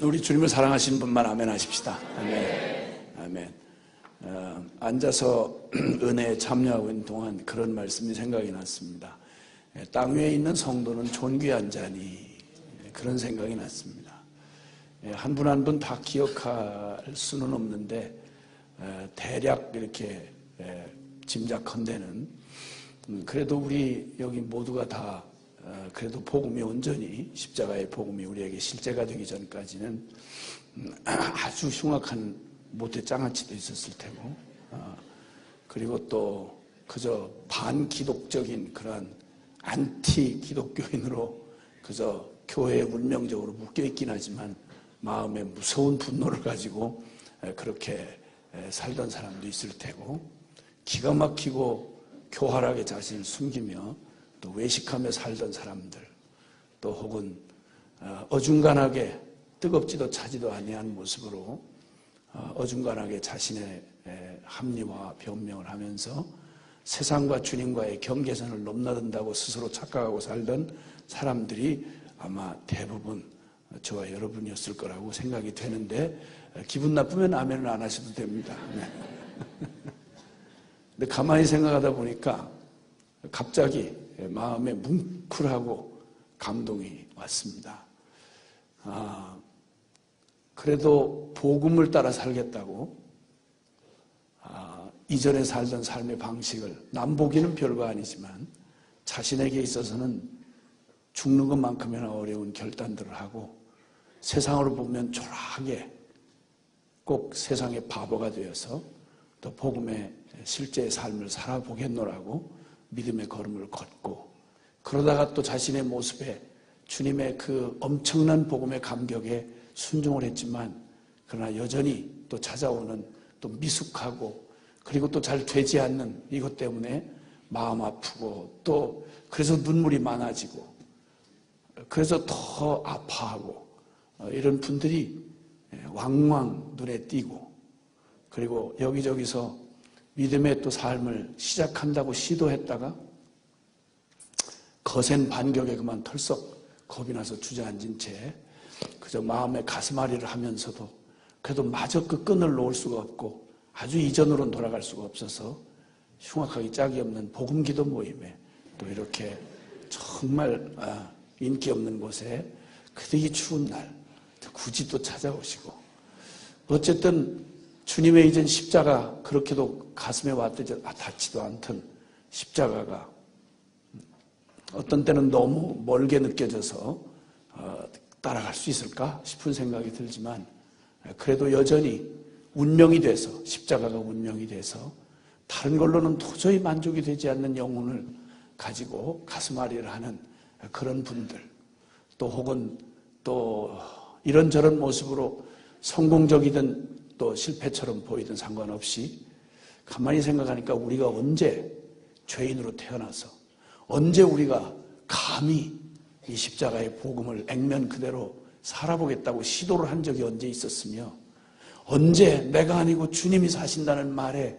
우리 주님을 사랑하시는 분만 아멘 하십시다. 아멘. 아멘. 앉아서 은혜에 참여하고 있는 동안 그런 말씀이 생각이 났습니다. 땅 위에 있는 성도는 존귀한 자니, 그런 생각이 났습니다. 한 분 한 분 다 기억할 수는 없는데 대략 이렇게 짐작컨대는, 그래도 우리 여기 모두가 다 그래도 복음이 온전히, 십자가의 복음이 우리에게 실제가 되기 전까지는 아주 흉악한 모태장아찌도 있었을 테고, 그리고 또 그저 반기독적인 그런 안티 기독교인으로 그저 교회에 운명적으로 묶여있긴 하지만 마음에 무서운 분노를 가지고 그렇게 살던 사람도 있을 테고, 기가 막히고 교활하게 자신을 숨기며 또 외식하며 살던 사람들, 또 혹은 어중간하게 뜨겁지도 차지도 아니한 모습으로 어중간하게 자신의 합리화 변명을 하면서 세상과 주님과의 경계선을 넘나든다고 스스로 착각하고 살던 사람들이 아마 대부분 저와 여러분이었을 거라고 생각이 되는데, 기분 나쁘면 아멘을 안 하셔도 됩니다. 네. 근데 가만히 생각하다 보니까 갑자기 마음에 뭉클하고 감동이 왔습니다. 그래도 복음을 따라 살겠다고 이전에 살던 삶의 방식을, 남보기는 별거 아니지만 자신에게 있어서는 죽는 것만큼이나 어려운 결단들을 하고, 세상으로 보면 초라하게 꼭 세상의 바보가 되어서 또 복음의 실제의 삶을 살아보겠노라고 믿음의 걸음을 걷고, 그러다가 또 자신의 모습에 주님의 그 엄청난 복음의 감격에 순종을 했지만, 그러나 여전히 또 찾아오는 또 미숙하고 그리고 또 잘 되지 않는 이것 때문에 마음 아프고, 또 그래서 눈물이 많아지고, 그래서 더 아파하고, 이런 분들이 왕왕 눈에 띄고, 그리고 여기저기서 믿음의 또 삶을 시작한다고 시도했다가 거센 반격에 그만 털썩 겁이 나서 주저앉은 채 그저 마음의 가슴앓이를 하면서도 그래도 마저 그 끈을 놓을 수가 없고 아주 이전으로는 돌아갈 수가 없어서 흉악하기 짝이 없는 복음기도 모임에 또 이렇게 정말 인기 없는 곳에 그래도 이 추운 날 굳이 또 찾아오시고, 어쨌든 주님의 이젠 십자가, 그렇게도 가슴에 닿지도 않던 십자가가 어떤 때는 너무 멀게 느껴져서 따라갈 수 있을까 싶은 생각이 들지만, 그래도 여전히 운명이 돼서, 십자가가 운명이 돼서 다른 걸로는 도저히 만족이 되지 않는 영혼을 가지고 가슴앓이를 하는 그런 분들, 또 혹은 또 이런저런 모습으로 성공적이든 또 실패처럼 보이든 상관없이 가만히 생각하니까 우리가 언제 죄인으로 태어나서, 언제 우리가 감히 이 십자가의 복음을 액면 그대로 살아보겠다고 시도를 한 적이 언제 있었으며, 언제 내가 아니고 주님이 사신다는 말에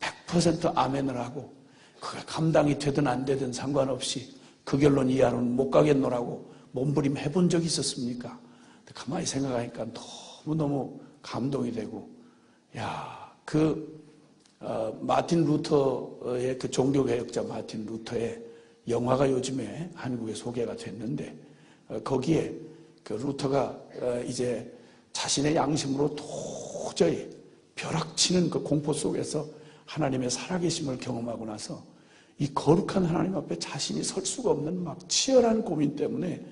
100% 아멘을 하고 그가 감당이 되든 안 되든 상관없이 그 결론 이하로는 못 가겠노라고 몸부림 해본 적이 있었습니까? 가만히 생각하니까 너무너무 감동이 되고, 마틴 루터의 그 종교개혁자 마틴 루터의 영화가 요즘에 한국에 소개가 됐는데, 거기에 그 루터가 이제 자신의 양심으로 도저히 벼락치는 그 공포 속에서 하나님의 살아계심을 경험하고 나서 이 거룩한 하나님 앞에 자신이 설 수가 없는 막 치열한 고민 때문에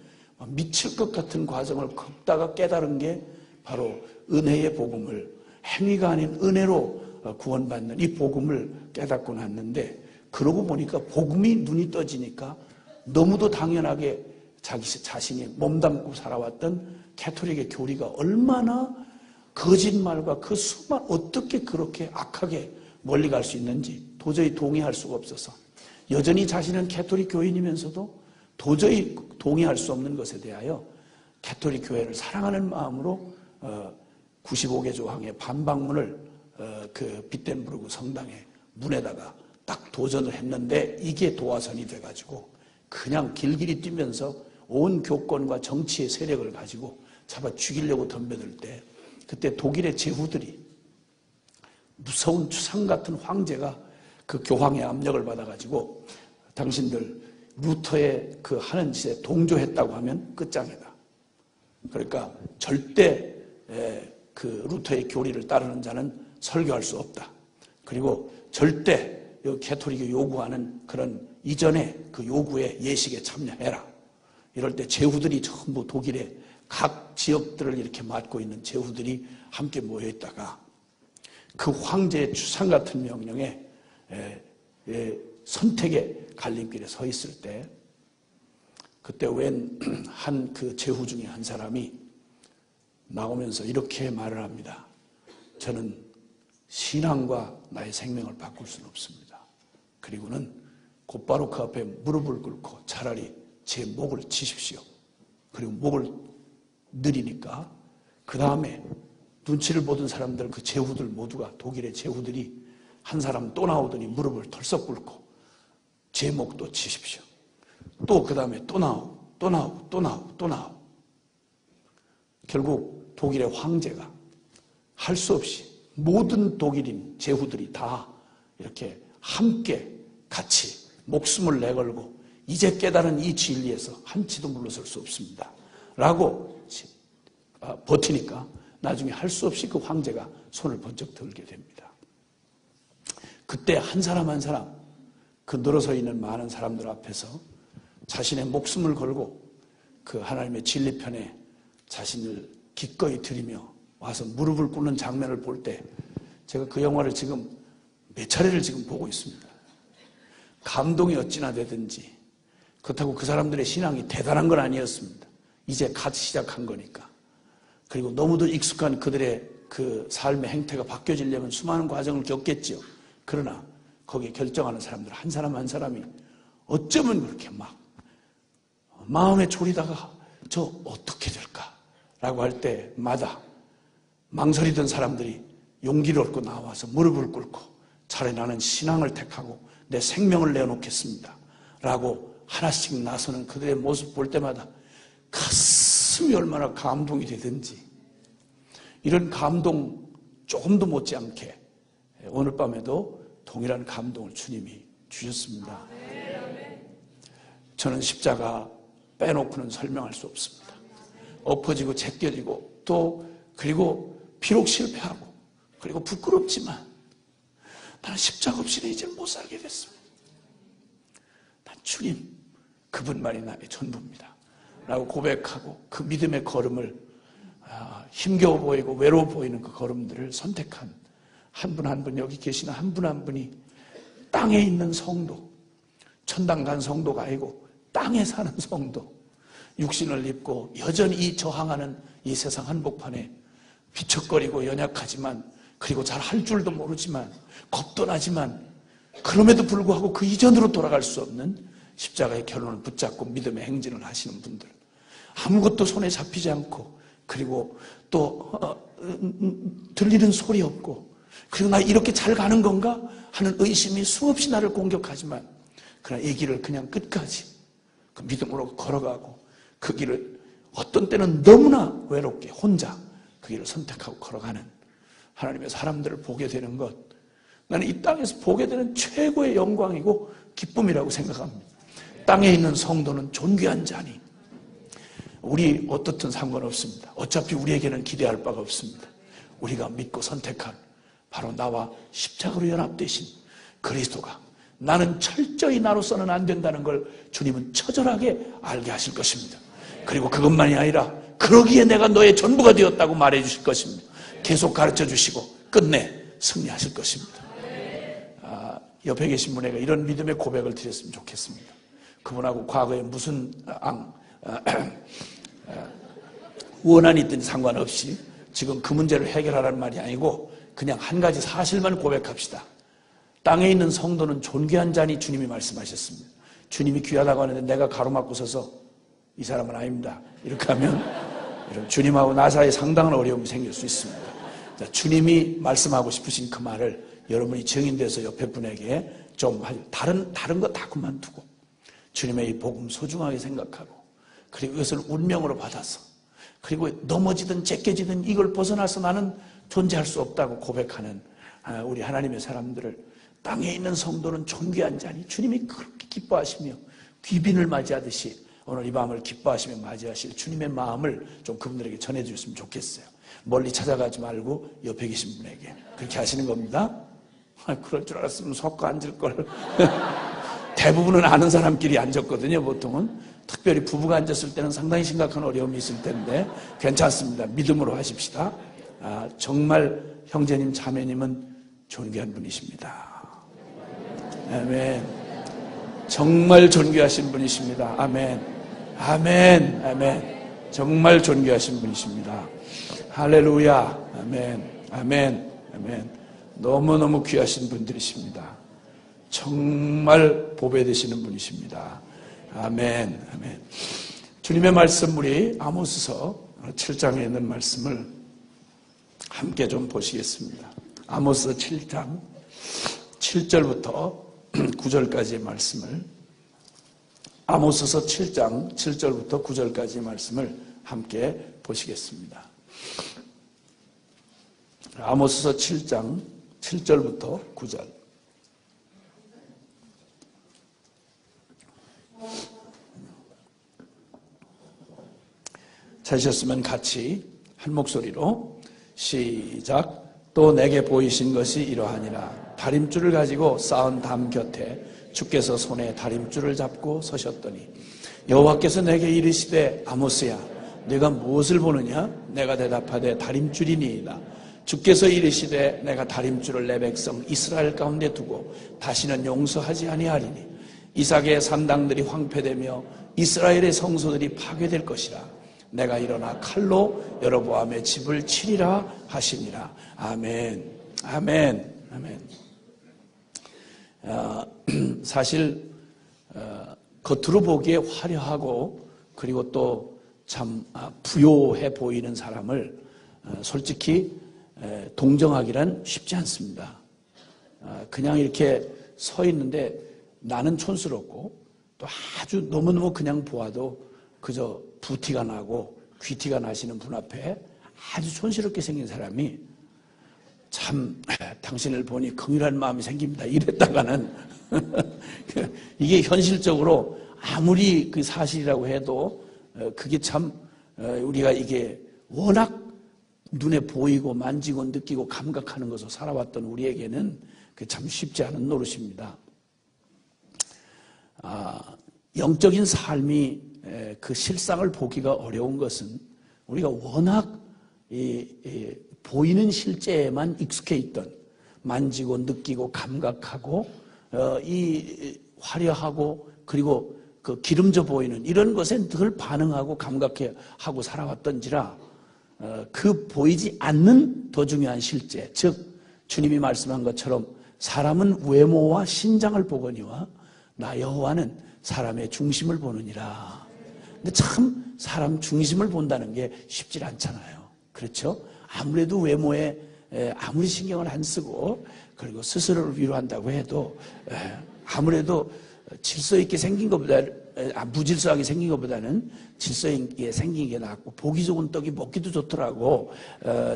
미칠 것 같은 과정을 걷다가 깨달은 게 바로 은혜의 복음을, 행위가 아닌 은혜로 구원받는 이 복음을 깨닫고 났는데, 그러고 보니까 복음이 눈이 떠지니까 너무도 당연하게 자기 자신이 몸담고 살아왔던 캐톨릭의 교리가 얼마나 거짓말과 그 수만, 어떻게 그렇게 악하게 멀리 갈 수 있는지 도저히 동의할 수가 없어서, 여전히 자신은 캐톨릭 교인이면서도 도저히 동의할 수 없는 것에 대하여 캐톨릭 교회를 사랑하는 마음으로 95개 조항의 반박문을 그 비텐부르크 성당의 문에다가 딱 도전을 했는데, 이게 도화선이 돼가지고 그냥 길길이 뛰면서 온 교권과 정치의 세력을 가지고 잡아 죽이려고 덤벼들 때 그때 독일의 제후들이 무서운 추상 같은 황제가 그 교황의 압력을 받아가지고 당신들 루터의 그 하는 짓에 동조했다고 하면 끝장이다. 그러니까 절대 그 루터의 교리를 따르는 자는 설교할 수 없다. 그리고 절대 캐토릭이 요구하는 그런 이전의 그 요구에 예식에 참여해라. 이럴 때 제후들이 전부 독일의 각 지역들을 이렇게 맡고 있는 제후들이 함께 모여있다가 그 황제의 추상 같은 명령에 선택의 갈림길에 서 있을 때 그때 웬 한 그 제후 중에 한 사람이 나오면서 이렇게 말을 합니다. 저는 신앙과 나의 생명을 바꿀 수는 없습니다. 그리고는 곧바로 그 앞에 무릎을 꿇고 차라리 제 목을 치십시오. 그리고 목을 느리니까 그 다음에 눈치를 보던 사람들, 그 제후들 모두가, 독일의 제후들이 한 사람 또 나오더니 무릎을 털썩 꿇고 제 목도 치십시오. 또 그 다음에 또 나오고 또 나오고 또 나오고 또 나오고 결국 독일의 황제가 할 수 없이 모든 독일인 제후들이 다 이렇게 함께 같이 목숨을 내걸고 이제 깨달은 이 진리에서 한치도 물러설 수 없습니다. 라고 버티니까 나중에 할 수 없이 그 황제가 손을 번쩍 들게 됩니다. 그때 한 사람 한 사람 그 늘어서 있는 많은 사람들 앞에서 자신의 목숨을 걸고 그 하나님의 진리편에 자신을 기꺼이 드리며 와서 무릎을 꿇는 장면을 볼 때 제가 그 영화를 지금 몇 차례를 지금 보고 있습니다. 감동이 어찌나 되든지 그렇다고 그 사람들의 신앙이 대단한 건 아니었습니다. 이제 갓 시작한 거니까. 그리고 너무도 익숙한 그들의 그 삶의 행태가 바뀌어지려면 수많은 과정을 겪겠죠. 그러나 거기에 결정하는 사람들 한 사람 한 사람이 어쩌면 그렇게 막 마음에 졸이다가 저 어떻게 될까라고 할 때마다 망설이던 사람들이 용기를 얻고 나와서 무릎을 꿇고 차라리 나는 신앙을 택하고 내 생명을 내어놓겠습니다 라고 하나씩 나서는 그들의 모습 볼 때마다 가슴이 얼마나 감동이 되든지 이런 감동 조금도 못지않게 오늘 밤에도 동일한 감동을 주님이 주셨습니다. 저는 십자가 빼놓고는 설명할 수 없습니다. 엎어지고 제껴지고 또 그리고 비록 실패하고 그리고 부끄럽지만 나는 십자가 없이는 이제 못 살게 됐습니다. 난 주님 그분만이 나의 전부입니다 라고 고백하고 그 믿음의 걸음을 힘겨워 보이고 외로워 보이는 그 걸음들을 선택한 한 분 한 분 여기 계시는 한 분 한 분이 땅에 있는 성도 천당 간 성도가 아니고 땅에 사는 성도 육신을 입고 여전히 저항하는 이 세상 한복판에 비척거리고 연약하지만 그리고 잘 할 줄도 모르지만 겁도 나지만 그럼에도 불구하고 그 이전으로 돌아갈 수 없는 십자가의 결론을 붙잡고 믿음의 행진을 하시는 분들 아무것도 손에 잡히지 않고 그리고 또 들리는 소리 없고 그리고 나 이렇게 잘 가는 건가 하는 의심이 수없이 나를 공격하지만 그러나 이 길을 그냥 끝까지 그 믿음으로 걸어가고 그 길을 어떤 때는 너무나 외롭게 혼자 그 길을 선택하고 걸어가는 하나님의 사람들을 보게 되는 것 나는 이 땅에서 보게 되는 최고의 영광이고 기쁨이라고 생각합니다. 땅에 있는 성도는 존귀한 자니 우리 어떻든 상관없습니다. 어차피 우리에게는 기대할 바가 없습니다. 우리가 믿고 선택한 바로 나와 십자가로 연합되신 그리스도가 나는 철저히 나로서는 안 된다는 걸 주님은 처절하게 알게 하실 것입니다. 그리고 그것만이 아니라 그러기에 내가 너의 전부가 되었다고 말해 주실 것입니다. 계속 가르쳐 주시고 끝내 승리하실 것입니다. 옆에 계신 분에게 이런 믿음의 고백을 드렸으면 좋겠습니다. 그분하고 과거에 무슨 원한이 있든 상관없이 지금 그 문제를 해결하라는 말이 아니고 그냥 한 가지 사실만 고백합시다. 땅에 있는 성도는 존귀한 자니 주님이 말씀하셨습니다. 주님이 귀하다고 하는데 내가 가로막고 서서 이 사람은 아닙니다 이렇게 하면 주님하고 나 사이에 상당한 어려움이 생길 수 있습니다. 주님이 말씀하고 싶으신 그 말을 여러분이 증인돼서 옆에 분에게 좀 다른 거 다 그만두고 주님의 이 복음 소중하게 생각하고 그리고 이것을 운명으로 받아서 그리고 넘어지든 제껴지든 이걸 벗어나서 나는 존재할 수 없다고 고백하는 우리 하나님의 사람들을 땅에 있는 성도는 존귀한 자니 주님이 그렇게 기뻐하시며 귀빈을 맞이하듯이 오늘 이 밤을 기뻐하시며 맞이하실 주님의 마음을 좀 그분들에게 전해주셨으면 좋겠어요. 멀리 찾아가지 말고 옆에 계신 분에게 그렇게 하시는 겁니다. 그럴 줄 알았으면 섞어 앉을걸. 대부분은 아는 사람끼리 앉았거든요. 보통은 특별히 부부가 앉았을 때는 상당히 심각한 어려움이 있을 텐데 괜찮습니다. 믿음으로 하십시다. 정말 형제님 자매님은 존귀한 분이십니다. 아멘. 정말 존귀하신 분이십니다. 아멘. 아멘. 아멘. 정말 존귀하신 분이십니다. 할렐루야. 아멘. 아멘. 아멘. 너무너무 귀하신 분들이십니다. 정말 보배되시는 분이십니다. 아멘. 아멘. 주님의 말씀 우리 아모스서 7장에 있는 말씀을 함께 좀 보시겠습니다. 아모스 7장 7절부터 9절까지의 말씀을 아모스서 7장 7절부터 9절까지의 말씀을 함께 보시겠습니다. 아모스서 7장 7절부터 9절. 찾으셨으면 같이 한 목소리로 시작. 또 내게 보이신 것이 이러하니라. 다림줄을 가지고 쌓은 담 곁에 주께서 손에 다림줄을 잡고 서셨더니 여호와께서 내게 이르시되 아모스야 네가 무엇을 보느냐? 내가 대답하되 다림줄이니이다. 주께서 이르시되 내가 다림줄을 내 백성 이스라엘 가운데 두고 다시는 용서하지 아니하리니 이삭의 산당들이 황폐되며 이스라엘의 성소들이 파괴될 것이라. 내가 일어나 칼로 여로보암의 집을 치리라 하시니라. 아멘. 아멘. 아멘. 사실 겉으로 보기에 화려하고 그리고 또 참 부요해 보이는 사람을 솔직히 동정하기란 쉽지 않습니다. 그냥 이렇게 서 있는데 나는 촌스럽고 또 아주 너무너무 그냥 보아도 그저 부티가 나고 귀티가 나시는 분 앞에 아주 촌스럽게 생긴 사람이 참 당신을 보니 긍휼한 마음이 생깁니다. 이랬다가는 이게 현실적으로 아무리 그 사실이라고 해도 그게 참 우리가 이게 워낙 눈에 보이고 만지고 느끼고 감각하는 것으로 살아왔던 우리에게는 참 쉽지 않은 노릇입니다. 영적인 삶이 그 실상을 보기가 어려운 것은 우리가 워낙 보이는 실제에만 익숙해 있던 만지고 느끼고 감각하고 이 화려하고 그리고 그 기름져 보이는 이런 것에 늘 반응하고 감각하고 살아왔던지라 그 보이지 않는 더 중요한 실제, 즉 주님이 말씀한 것처럼 사람은 외모와 신장을 보거니와 나 여호와는 사람의 중심을 보느니라. 근데 참 사람 중심을 본다는 게 쉽지 않잖아요. 그렇죠? 아무래도 외모에 아무리 신경을 안 쓰고 그리고 스스로를 위로한다고 해도 아무래도 질서 있게 생긴 것보다 무질서하게 생긴 것보다는 질서 있게 생긴 게 낫고 보기 좋은 떡이 먹기도 좋더라고.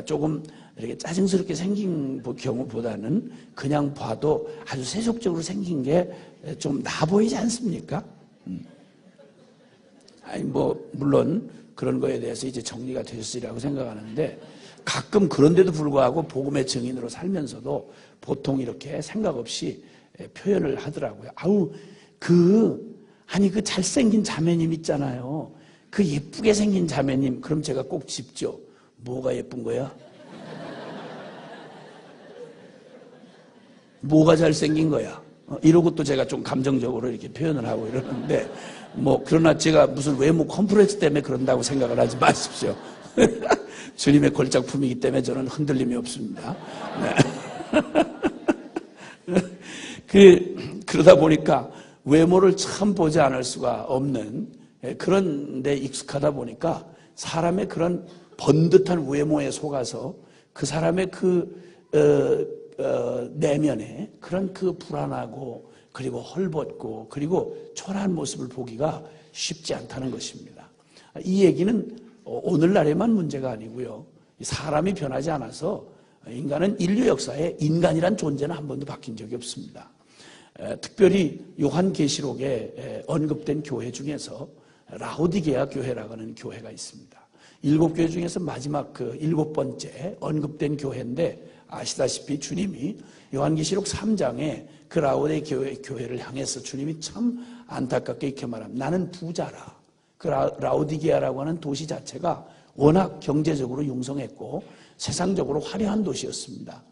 조금 이렇게 짜증스럽게 생긴 경우보다는 그냥 봐도 아주 세속적으로 생긴 게 좀 나아 보이지 않습니까? 아니 뭐 물론 그런 거에 대해서 이제 정리가 되셨으리라고 생각하는데 가끔 그런데도 불구하고 복음의 증인으로 살면서도 보통 이렇게 생각 없이 표현을 하더라고요. 아니 그 잘생긴 자매님 있잖아요. 그 예쁘게 생긴 자매님 그럼 제가 꼭 짚죠. 뭐가 예쁜 거야? 뭐가 잘생긴 거야? 이러고 또 제가 좀 감정적으로 이렇게 표현을 하고 이러는데 뭐 그러나 제가 무슨 외모 컴플렉스 때문에 그런다고 생각을 하지 마십시오. 주님의 골작품이기 때문에 저는 흔들림이 없습니다. 네. 그러다 보니까 외모를 참 보지 않을 수가 없는 그런 데 익숙하다 보니까 사람의 그런 번듯한 외모에 속아서 그 사람의 내면에 그런 그 불안하고 그리고 헐벗고 그리고 초라한 모습을 보기가 쉽지 않다는 것입니다. 이 얘기는 오늘날에만 문제가 아니고요. 사람이 변하지 않아서 인간은 인류 역사에 인간이란 존재는 한 번도 바뀐 적이 없습니다. 특별히 요한계시록에 언급된 교회 중에서 라오디게아 교회라고 하는 교회가 있습니다. 7교회 중에서 마지막 그 7번째 언급된 교회인데, 아시다시피 주님이 요한계시록 3장에 그 라오디게아 교회를 향해서 주님이 참 안타깝게 이렇게 말합니다. 나는 부자라. 그 라오디게아라고 하는 도시 자체가 워낙 경제적으로 융성했고 세상적으로 화려한 도시였습니다.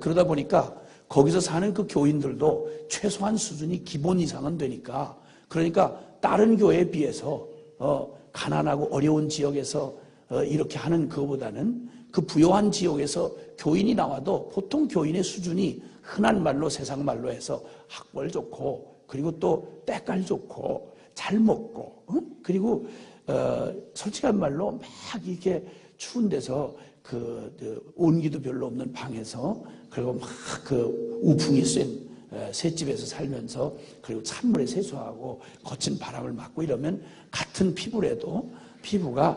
그러다 보니까 거기서 사는 그 교인들도 최소한 수준이 기본 이상은 되니까, 그러니까 다른 교회에 비해서 가난하고 어려운 지역에서 이렇게 하는 그거보다는 그 부유한 지역에서 교인이 나와도 보통 교인의 수준이 흔한 말로 세상 말로 해서 학벌 좋고, 그리고 또 때깔 좋고 잘 먹고, 그리고 솔직한 말로 막 이렇게 추운 데서 그 온기도 별로 없는 방에서, 그리고 막 그 우풍이 쐴 셋집에서 살면서, 그리고 찬물에 세수하고 거친 바람을 맞고 이러면 같은 피부라도 피부가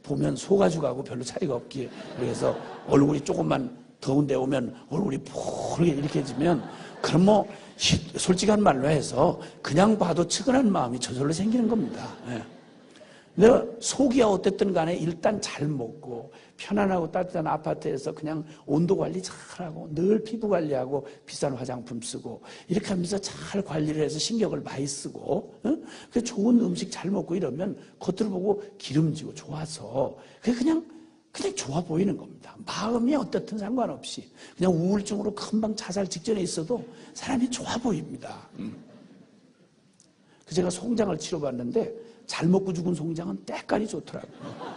보면 소가죽하고 별로 차이가 없기에, 그래서 얼굴이 조금만 더운 데 오면 얼굴이 푸르게 이렇게 해지면, 그럼 뭐 솔직한 말로 해서 그냥 봐도 측은한 마음이 저절로 생기는 겁니다. 내가 속이야 어쨌든 간에 일단 잘 먹고 편안하고 따뜻한 아파트에서 그냥 온도 관리 잘하고 늘 피부 관리하고 비싼 화장품 쓰고 이렇게 하면서 잘 관리를 해서 신경을 많이 쓰고, 그 좋은 음식 잘 먹고 이러면 겉으로 보고 기름지고 좋아서 그냥 좋아 보이는 겁니다. 마음이 어떻든 상관없이 그냥 우울증으로 금방 자살 직전에 있어도 사람이 좋아 보입니다. 제가 송장을 치러봤는데 잘 먹고 죽은 송장은 때깔이 좋더라고요.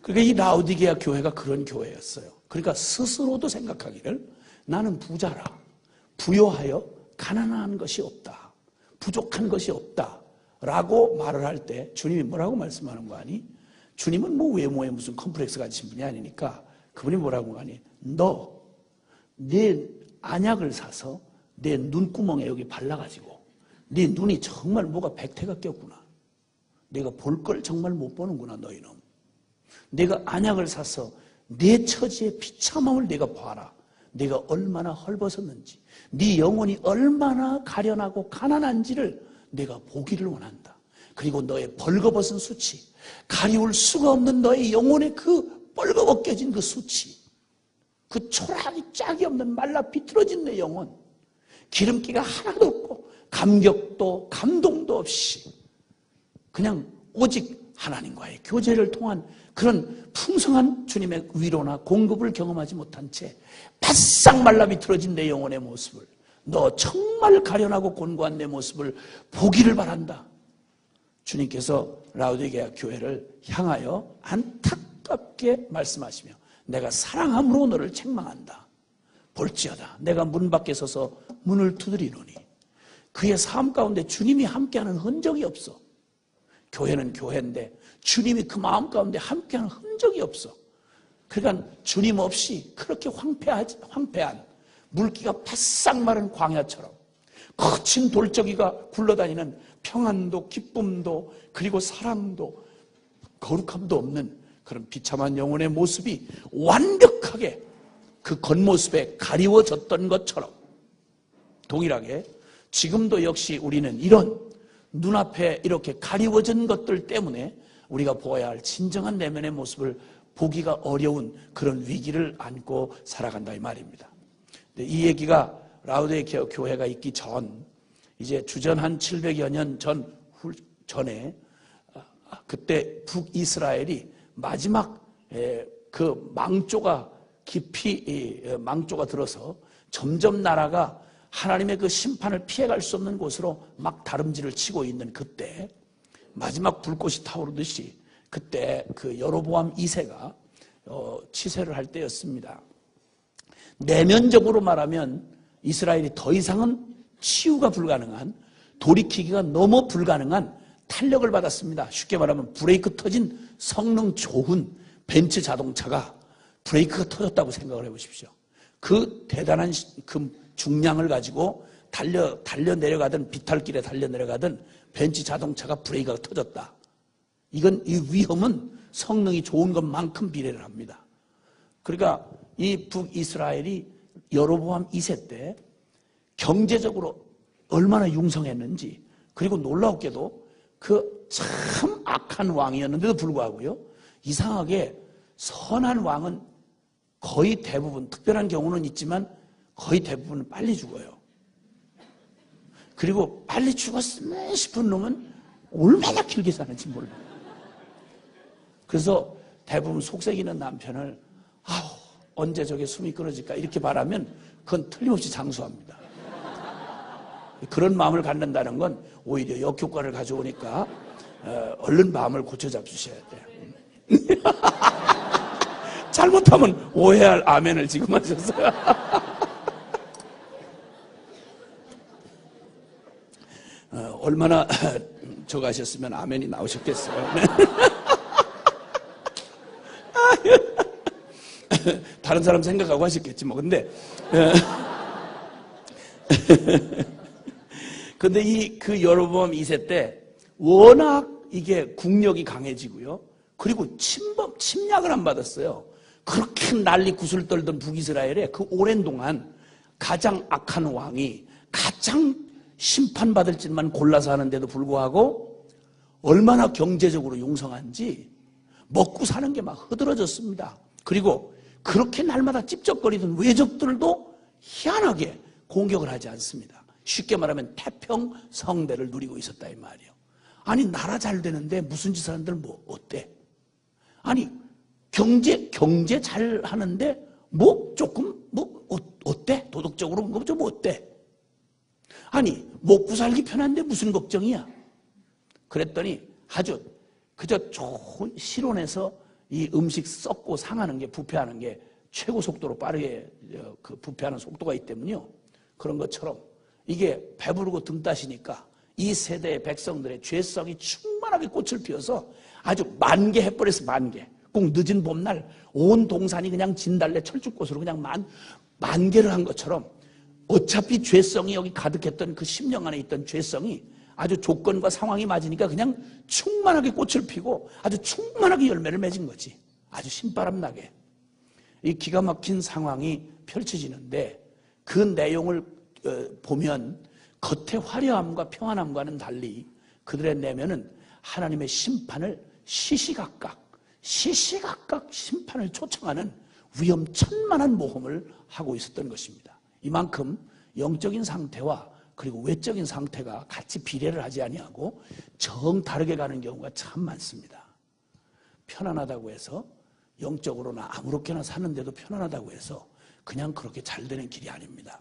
그러니까 이 라오디게아 교회가 그런 교회였어요. 그러니까 스스로도 생각하기를 나는 부자라, 부요하여 가난한 것이 없다, 부족한 것이 없다 라고 말을 할 때 주님이 뭐라고 말씀하는 거 아니? 주님은 뭐 외모에 무슨 컴플렉스 가지신 분이 아니니까 그분이 뭐라고 하니? 너 내 안약을 사서 내 눈구멍에 여기 발라가지고 네 눈이 정말 뭐가 백태가 꼈구나. 내가 볼 걸 정말 못 보는구나 너희는. 내가 안약을 사서 내 처지의 비참함을 내가 봐라. 내가 얼마나 헐벗었는지, 네 영혼이 얼마나 가련하고 가난한지를 내가 보기를 원한다. 그리고 너의 벌거벗은 수치, 가리울 수가 없는 너의 영혼의 그 벌거벗겨진 그 수치, 그 초라하기 짝이 없는 말라 비틀어진 내 영혼, 기름기가 하나도 없고 감격도 감동도 없이 그냥 오직 하나님과의 교제를 통한 그런 풍성한 주님의 위로나 공급을 경험하지 못한 채 바싹 말라 비틀어진 내 영혼의 모습을, 너 정말 가련하고 곤고한 내 모습을 보기를 바란다. 주님께서 라오디게아 교회를 향하여 안타깝게 말씀하시며 내가 사랑함으로 너를 책망한다. 볼지어다 내가 문 밖에 서서 문을 두드리노니 그의 삶 가운데 주님이 함께하는 흔적이 없어. 교회는 교회인데 주님이 그 마음 가운데 함께하는 흔적이 없어. 그러니까 주님 없이 그렇게 황폐한 물기가 바싹 마른 광야처럼 거친 돌적이가 굴러다니는 평안도 기쁨도 그리고 사랑도 거룩함도 없는 그런 비참한 영혼의 모습이 완벽하게 그 겉모습에 가리워졌던 것처럼, 동일하게 지금도 역시 우리는 이런 눈앞에 이렇게 가리워진 것들 때문에 우리가 보아야 할 진정한 내면의 모습을 보기가 어려운 그런 위기를 안고 살아간다 이 말입니다. 이 얘기가 라오디게아 교회가 있기 전, 이제 주전 한 700여 년 전에 그때 북이스라엘이 마지막 그 망조가 깊이 망조가 들어서 점점 나라가 하나님의 그 심판을 피해갈 수 없는 곳으로 막 다름질을 치고 있는 그때, 마지막 불꽃이 타오르듯이 그때 그 여로보암 2세가 치세를 할 때였습니다. 내면적으로 말하면 이스라엘이 더 이상은 치유가 불가능한, 돌이키기가 너무 불가능한 탄력을 받았습니다. 쉽게 말하면 브레이크 터진 성능 좋은 벤츠 자동차가 브레이크가 터졌다고 생각을 해보십시오. 그 대단한 그 중량을 가지고 달려 내려가던 비탈길에 달려 내려가던 벤츠 자동차가 브레이크가 터졌다. 이건 이 위험은 성능이 좋은 것만큼 비례를 합니다. 그러니까 이 북이스라엘이 여로보암 2세 때 경제적으로 얼마나 융성했는지, 그리고 놀라웠게도 그 참 악한 왕이었는데도 불구하고요, 이상하게 선한 왕은 거의 대부분, 특별한 경우는 있지만 거의 대부분은 빨리 죽어요. 그리고 빨리 죽었으면 싶은 놈은 얼마나 길게 사는지 몰라요. 그래서 대부분 속색이는 남편을 언제 저게 숨이 끊어질까 이렇게 바라면 그건 틀림없이 장수합니다. 그런 마음을 갖는다는 건 오히려 역효과를 가져오니까 얼른 마음을 고쳐 잡수셔야 돼요. 잘못하면 오해할 아멘을 지금 하셨어요. 얼마나 저거 하셨으면 아멘이 나오셨겠어요. 네. 다른 사람 생각하고 하셨겠지 뭐. 근데 그 여로보암 2세 때 워낙 이게 국력이 강해지고요, 그리고 침략을 안 받았어요. 그렇게 난리 구슬 떨던 북이스라엘에 그 오랜 동안 가장 악한 왕이 가장 심판받을 짓만 골라서 하는데도 불구하고 얼마나 경제적으로 융성한지 먹고 사는 게 막 흐드러졌습니다. 그리고 그렇게 날마다 찝쩍거리던 외적들도 희한하게 공격을 하지 않습니다. 쉽게 말하면 태평성대를 누리고 있었다 이 말이에요. 아니 나라 잘 되는데 무슨 짓을 하는들 뭐 어때? 아니 경제 잘 하는데 뭐 조금 뭐 어때? 도덕적으로 뭐 좀 어때? 아니 먹고 살기 편한데 무슨 걱정이야? 그랬더니 아주 그저 좋은 실온에서 이 음식 썩고 상하는 게, 부패하는 게 최고 속도로 빠르게 그 부패하는 속도가 있기 때문에요. 그런 것처럼 이게 배부르고 등 따시니까 이 세대의 백성들의 죄성이 충만하게 꽃을 피워서 아주 만개해버려서 만개. 꼭 늦은 봄날 온 동산이 그냥 진달래 철쭉꽃으로 그냥 만개를 한 것처럼 어차피 죄성이 여기 가득했던 그 10년 안에 있던 죄성이 아주 조건과 상황이 맞으니까 그냥 충만하게 꽃을 피고 아주 충만하게 열매를 맺은 거지. 아주 신바람 나게. 이 기가 막힌 상황이 펼쳐지는데 그 내용을 보면 겉의 화려함과 평안함과는 달리 그들의 내면은 하나님의 심판을 시시각각 심판을 초청하는 위험천만한 모험을 하고 있었던 것입니다. 이만큼 영적인 상태와 그리고 외적인 상태가 같이 비례를 하지 아니하고 정 다르게 가는 경우가 참 많습니다. 편안하다고 해서 영적으로나 아무렇게나 사는데도 편안하다고 해서 그냥 그렇게 잘 되는 길이 아닙니다.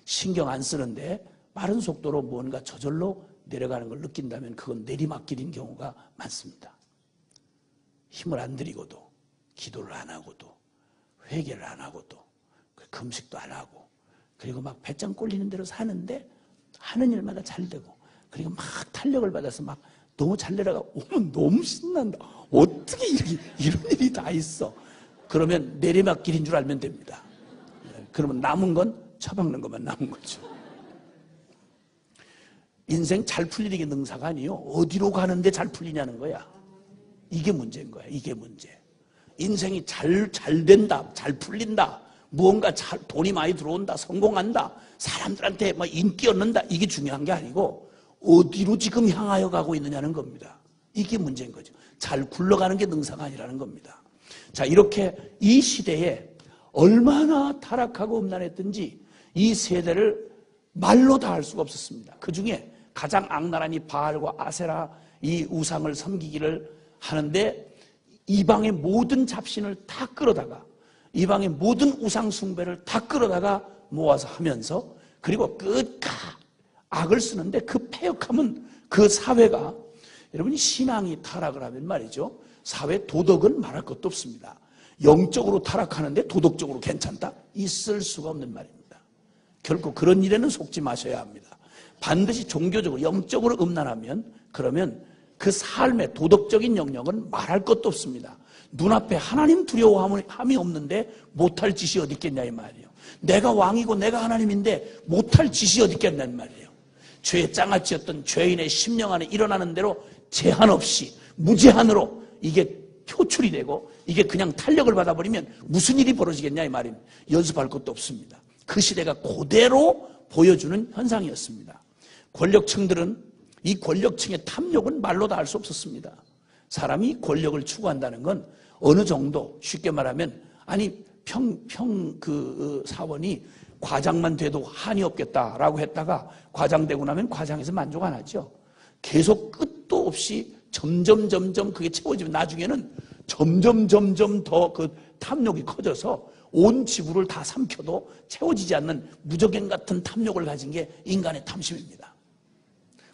신경 안 쓰는데 빠른 속도로 뭔가 저절로 내려가는 걸 느낀다면 그건 내리막길인 경우가 많습니다. 힘을 안 들이고도 기도를 안 하고도 회개를 안 하고도 금식도 안 하고 그리고 막 배짱 꼴리는 대로 사는데 하는 일마다 잘 되고 그리고 막 탄력을 받아서 막 너무 잘 내려가 오면 너무 신난다. 어떻게 이런 일이 다 있어. 그러면 내리막길인 줄 알면 됩니다. 그러면 남은 건 처박는 것만 남은 거죠. 인생 잘 풀리는 게 능사가 아니에요. 어디로 가는데 잘 풀리냐는 거야. 이게 문제인 거야. 이게 문제. 인생이 잘 된다, 잘 풀린다, 무언가 돈이 많이 들어온다, 성공한다, 사람들한테 막 인기 얻는다, 이게 중요한 게 아니고 어디로 지금 향하여 가고 있느냐는 겁니다. 이게 문제인 거죠. 잘 굴러가는 게 능사가 아니라는 겁니다. 자, 이렇게 이 시대에 얼마나 타락하고 음란했든지 이 세대를 말로 다 할 수가 없었습니다. 그 중에 가장 악랄한 이 바알과 아세라 이 우상을 섬기기를 하는데 이방의 모든 잡신을 다 끌어다가 이방의 모든 우상 숭배를 다 끌어다가 모아서 하면서 그리고 끝까 악을 쓰는데 그 패역함은 그 사회가 여러분이 신앙이 타락을 하면 말이죠. 사회 도덕은 말할 것도 없습니다. 영적으로 타락하는데 도덕적으로 괜찮다? 있을 수가 없는 말입니다. 결코 그런 일에는 속지 마셔야 합니다. 반드시 종교적으로 영적으로 음란하면 그러면 그 삶의 도덕적인 영역은 말할 것도 없습니다. 눈앞에 하나님 두려워함이 없는데 못할 짓이 어디 있겠냐 이 말이에요. 내가 왕이고 내가 하나님인데 못할 짓이 어디 있겠냐 이 말이에요. 죄의 장아찌였던 죄인의 심령 안에 일어나는 대로 제한 없이 무제한으로 이게 표출이 되고 이게 그냥 탄력을 받아버리면 무슨 일이 벌어지겠냐 이 말입니다. 연습할 것도 없습니다. 그 시대가 그대로 보여주는 현상이었습니다. 권력층들은 이 권력층의 탐욕은 말로 다 할 수 없었습니다. 사람이 권력을 추구한다는 건 어느 정도 쉽게 말하면 아니 그 사원이 과장만 돼도 한이 없겠다라고 했다가 과장되고 나면 과장에서 만족 안 하죠. 계속 끝도 없이 점점 그게 채워지면 나중에는 점점 더 그 탐욕이 커져서 온 지구를 다 삼켜도 채워지지 않는 무적행 같은 탐욕을 가진 게 인간의 탐심입니다.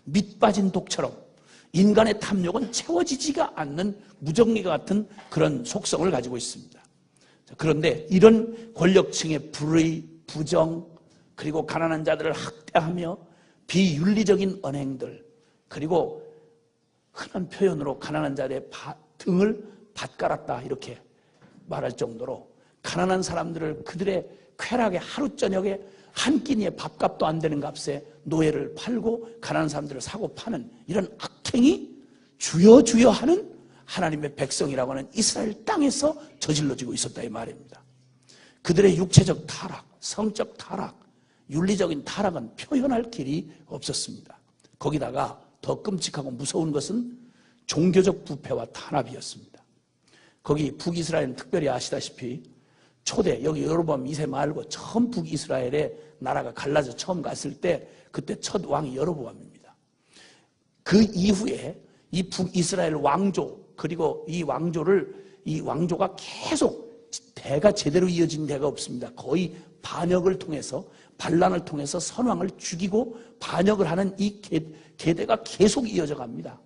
밑 빠진 독처럼 인간의 탐욕은 채워지지가 않는 무정리 같은 그런 속성을 가지고 있습니다. 그런데 이런 권력층의 불의, 부정, 그리고 가난한 자들을 학대하며 비윤리적인 언행들, 그리고 흔한 표현으로 가난한 자들의 등을 밭갈았다 이렇게 말할 정도로 가난한 사람들을 그들의 쾌락에 하루 저녁에 한 끼니의 밥값도 안 되는 값에 노예를 팔고 가난한 사람들을 사고 파는 이런 악행이 주여 하는 하나님의 백성이라고 하는 이스라엘 땅에서 저질러지고 있었다 이 말입니다. 그들의 육체적 타락, 성적 타락, 윤리적인 타락은 표현할 길이 없었습니다. 거기다가 더 끔찍하고 무서운 것은 종교적 부패와 탄압이었습니다. 거기 북이스라엘은 특별히 아시다시피 초대 여기 여로보암 2세 말고 처음 북이스라엘의 나라가 갈라져 처음 갔을 때 그때 첫 왕이 여로보암입니다. 그 이후에 이 북이스라엘 왕조 그리고 이 왕조가 계속 대가 제대로 이어진 대가 없습니다. 거의 반역을 통해서 반란을 통해서 선왕을 죽이고 반역을 하는 이 계대가 계속 이어져 갑니다.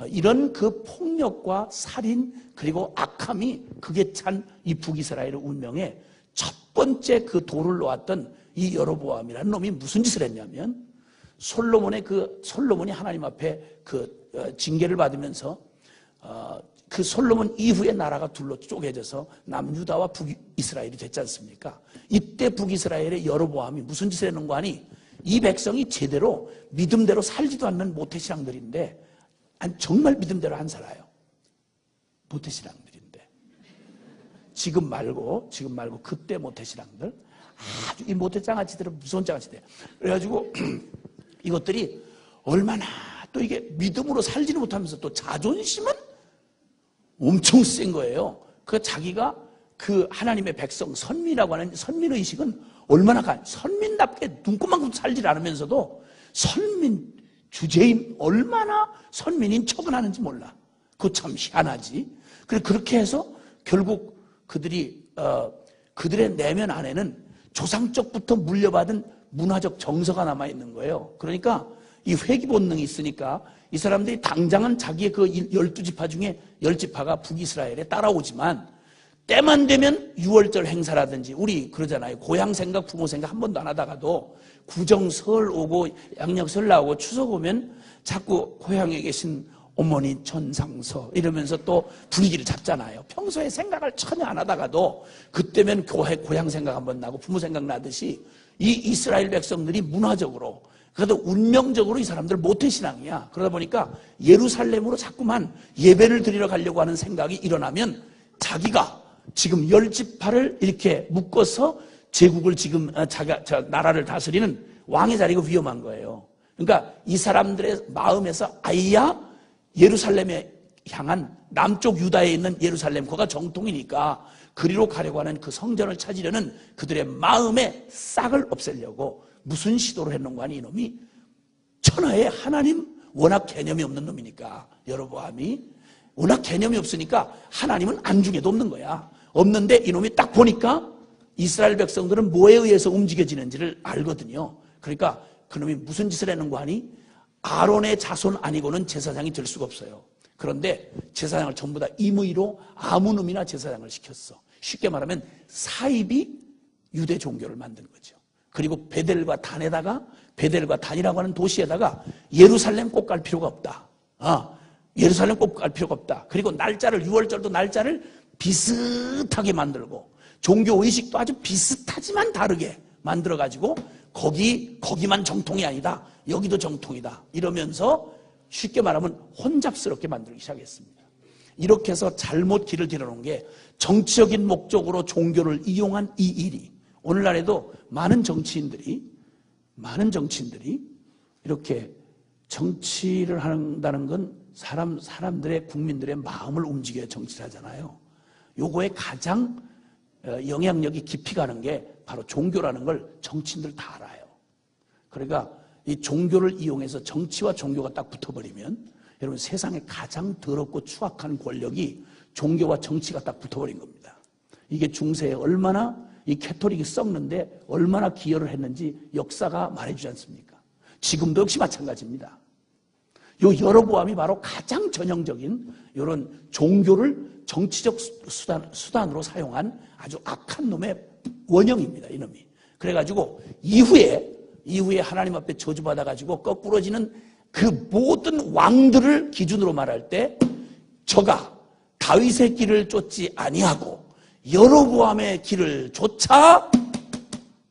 이런 그 폭력과 살인 그리고 악함이 극에 찬 이 북이스라엘의 운명에 첫 번째 그 돌을 놓았던 이 여로보암이라는 놈이 무슨 짓을 했냐면 솔로몬이 하나님 앞에 그 징계를 받으면서 그 솔로몬 이후에 나라가 둘로 쪼개져서 남유다와 북이스라엘이 됐지 않습니까? 이때 북이스라엘의 여로보암이 무슨 짓을 했는가 하니 이 백성이 제대로 믿음대로 살지도 않는 모태신앙들인데 정말 믿음대로 안 살아요. 모태신앙들인데 지금 말고 그때 모태신앙들 아주 이 모태장아찌들은 무서운 장아찌들. 그래가지고 이것들이 얼마나 또 이게 믿음으로 살지는 못하면서 또 자존심은 엄청 센 거예요. 그 자기가 그 하나님의 백성 선민이라고 하는 선민의식은 얼마나 선민답게 눈꽃만큼 살질 않으면서도 선민 주제인 얼마나 선민인 척은 하는지 몰라. 그거 참 희한하지. 그렇게 해서 결국 그들의 내면 안에는 조상적부터 물려받은 문화적 정서가 남아있는 거예요. 그러니까 이 회귀 본능이 있으니까 이 사람들이 당장은 자기의 그 12지파 중에 10지파가 북이스라엘에 따라오지만 때만 되면 유월절 행사라든지 우리 그러잖아요. 고향 생각 부모 생각 한 번도 안 하다가도 구정 설 오고 양력 설 나오고 추석 오면 자꾸 고향에 계신 어머니 전상서 이러면서 또 분위기를 잡잖아요. 평소에 생각을 전혀 안 하다가도 그때면 고향 생각 한번 나고 부모 생각 나듯이 이 이스라엘 백성들이 문화적으로 그래도 운명적으로 이 사람들 모태신앙이야. 그러다 보니까 예루살렘으로 자꾸만 예배를 드리러 가려고 하는 생각이 일어나면 자기가 지금 10지파를 이렇게 묶어서 제국을 지금 나라를 다스리는 왕의 자리가 위험한 거예요. 그러니까 이 사람들의 마음에서 아이야 예루살렘에 향한 남쪽 유다에 있는 예루살렘 거가 정통이니까 그리로 가려고 하는 그 성전을 찾으려는 그들의 마음의 싹을 없애려고 무슨 시도를 했는가 하니 이놈이 천하에 하나님 워낙 개념이 없는 놈이니까 여로보암이 워낙 개념이 없으니까 하나님은 안중에도 없는 거야. 없는데 이놈이 딱 보니까 이스라엘 백성들은 뭐에 의해서 움직여지는지를 알거든요. 그러니까 그놈이 무슨 짓을 했는가 하니 아론의 자손 아니고는 제사장이 될 수가 없어요. 그런데 제사장을 전부 다 임의로 아무 놈이나 제사장을 시켰어. 쉽게 말하면 사입이 유대 종교를 만든 거죠. 그리고 베델과 단이라고 하는 도시에다가 예루살렘 꼭 갈 필요가 없다. 예루살렘 꼭 갈 필요가 없다. 그리고 날짜를 6월절도 날짜를 비슷하게 만들고 종교 의식도 아주 비슷하지만 다르게 만들어가지고 거기만 정통이 아니다. 여기도 정통이다. 이러면서 쉽게 말하면 혼잡스럽게 만들기 시작했습니다. 이렇게 해서 잘못 길을 들여놓은 게 정치적인 목적으로 종교를 이용한 이 일이 오늘날에도 많은 정치인들이 이렇게 정치를 한다는 건 사람들의 국민들의 마음을 움직여야 정치를 하잖아요. 요거에 가장 영향력이 깊이 가는 게 바로 종교라는 걸 정치인들 다 알아요. 그러니까 이 종교를 이용해서 정치와 종교가 딱 붙어버리면 여러분 세상에 가장 더럽고 추악한 권력이 종교와 정치가 딱 붙어버린 겁니다. 이게 중세에 얼마나 이 캐토릭이 썩는데 얼마나 기여를 했는지 역사가 말해주지 않습니까? 지금도 역시 마찬가지입니다. 요 여로보암이 바로 가장 전형적인 이런 종교를 정치적 수단으로 사용한 아주 악한 놈의 원형입니다. 이놈이. 그래가지고 이후에 하나님 앞에 저주받아가지고 거꾸러지는 그 모든 왕들을 기준으로 말할 때 저가 다윗의 길을 쫓지 아니하고 여로보암의 길을 쫓아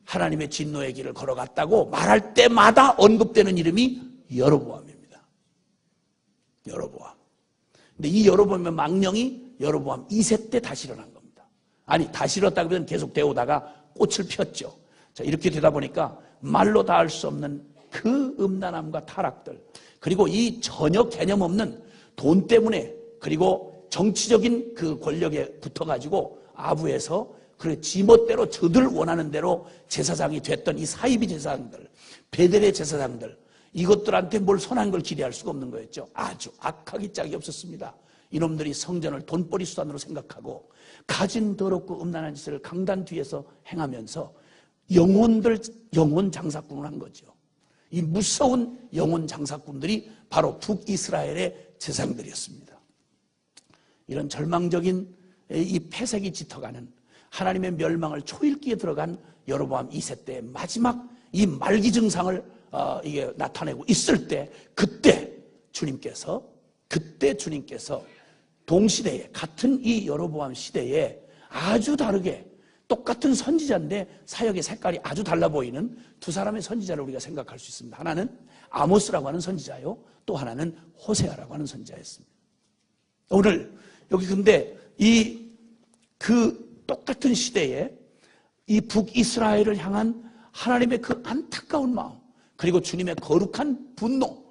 하나님의 진노의 길을 걸어갔다고 말할 때마다 언급되는 이름이 여로보암입니다. 여로보암. 근데 이 여로보암의 망령이 여로보암 2세 때 다시 일어난 겁니다. 아니 다시 일어났다기보다는 계속 되오다가 꽃을 폈죠. 자, 이렇게 되다 보니까 말로 다 할 수 없는 그 음란함과 타락들, 그리고 이 전혀 개념 없는 돈 때문에 그리고 정치적인 그 권력에 붙어가지고 아부에서 그래 지멋대로 저들 원하는 대로 제사장이 됐던 이 사이비 제사장들, 베델의 제사장들, 이것들한테 뭘 선한 걸 기대할 수가 없는 거였죠. 아주 악하기 짝이 없었습니다. 이놈들이 성전을 돈벌이 수단으로 생각하고 가진 더럽고 음란한 짓을 강단 뒤에서 행하면서 영혼 장사꾼을 한 거죠. 이 무서운 영혼 장사꾼들이 바로 북이스라엘의 제사장들이었습니다. 이런 절망적인 이 폐색이 짙어가는 하나님의 멸망을 초읽기에 들어간 여로보암 2세 때의 마지막 이 말기 증상을 이게 나타내고 있을 때 그때 주님께서 동시대에 같은 이 여로보암 시대에 아주 다르게 똑같은 선지자인데 사역의 색깔이 아주 달라 보이는 두 사람의 선지자를 우리가 생각할 수 있습니다. 하나는 아모스라고 하는 선지자요, 또 하나는 호세아라고 하는 선지자였습니다. 오늘 여기 근데 그 똑같은 시대에 이 북이스라엘을 향한 하나님의 그 안타까운 마음, 그리고 주님의 거룩한 분노,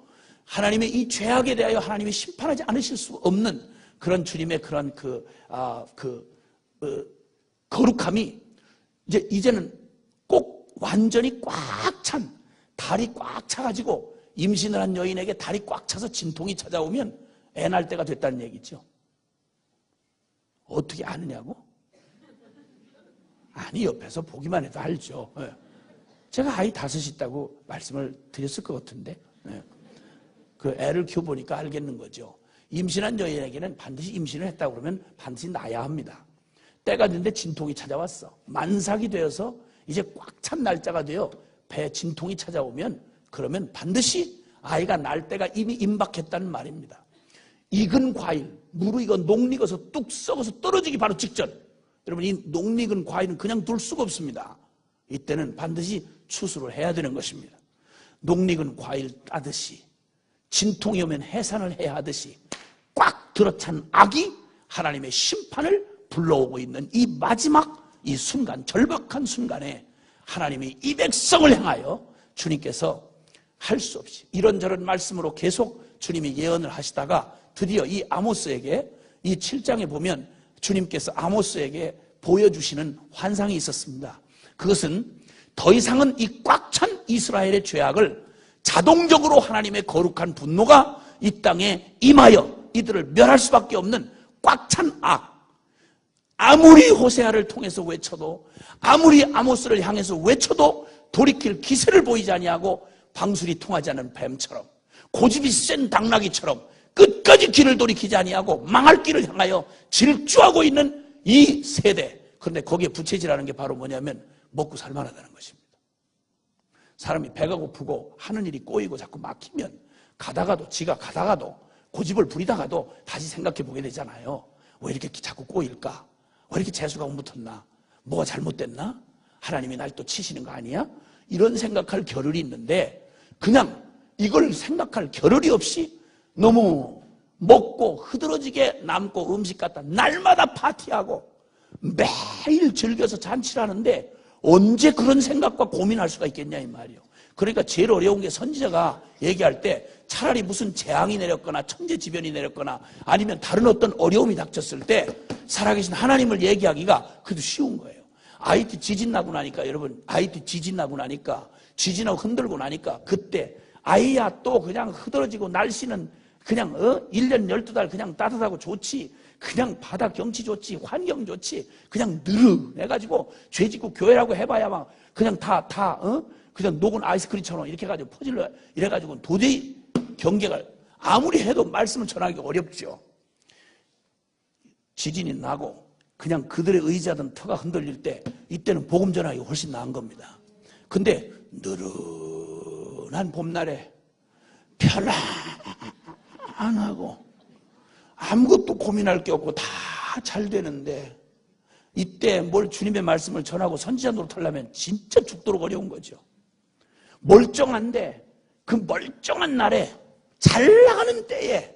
하나님의 이 죄악에 대하여 하나님이 심판하지 않으실 수 없는 그런 주님의 그런 거룩함이 이제는 꼭 완전히 꽉 찬, 다리 꽉 차가지고 임신을 한 여인에게 다리 꽉 차서 진통이 찾아오면 애 낳을 때가 됐다는 얘기죠. 어떻게 아느냐고? 아니, 옆에서 보기만 해도 알죠. 제가 아이 5이 있다고 말씀을 드렸을 것 같은데, 그 애를 키워보니까 알겠는 거죠. 임신한 여인에게는 반드시 임신을 했다고 그러면 반드시 낳아야 합니다. 때가 됐는데 진통이 찾아왔어. 만삭이 되어서 이제 꽉 찬 날짜가 되어 배에 진통이 찾아오면 그러면 반드시 아이가 날 때가 이미 임박했다는 말입니다. 익은 과일, 무르익어 녹익어서 뚝 썩어서 떨어지기 바로 직전. 여러분, 이 녹익은 과일은 그냥 둘 수가 없습니다. 이때는 반드시 추수를 해야 되는 것입니다. 녹익은 과일 따듯이, 진통이 오면 해산을 해야 하듯이 꽉 들어찬 악이 하나님의 심판을 불러오고 있는 이 마지막 이 순간, 절박한 순간에 하나님이 이 백성을 향하여 주님께서 할 수 없이 이런저런 말씀으로 계속 주님이 예언을 하시다가 드디어 이 아모스에게, 이 7장에 보면 주님께서 아모스에게 보여주시는 환상이 있었습니다. 그것은 더 이상은 이 꽉 찬 이스라엘의 죄악을 자동적으로 하나님의 거룩한 분노가 이 땅에 임하여 이들을 멸할 수밖에 없는 꽉 찬 악, 아무리 호세아를 통해서 외쳐도, 아무리 아모스를 향해서 외쳐도 돌이킬 기세를 보이지 아니하고 방술이 통하지 않는 뱀처럼, 고집이 센 당나귀처럼 끝까지 길을 돌이키지 아니하고 망할 길을 향하여 질주하고 있는 이 세대. 그런데 거기에 부채질하는 게 바로 뭐냐면 먹고 살만하다는 것입니다. 사람이 배가 고프고 하는 일이 꼬이고 자꾸 막히면 지가 가다가도 고집을 부리다가도 다시 생각해 보게 되잖아요. 왜 이렇게 자꾸 꼬일까? 왜 이렇게 재수가 못 붙었나? 뭐가 잘못됐나? 하나님이 날 또 치시는 거 아니야? 이런 생각할 겨를이 있는데 그냥 이걸 생각할 겨를이 없이 너무 먹고 흐드러지게 남고 음식 갖다 날마다 파티하고 매일 즐겨서 잔치를 하는데 언제 그런 생각과 고민할 수가 있겠냐 이 말이에요. 그러니까 제일 어려운 게 선지자가 얘기할 때 차라리 무슨 재앙이 내렸거나 천재지변이 내렸거나 아니면 다른 어떤 어려움이 닥쳤을 때 살아계신 하나님을 얘기하기가 그래도 쉬운 거예요. IT 지진 나고 나니까 여러분 IT 지진 나고 나니까 지진하고 흔들고 나니까 그때 아이야 또 그냥 흐드러지고 날씨는 그냥 1년 12달 그냥 따뜻하고 좋지 그냥 바다 경치 좋지 환경 좋지 그냥 느르해가지고 죄짓고 교회라고 해봐야 막 그냥 그냥 녹은 아이스크림처럼 이렇게 해가지고 퍼질러 이래가지고 도저히 경계가 아무리 해도 말씀을 전하기 어렵죠. 지진이 나고 그냥 그들의 의지하던 터가 흔들릴 때 이때는 복음 전하기 훨씬 나은 겁니다. 근데 느른한 봄날에 편안하고 아무것도 고민할 게 없고 다 잘 되는데 이때 뭘 주님의 말씀을 전하고 선지자 노릇하려면 진짜 죽도록 어려운 거죠. 멀쩡한데 그 멀쩡한 날에 잘 나가는 때에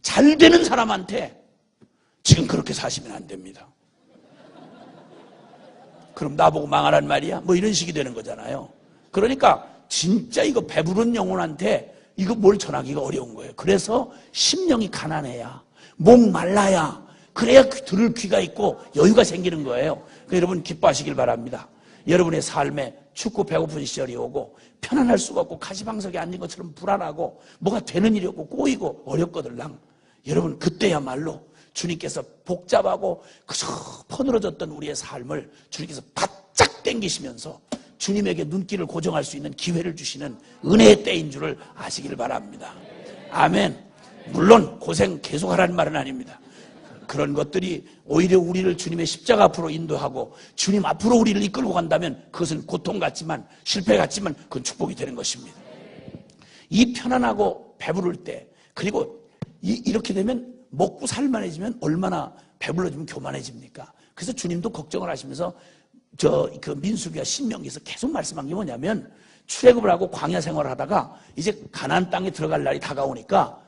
잘 되는 사람한테 지금 그렇게 사시면 안 됩니다. 그럼 나보고 망하란 말이야? 뭐 이런 식이 되는 거잖아요. 그러니까 진짜 이거 배부른 영혼한테 이거 뭘 전하기가 어려운 거예요. 그래서 심령이 가난해야 목 말라야 그래야 들을 귀가 있고 여유가 생기는 거예요. 그러니까 여러분 기뻐하시길 바랍니다. 여러분의 삶에 춥고 배고픈 시절이 오고 편안할 수가 없고 가시방석에 앉은 것처럼 불안하고 뭐가 되는 일이 없고 꼬이고 어렵거들랑 여러분 그때야말로 주님께서 복잡하고 그저 퍼늘어졌던 우리의 삶을 주님께서 바짝 당기시면서 주님에게 눈길을 고정할 수 있는 기회를 주시는 은혜의 때인 줄을 아시길 바랍니다. 아멘. 물론 고생 계속하라는 말은 아닙니다. 그런 것들이 오히려 우리를 주님의 십자가 앞으로 인도하고 주님 앞으로 우리를 이끌고 간다면 그것은 고통 같지만 실패 같지만 그건 축복이 되는 것입니다. 이 편안하고 배부를 때 그리고 이렇게 되면 먹고 살만해지면 얼마나 배불러지면 교만해집니까? 그래서 주님도 걱정을 하시면서 그 민수기와 신명기에서 계속 말씀한 게 뭐냐면 출애굽을 하고 광야 생활을 하다가 이제 가나안 땅에 들어갈 날이 다가오니까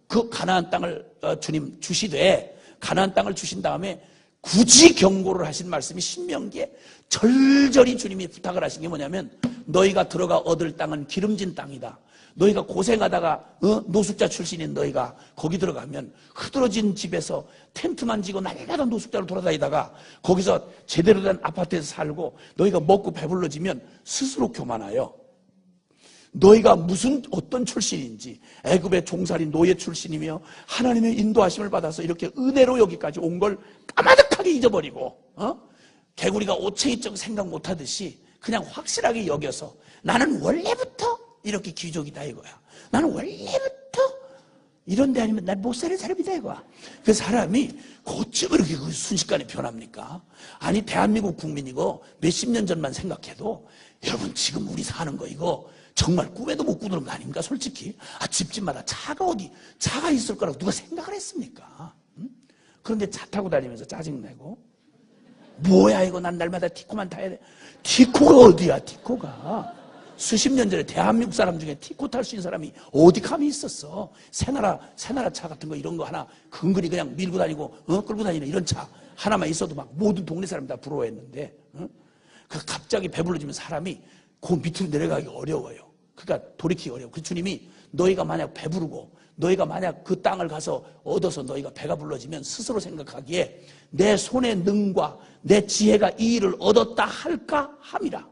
그 가나안 땅을 주님 주시되 가나안 땅을 주신 다음에 굳이 경고를 하신 말씀이 신명기에 절절히 주님이 부탁을 하신 게 뭐냐면 너희가 들어가 얻을 땅은 기름진 땅이다. 너희가 고생하다가 노숙자 출신인 너희가 거기 들어가면 흐드러진 집에서 텐트만 지고 날마다 노숙자로 돌아다니다가 거기서 제대로 된 아파트에서 살고 너희가 먹고 배불러지면 스스로 교만하여 너희가 무슨 어떤 출신인지 애굽의 종살이 노예 출신이며 하나님의 인도하심을 받아서 이렇게 은혜로 여기까지 온 걸 까마득하게 잊어버리고 개구리가 오챙이쩍 생각 못하듯이 그냥 확실하게 여겨서 나는 원래부터 이렇게 귀족이다 이거야. 나는 원래부터 이런 데 아니면 난 못 사는 사람이다 이거야. 그 사람이 어쩜 이렇게 순식간에 변합니까? 아니 대한민국 국민 이거 몇십 년 전만 생각해도 여러분 지금 우리 사는 거 이거 정말 꿈에도 못 꾸는 거 아닙니까? 솔직히 집집마다 차가 있을 거라고 누가 생각을 했습니까? 그런데 차 타고 다니면서 짜증내고 뭐야 이거 난 날마다 티코만 타야 돼. 티코가 어디야 티코가. 수십 년 전에 대한민국 사람 중에 티코 탈 수 있는 사람이 어디 감이 있었어. 새나라 차 같은 거 이런 거 하나 근근히 그냥 밀고 다니고 끌고 다니는 이런 차 하나만 있어도 막 모든 동네 사람이 다 부러워했는데 그 갑자기 배불러지면 사람이 그 밑으로 내려가기 어려워요. 그러니까 돌이키기 어려워. 그 주님이 너희가 만약 배부르고 너희가 만약 그 땅을 가서 얻어서 너희가 배가 불러지면 스스로 생각하기에 내 손의 능과 내 지혜가 이 일을 얻었다 할까 함이라.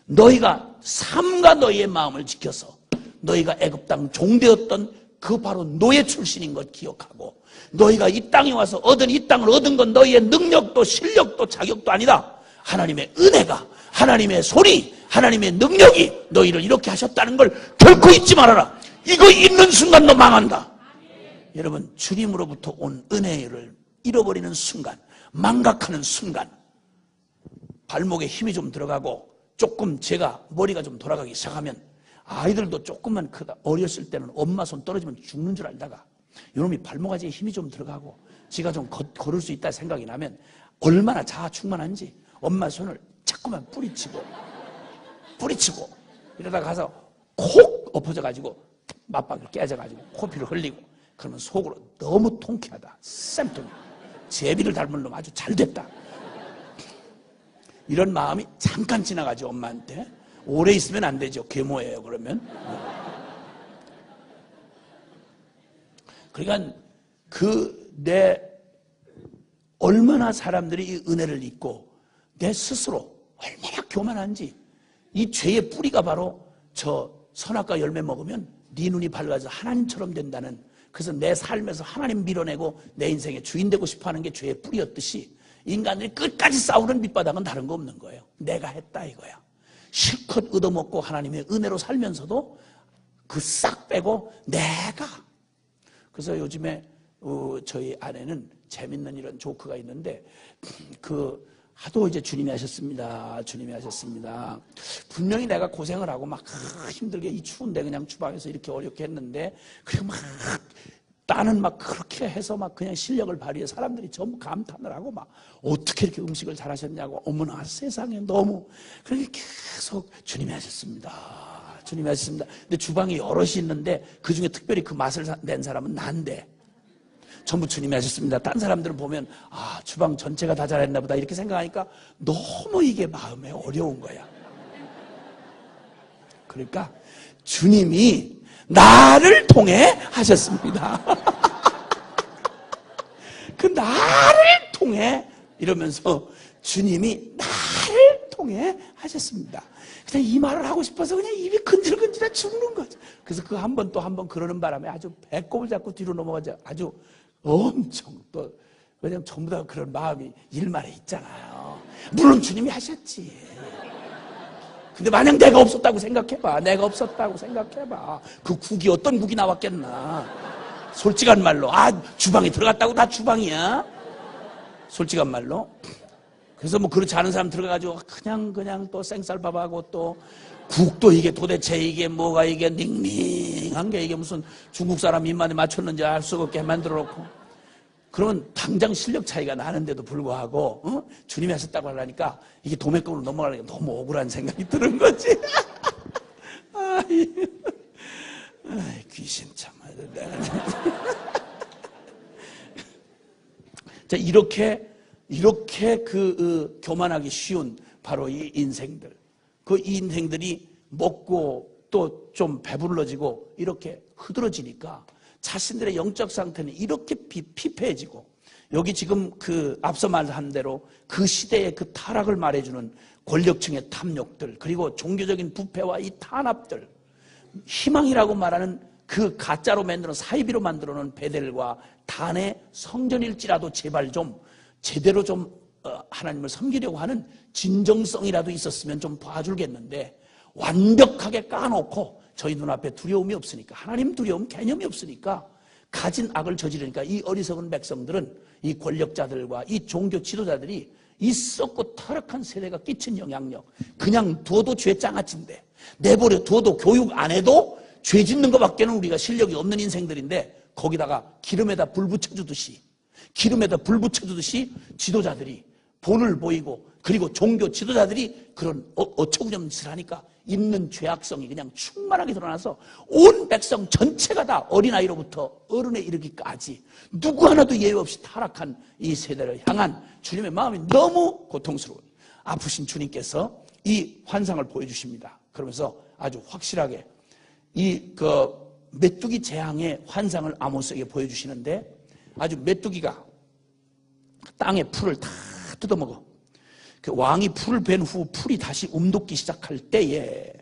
너희가 삶과 너희의 마음을 지켜서 너희가 애굽 땅 종되었던 그 바로 노예 출신인 것 기억하고 너희가 이 땅에 와서 얻은 이 땅을 얻은 건 너희의 능력도 실력도 자격도 아니다. 하나님의 은혜가 하나님의 손이 하나님의 능력이 너희를 이렇게 하셨다는 걸 결코 잊지 말아라. 이거 잊는 순간 너 망한다. 여러분 주님으로부터 온 은혜를 잃어버리는 순간 망각하는 순간 발목에 힘이 좀 들어가고 조금 제가 머리가 좀 돌아가기 시작하면 아이들도 조금만 크다 어렸을 때는 엄마 손 떨어지면 죽는 줄 알다가 이놈이 발목아지에 힘이 좀 들어가고 지가 좀 걸을 수 있다 생각이 나면 얼마나 자아 충만한지 엄마 손을 자꾸만 뿌리치고 이러다 가서 콕 엎어져가지고 맞박을 깨져가지고 코피를 흘리고 그러면 속으로 너무 통쾌하다. 쌤통이 제비를 닮은 놈 아주 잘 됐다. 이런 마음이 잠깐 지나가죠. 엄마한테. 오래 있으면 안 되죠. 계모예요 그러면. 그러니까 내 얼마나 사람들이 이 은혜를 잊고 내 스스로 얼마나 교만한지. 이 죄의 뿌리가 바로 저 선악과 열매 먹으면 네 눈이 밝아져 하나님처럼 된다는, 그래서 내 삶에서 하나님 밀어내고 내 인생의 주인 되고 싶어하는 게 죄의 뿌리였듯이 인간들이 끝까지 싸우는 밑바닥은 다른 거 없는 거예요. 내가 했다 이거야. 실컷 얻어먹고 하나님의 은혜로 살면서도 그 싹 빼고 내가. 그래서 요즘에 저희 아내는 재밌는 이런 조크가 있는데 하도 이제 주님이 하셨습니다. 주님이 하셨습니다. 분명히 내가 고생을 하고 막 힘들게 이 추운데 그냥 주방에서 이렇게 어렵게 했는데, 그리고 막 나는 막 그렇게 해서 막 그냥 실력을 발휘해 사람들이 전부 감탄을 하고 막 어떻게 이렇게 음식을 잘하셨냐고, 어머나 세상에 너무. 그렇게 계속 주님이 하셨습니다. 주님이 하셨습니다. 근데 주방에 여럿이 있는데 그 중에 특별히 그 맛을 낸 사람은 난데 전부 주님이 하셨습니다. 딴 사람들은 보면 주방 전체가 다 잘했나 보다 이렇게 생각하니까 너무 이게 마음에 어려운 거야. 그러니까 주님이 나를 통해 하셨습니다. 그 나를 통해 이러면서 주님이 나를 통해 하셨습니다. 그냥 이 말을 하고 싶어서 그냥 입이 근질근질해 죽는 거죠. 그래서 그 한 번 또 한 번 그러는 바람에 아주 배꼽을 잡고 뒤로 넘어가죠. 아주 엄청 또, 왜냐면 전부 다 그런 마음이 일말에 있잖아요. 물론 주님이 하셨지. 근데 만약 내가 없었다고 생각해봐. 내가 없었다고 생각해봐. 그 국이 어떤 국이 나왔겠나. 솔직한 말로. 주방에 들어갔다고 다 주방이야? 솔직한 말로. 그래서 뭐 그렇지 않은 사람 들어가가지고 그냥 또 생쌀밥하고 또 국도 이게 도대체 이게 뭐가 이게 닝닝한 게 이게 무슨 중국 사람 입맛에 맞췄는지 알 수 없게 만들어 놓고, 그러면 당장 실력 차이가 나는데도 불구하고 주님이 하셨다고 하려니까 이게 도매금으로 넘어가니까 너무 억울한 생각이 드는 거지. 귀신 참. 자, 이렇게 교만하기 쉬운 바로 이 인생들. 그 인생들이 먹고 또 좀 배불러지고 이렇게 흐드러지니까 자신들의 영적 상태는 이렇게 피폐해지고, 여기 지금 앞서 말한 대로 그 시대의 그 타락을 말해주는 권력층의 탐욕들, 그리고 종교적인 부패와 이 탄압들, 희망이라고 말하는 그 가짜로 만드는 사이비로 만들어 놓은 베델과 단의 성전일지라도 제발 좀 제대로 좀 하나님을 섬기려고 하는 진정성이라도 있었으면 좀 봐줄겠는데, 완벽하게 까놓고 저희 눈앞에 두려움이 없으니까, 하나님 두려움 개념이 없으니까 가진 악을 저지르니까 이 어리석은 백성들은 이 권력자들과 이 종교 지도자들이 이 썩고 타락한 세대가 끼친 영향력, 그냥 두어도 죄 장아찌인데 내버려 두어도 교육 안 해도 죄 짓는 것밖에는 우리가 실력이 없는 인생들인데, 거기다가 기름에다 불 붙여주듯이 지도자들이 본을 보이고, 그리고 종교 지도자들이 그런 어처구니없는 짓을 하니까 있는 죄악성이 그냥 충만하게 드러나서 온 백성 전체가 다 어린아이로부터 어른에 이르기까지 누구 하나도 예외 없이 타락한 이 세대를 향한 주님의 마음이 너무 고통스러워요. 아프신 주님께서 이 환상을 보여주십니다. 그러면서 아주 확실하게 메뚜기 재앙의 환상을 아모스에게 보여주시는데, 아주 메뚜기가 땅의 풀을 다 뜯어먹어. 그 왕이 풀을 벤 후 풀이 다시 움돋기 시작할 때에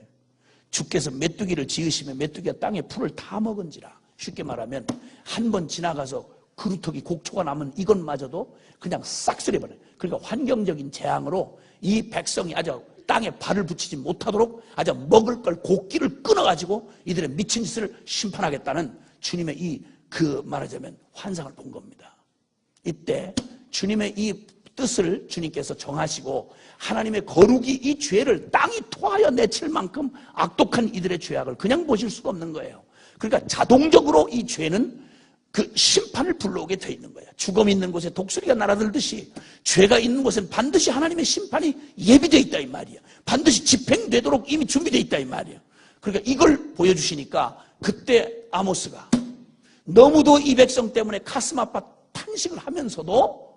주께서 메뚜기를 지으시면 메뚜기가 땅의 풀을 다 먹은지라. 쉽게 말하면 한 번 지나가서 그루터기 곡초가 남은 이것마저도 그냥 싹쓸이버려요. 그러니까 환경적인 재앙으로 이 백성이 아주 땅에 발을 붙이지 못하도록 아주 먹을 걸 곡기를 끊어가지고 이들의 미친 짓을 심판하겠다는 주님의 말하자면 환상을 본 겁니다. 이때 주님의 이 뜻을 주님께서 정하시고, 하나님의 거룩이 이 죄를 땅이 토하여 내칠 만큼 악독한 이들의 죄악을 그냥 보실 수가 없는 거예요. 그러니까 자동적으로 이 죄는 그 심판을 불러오게 돼 있는 거야. 죽음이 있는 곳에 독수리가 날아들듯이 죄가 있는 곳에는 반드시 하나님의 심판이 예비되어 있다 이 말이야. 반드시 집행되도록 이미 준비되어 있다 이 말이야. 그러니까 이걸 보여주시니까 그때 아모스가 너무도 이 백성 때문에 가슴 아파 탄식을 하면서도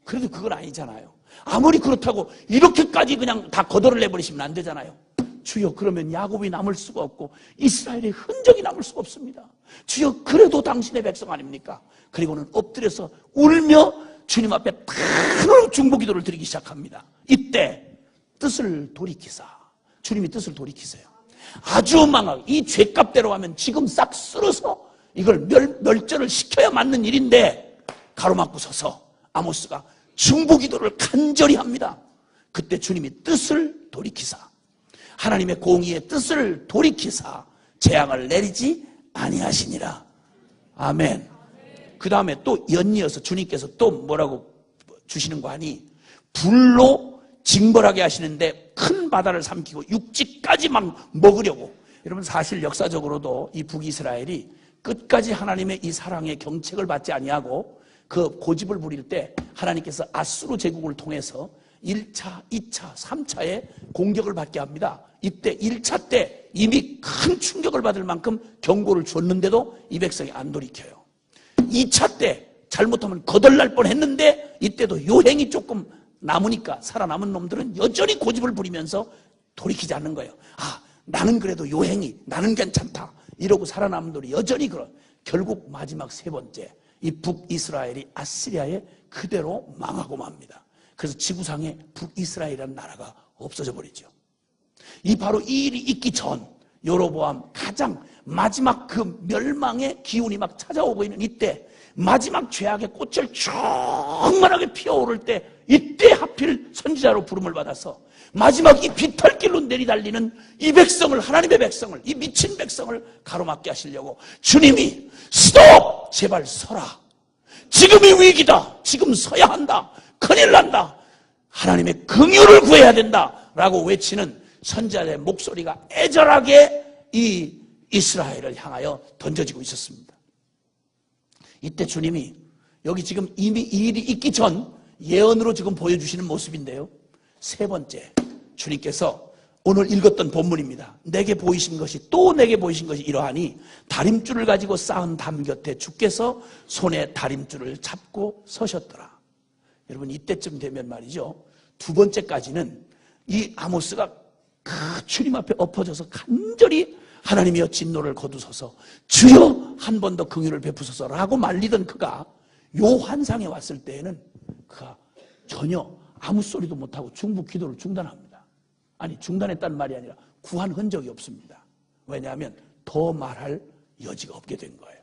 그래도 그건 아니잖아요. 아무리 그렇다고 이렇게까지 그냥 다 거덜을 내버리시면 안 되잖아요. 주여, 그러면 야곱이 남을 수가 없고 이스라엘의 흔적이 남을 수가 없습니다. 주여, 그래도 당신의 백성 아닙니까? 그리고는 엎드려서 울며 주님 앞에 바로 중보기도를 드리기 시작합니다. 이때 뜻을 돌이키사, 주님이 뜻을 돌이키세요. 아주 망하게, 이 죄값대로 하면 지금 싹 쓸어서 이걸 멸절을 시켜야 맞는 일인데 가로막고 서서 아모스가 중보기도를 간절히 합니다. 그때 주님이 뜻을 돌이키사, 하나님의 공의의 뜻을 돌이키사 재앙을 내리지 아니하시니라. 아멘. 그 다음에 또 연이어서 주님께서 또 뭐라고 주시는 거 아니? 불로 징벌하게 하시는데 큰 바다를 삼키고 육지까지 막 먹으려고. 여러분, 사실 역사적으로도 이 북이스라엘이 끝까지 하나님의 이 사랑의 경책을 받지 아니하고 그 고집을 부릴 때 하나님께서 아수르 제국을 통해서 1차, 2차, 3차에 공격을 받게 합니다. 이때 1차 때 이미 큰 충격을 받을 만큼 경고를 줬는데도 이 백성이 안 돌이켜요. 2차 때 잘못하면 거덜날 뻔했는데 이때도 요행이 조금 남으니까 살아남은 놈들은 여전히 고집을 부리면서 돌이키지 않는 거예요. 아, 나는 그래도 요행이, 나는 괜찮다 이러고 살아남은 놈들이 여전히 그런. 결국 마지막 세 번째, 이 북이스라엘이 아시리아에 그대로 망하고 맙니다. 그래서 지구상에 북이스라엘이라는 나라가 없어져 버리죠. 이 바로 이 일이 있기 전 여로보암 가장 마지막 그 멸망의 기운이 막 찾아오고 있는 이때, 마지막 죄악의 꽃을 충만하게 피어오를 때, 이때 하필 선지자로 부름을 받아서 마지막 이 비탈길로 내리달리는 이 백성을, 하나님의 백성을, 이 미친 백성을 가로막게 하시려고 주님이 스톱! 제발 서라. 지금이 위기다. 지금 서야 한다. 큰일 난다. 하나님의 긍휼을 구해야 된다 라고 외치는 선지자의 목소리가 애절하게 이 이스라엘을 향하여 던져지고 있었습니다. 이때 주님이 여기 지금 이미 이 일이 있기 전 예언으로 지금 보여주시는 모습인데요, 세 번째, 주님께서 오늘 읽었던 본문입니다. 내게 보이신 것이, 또 내게 보이신 것이 이러하니 다림줄을 가지고 쌓은 담 곁에 주께서 손에 다림줄을 잡고 서셨더라. 여러분, 이때쯤 되면 말이죠, 두 번째까지는 이 아모스가 그 주님 앞에 엎어져서 간절히 하나님이여 진노를 거두소서, 주여 한 번 더 긍휼을 베푸소서 라고 말리던 그가 요 환상에 왔을 때에는 그가 전혀 아무 소리도 못하고 중보 기도를 중단합니다. 아니, 중단했다는 말이 아니라 구한 흔적이 없습니다. 왜냐하면 더 말할 여지가 없게 된 거예요.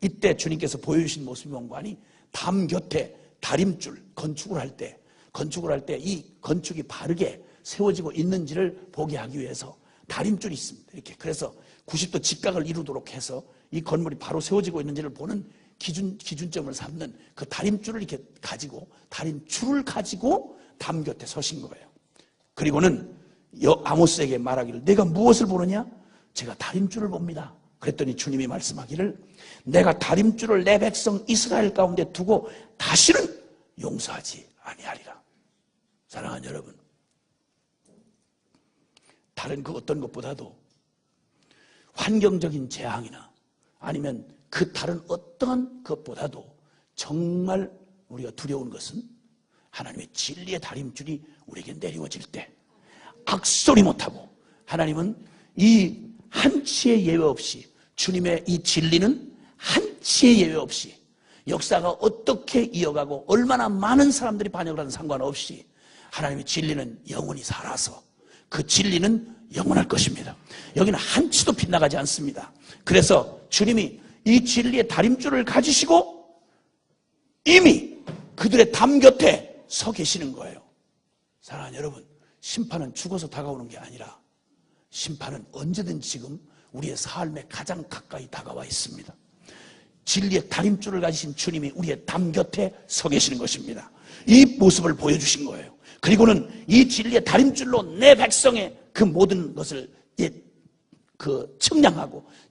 이때 주님께서 보여주신 모습이 뭔가 하니, 담 곁에 다림줄, 건축을 할 때 이 건축이 바르게 세워지고 있는지를 보게 하기 위해서 다림줄이 있습니다. 이렇게. 그래서 90도 직각을 이루도록 해서 이 건물이 바로 세워지고 있는지를 보는 기준점을 삼는 그 다림줄을 이렇게 가지고, 다림줄을 가지고 담 곁에 서신 거예요. 그리고는 아모스에게 말하기를, 내가 무엇을 보느냐? 제가 다림줄을 봅니다. 그랬더니 주님이 말씀하기를, 내가 다림줄을 내 백성 이스라엘 가운데 두고 다시는 용서하지 아니하리라. 사랑하는 여러분, 다른 그 어떤 것보다도 환경적인 재앙이나 아니면 그 다른 어떤 것보다도 정말 우리가 두려운 것은 하나님의 진리의 다림줄이 우리에게 내리워질 때 악소리 못하고, 하나님은 이 한치의 예외 없이, 주님의 이 진리는 한치의 예외 없이 역사가 어떻게 이어가고 얼마나 많은 사람들이 반역을 하든 상관없이 하나님의 진리는 영원히 살아서 그 진리는 영원할 것입니다. 여기는 한치도 빗나가지 않습니다. 그래서 주님이 이 진리의 다림줄을 가지시고 이미 그들의 담 곁에 서 계시는 거예요. 사랑하는 여러분, 심판은 죽어서 다가오는 게 아니라 심판은 언제든 지금 우리의 삶에 가장 가까이 다가와 있습니다. 진리의 다림줄을 가지신 주님이 우리의 담 곁에 서 계시는 것입니다. 이 모습을 보여주신 거예요. 그리고는 이 진리의 다림줄로 내 백성의 그 모든 것을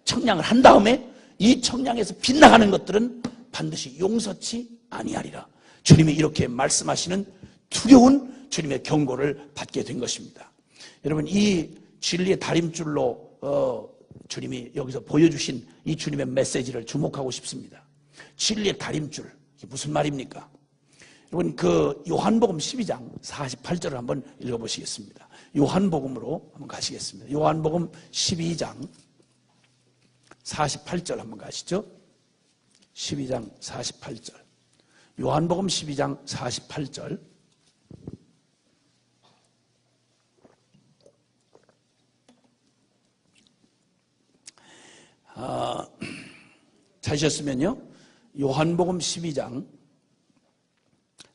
청량을 한 다음에 이 청량에서 빗나가는 것들은 반드시 용서치 아니하리라. 주님이 이렇게 말씀하시는 두려운 주님의 경고를 받게 된 것입니다. 여러분, 이 진리의 다림줄로 주님이 여기서 보여주신 이 주님의 메시지를 주목하고 싶습니다. 진리의 다림줄, 이게 무슨 말입니까? 여러분, 그 요한복음 12장 48절을 한번 읽어보시겠습니다. 요한복음으로 한번 가시겠습니다. 요한복음 12장 48절 한번 가시죠. 12장 48절. 요한복음 12장 48절. 찾으셨으면요, 요한복음 12장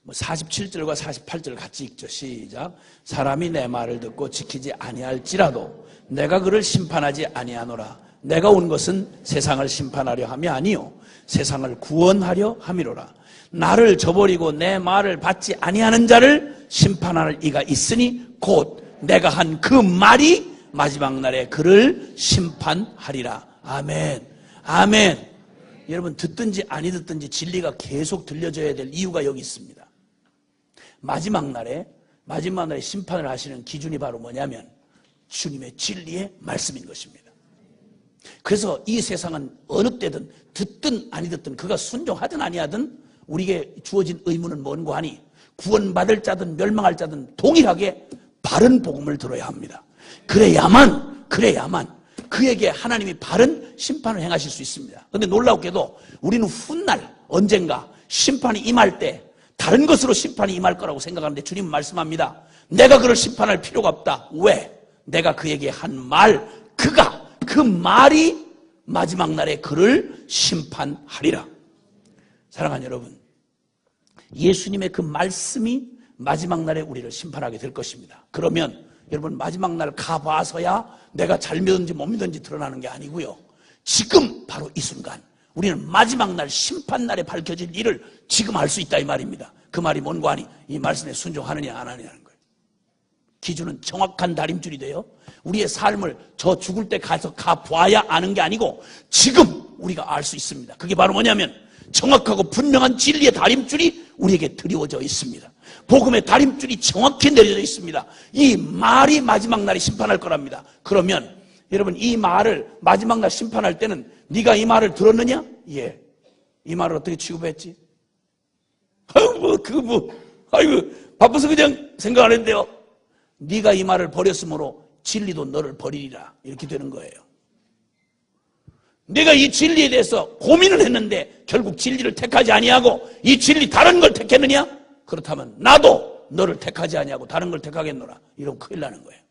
47절과 48절 같이 읽죠. 시작. 사람이 내 말을 듣고 지키지 아니할지라도 내가 그를 심판하지 아니하노라. 내가 온 것은 세상을 심판하려 함이 아니요 세상을 구원하려 함이로라. 나를 저버리고 내 말을 받지 아니하는 자를 심판할 이가 있으니 곧 내가 한 그 말이 마지막 날에 그를 심판하리라. 아멘. 아멘. 여러분, 듣든지 아니 듣든지 진리가 계속 들려져야 될 이유가 여기 있습니다. 마지막 날에 심판을 하시는 기준이 바로 뭐냐면 주님의 진리의 말씀인 것입니다. 그래서 이 세상은 어느 때든 듣든 아니 듣든 그가 순종하든 아니하든 우리에게 주어진 의무는 뭔고 하니 구원받을 자든 멸망할 자든 동일하게 바른 복음을 들어야 합니다. 그래야만 그에게 하나님이 바른 심판을 행하실 수 있습니다. 그런데 놀랍게도 우리는 훗날 언젠가 심판이 임할 때 다른 것으로 심판이 임할 거라고 생각하는데 주님은 말씀합니다. 내가 그를 심판할 필요가 없다. 왜? 내가 그에게 한 말, 그 말이 마지막 날에 그를 심판하리라. 사랑하는 여러분, 예수님의 그 말씀이 마지막 날에 우리를 심판하게 될 것입니다. 그러면 여러분, 마지막 날 가봐서야 내가 잘 믿었는지 못 믿었는지 드러나는 게 아니고요, 지금 바로 이 순간 우리는 마지막 날 심판날에 밝혀질 일을 지금 알 수 있다 이 말입니다. 그 말이 뭔고 하니 이 말씀에 순종하느냐 안 하느냐는 거예요. 기준은 정확한 다림줄이 돼요. 우리의 삶을 저 죽을 때 가봐야 아는 게 아니고 지금 우리가 알 수 있습니다. 그게 바로 뭐냐면 정확하고 분명한 진리의 다림줄이 우리에게 드리워져 있습니다. 복음의 다림줄이 정확히 내려져 있습니다. 이 말이 마지막 날에 심판할 거랍니다. 그러면 여러분, 이 말을 마지막 날 심판할 때는 네가 이 말을 들었느냐? 예. 이 말을 어떻게 취급했지? 아이고 바빠서 그냥 생각 안 했는데요. 네가 이 말을 버렸으므로 진리도 너를 버리리라. 이렇게 되는 거예요. 내가 이 진리에 대해서 고민을 했는데 결국 진리를 택하지 아니하고 이 진리 다른 걸 택했느냐? 그렇다면 나도 너를 택하지 아니하고 다른 걸 택하겠노라. 이러면 큰일 나는 거예요.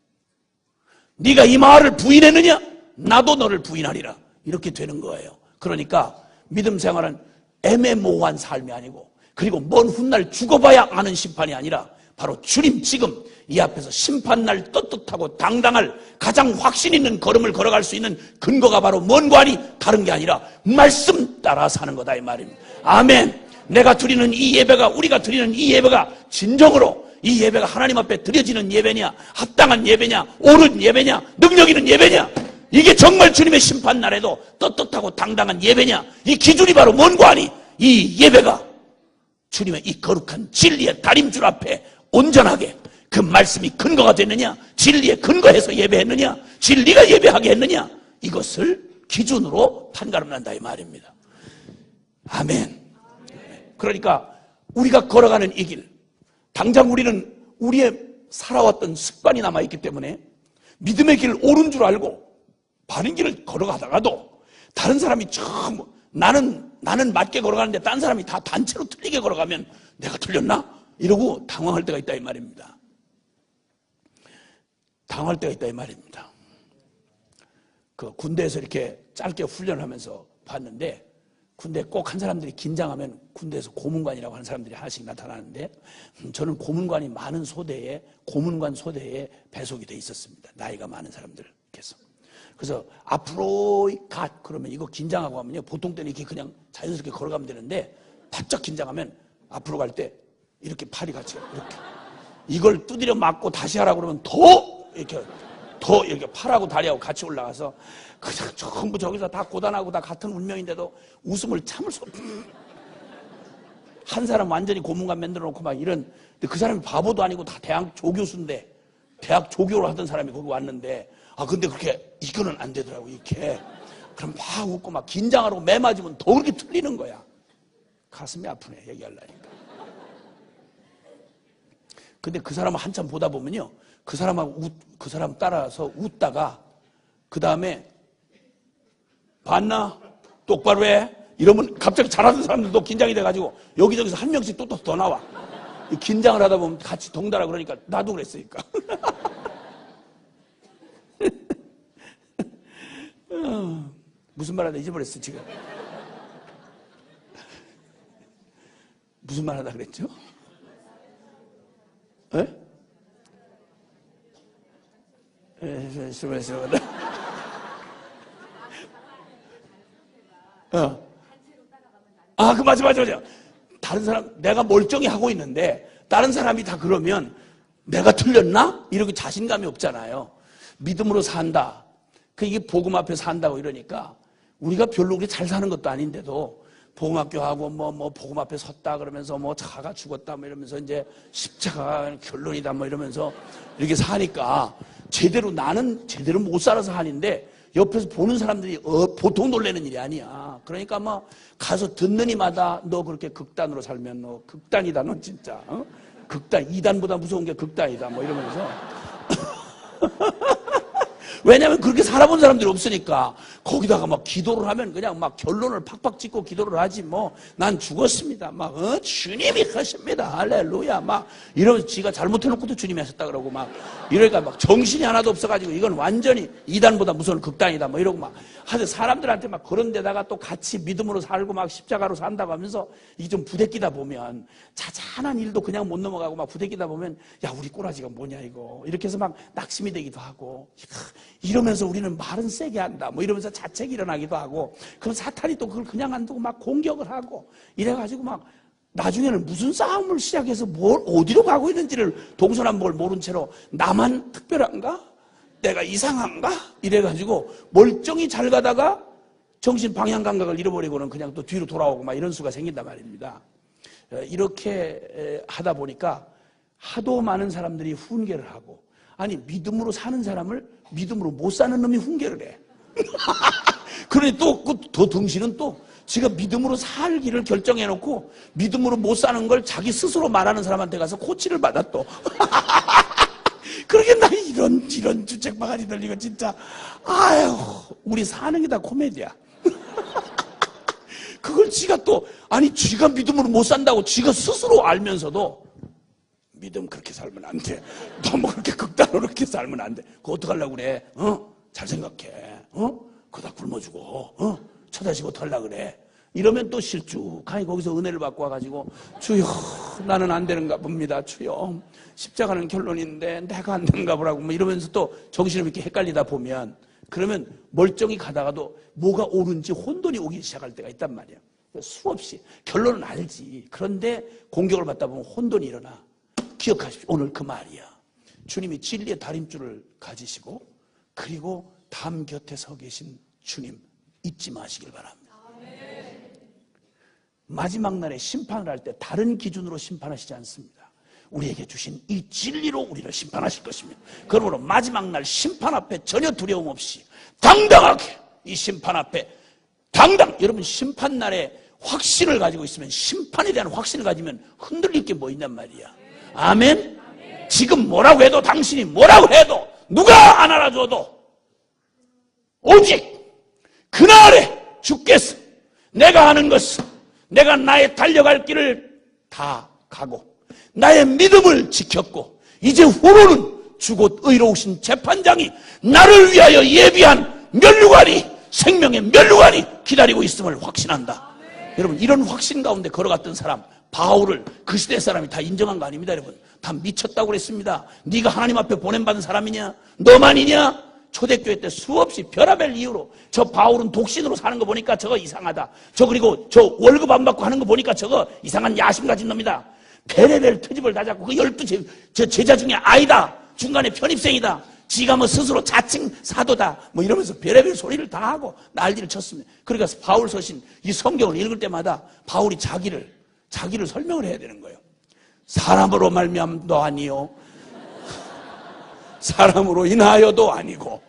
네가 이 말을 부인했느냐? 나도 너를 부인하리라. 이렇게 되는 거예요. 그러니까 믿음 생활은 애매모호한 삶이 아니고, 그리고 먼 훗날 죽어봐야 아는 심판이 아니라 바로 주님 지금 이 앞에서 심판날 떳떳하고 당당할 가장 확신 있는 걸음을 걸어갈 수 있는 근거가 바로 뭔고 하니 다른 게 아니라 말씀 따라 사는 거다 이 말입니다. 아멘. 내가 드리는 이 예배가, 우리가 드리는 이 예배가 진정으로 이 예배가 하나님 앞에 드려지는 예배냐, 합당한 예배냐, 옳은 예배냐, 능력 있는 예배냐, 이게 정말 주님의 심판날에도 떳떳하고 당당한 예배냐, 이 기준이 바로 뭔고 하니 이 예배가 주님의 이 거룩한 진리의 다림줄 앞에 온전하게 그 말씀이 근거가 됐느냐, 진리에 근거해서 예배했느냐, 진리가 예배하게 했느냐, 이것을 기준으로 판가름난다 이 말입니다. 아멘. 그러니까 우리가 걸어가는 이 길, 당장 우리는 우리의 살아왔던 습관이 남아있기 때문에 믿음의 길 옳은 줄 알고 바른 길을 걸어가다가도 다른 사람이 참 나는 맞게 걸어가는데 딴 사람이 다 단체로 틀리게 걸어가면 내가 틀렸나? 이러고 당황할 때가 있다 이 말입니다. 당황할 때가 있다 이 말입니다. 그 군대에서 이렇게 짧게 훈련을 하면서 봤는데, 군대 꼭 한 사람들이 긴장하면 군대에서 고문관이라고 하는 사람들이 하나씩 나타나는데, 저는 고문관이 많은 소대에, 고문관 소대에 배속이 돼 있었습니다. 나이가 많은 사람들께서. 그래서 앞으로 갓 그러면 이거 긴장하고 하면요, 보통 때는 이렇게 그냥 자연스럽게 걸어가면 되는데 바짝 긴장하면 앞으로 갈 때 이렇게 팔이 같이 이렇게 이걸 두드려 맞고 다시 하라고 그러면 더 더 이렇게 팔하고 다리하고 같이 올라가서 그냥 전부 저기서 다 고단하고 다 같은 운명인데도 웃음을 참을 수 없어. 한 사람 완전히 고문관 만들어 놓고 막 이런. 근데 그 사람이 바보도 아니고 다 대학 조교수인데, 대학 조교를 하던 사람이 거기 왔는데, 근데 그렇게 이거는 안 되더라고, 이렇게. 그럼 막 웃고 막 긴장하고 매 맞으면 더 그렇게 틀리는 거야. 가슴이 아프네, 얘기하려니까. 근데 그 사람을 한참 보다 보면요, 그 사람 따라서 웃다가 그 다음에 봤나? 똑바로 해. 이러면 갑자기 잘하는 사람들도 긴장이 돼가지고 여기저기서 한 명씩 또 더 나와. 긴장을 하다 보면 같이 동달아. 그러니까 나도 그랬으니까. 무슨 말 하다 잊어버렸어 지금. 무슨 말 하다 그랬죠? 에? 맞아. 다른 사람, 내가 멀쩡히 하고 있는데, 다른 사람이 다 그러면 내가 틀렸나? 이렇게 자신감이 없잖아요. 믿음으로 산다. 이게 복음 앞에 산다고 이러니까, 우리가 별로 그렇게 잘 사는 것도 아닌데도, 복음학교하고 복음 앞에 섰다 그러면서 자가 죽었다 이러면서 이제 십자가 결론이다 이러면서 이렇게 사니까 나는 제대로 못 살아서 하는데 옆에서 보는 사람들이 보통 놀라는 일이 아니야. 그러니까 가서 듣는 이마다 너 그렇게 극단으로 살면 너 극단이다, 너 진짜. 극단, 2단보다 무서운 게 극단이다 이러면서. 왜냐면 그렇게 살아본 사람들이 없으니까 거기다가 기도를 하면 그냥 결론을 팍팍 짓고 기도를 하지 난 죽었습니다. 주님이 하십니다. 할렐루야. 이러면서 지가 잘못해놓고도 주님이 하셨다 그러고 이러니까 정신이 하나도 없어가지고 이건 완전히 2단보다 무서운 극단이다 이러고 하여튼 사람들한테 그런 데다가 또 같이 믿음으로 살고 십자가로 산다고 하면서 이게 좀 부대끼다 보면 자잘한 일도 그냥 못 넘어가고 부대끼다 보면 야 우리 꼬라지가 뭐냐 이거 이렇게 해서 낙심이 되기도 하고 이러면서 우리는 말은 세게 한다 이러면서 자책이 일어나기도 하고 그럼 사탄이 또 그걸 그냥 안 두고 공격을 하고 이래가지고 나중에는 무슨 싸움을 시작해서 어디로 가고 있는지를 동서남북을 모른 채로 나만 특별한가? 내가 이상한가? 이래가지고 멀쩡히 잘 가다가 정신 방향 감각을 잃어버리고는 그냥 또 뒤로 돌아오고 이런 수가 생긴단 말입니다. 이렇게 하다 보니까 하도 많은 사람들이 훈계를 하고 아니 믿음으로 사는 사람을 믿음으로 못 사는 놈이 훈계를 해. 그러니 또 더 등신은 또 지가 믿음으로 살기를 결정해놓고 믿음으로 못 사는 걸 자기 스스로 말하는 사람한테 가서 코치를 받아 또. 그러게 나 이런 주책 바가지들 이거 진짜 아유 우리 사는 게 다 코미디야. 그걸 지가 또 지가 믿음으로 못 산다고 지가 스스로 알면서도 믿음 그렇게 살면 안 돼. 너무 그렇게 극단으로 그렇게 살면 안 돼. 그거 어떡하려고 그래? 잘 생각해. 그러다 굶어주고 처자식 어떡하려고 그래? 이러면 또 실쭉하니 거기서 은혜를 받고 와가지고 주여 나는 안 되는가 봅니다. 주여 십자가는 결론인데 내가 안 되는가 보라고 이러면서 또 정신을 이렇게 헷갈리다 보면 그러면 멀쩡히 가다가도 뭐가 옳은지 혼돈이 오기 시작할 때가 있단 말이에요. 수없이 결론은 알지. 그런데 공격을 받다 보면 혼돈이 일어나. 기억하십시오. 오늘 그 말이야. 주님이 진리의 다림줄을 가지시고 그리고 담 곁에 서 계신 주님 잊지 마시길 바랍니다. 마지막 날에 심판을 할 때 다른 기준으로 심판하시지 않습니다. 우리에게 주신 이 진리로 우리를 심판하실 것입니다. 그러므로 마지막 날 심판 앞에 전혀 두려움 없이 당당하게 이 심판 앞에 여러분 심판 날에 확신을 가지고 있으면 심판에 대한 확신을 가지면 흔들릴 게 뭐 있냔 말이야. 아멘? 지금 뭐라고 해도 당신이 뭐라고 해도 누가 안 알아줘도 오직 그날에 주께서 내가 하는 것은 내가 나의 달려갈 길을 다 가고 나의 믿음을 지켰고 이제 후로는 주곧 의로우신 재판장이 나를 위하여 예비한 면류관이 생명의 면류관이 기다리고 있음을 확신한다. 여러분 이런 확신 가운데 걸어갔던 사람 바울을 그 시대 사람이 다 인정한 거 아닙니다. 여러분 다 미쳤다고 그랬습니다. 네가 하나님 앞에 보냄받은 사람이냐 너만이냐. 초대교회 때 수없이 별의별 이유로 저 바울은 독신으로 사는 거 보니까 저거 이상하다. 그리고 저 월급 안 받고 하는 거 보니까 저거 이상한 야심 가진 놈이다. 별의별 트집을 다 잡고 그 12 제자 중에 아니다. 중간에 편입생이다. 지가 뭐 스스로 자칭 사도다 뭐 이러면서 별의별 소리를 다 하고 난리를 쳤습니다. 그러니까 바울 서신 이 성경을 읽을 때마다 바울이 자기를 설명을 해야 되는 거예요. 사람으로 말미암도 아니요 사람으로 인하여도 아니고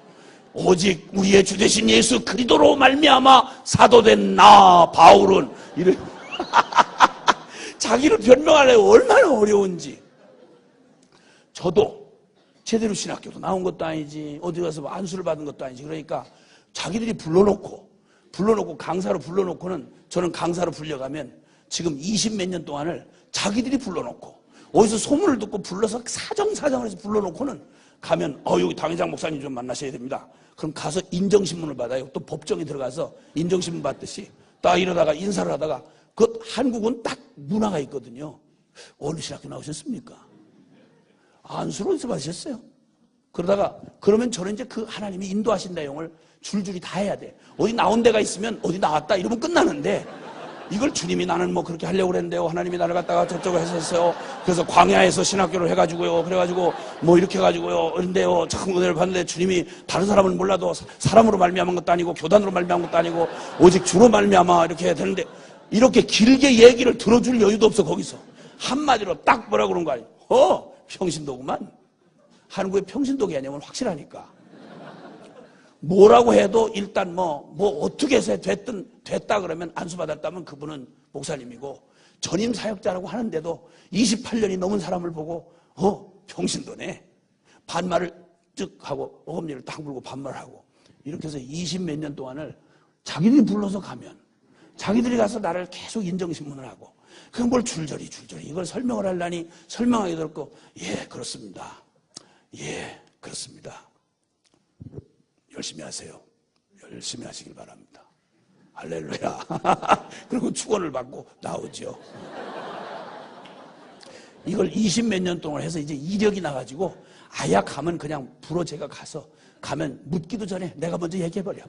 오직 우리의 주 되신 예수 그리스도로 말미암아 사도된 나 바울은 이래 자기를 변명하려고 얼마나 어려운지. 저도 제대로 신학교도 나온 것도 아니지 어디 가서 뭐 안수를 받은 것도 아니지. 그러니까 자기들이 불러놓고 강사로 불러놓고는 저는 강사로 불려가면 지금 20몇 년 동안을 자기들이 불러놓고 어디서 소문을 듣고 불러서 사정을 해서 불러놓고는 가면 여기 당회장 목사님 좀 만나셔야 됩니다. 그럼 가서 인정신문을 받아요. 또 법정에 들어가서 인정신문 받듯이 딱 이러다가 인사를 하다가 그 한국은 딱 문화가 있거든요. 어느 신학교 나오셨습니까? 안수로 어디서 받으셨어요? 그러면 저는 이제 그 하나님이 인도하신 내용을 줄줄이 다 해야 돼. 어디 나온 데가 있으면 어디 나왔다 이러면 끝나는데 이걸 주님이 나는 뭐 그렇게 하려고 그랬는데요. 하나님이 나를 갖다가 저쪽으로 했었어요. 그래서 광야에서 신학교를 해가지고요. 그래가지고 뭐 이렇게 해가지고요. 그런데요. 참 은혜를 받는데 주님이 다른 사람은 몰라도 사람으로 말미암은 것도 아니고 교단으로 말미암은 것도 아니고 오직 주로 말미암아 이렇게 되는데 이렇게 길게 얘기를 들어줄 여유도 없어. 거기서 한마디로 딱 뭐라 그런 거 아니에요. 평신도구만. 한국의 평신도 개념은 확실하니까. 뭐라고 해도 일단 뭐 어떻게 해서 됐다 그러면 안수받았다면 그분은 목사님이고 전임 사역자라고 하는데도 28년이 넘은 사람을 보고 평신도네. 반말을 쭉 하고 어금니를 딱 물고 반말하고 이렇게 해서 20몇 년 동안을 자기들이 불러서 가면 자기들이 가서 나를 계속 인정신문을 하고 그건 뭘 줄줄이 이걸 설명을 하려니 설명하기 어렵고 그렇습니다. 그렇습니다. 열심히 하세요. 열심히 하시길 바랍니다. 할렐루야. 그리고 축원을 받고 나오죠. 이걸 20몇 년 동안 해서 이제 이력이 나가지고 가면 그냥 부러 제가 가면 묻기도 전에 내가 먼저 얘기해버려.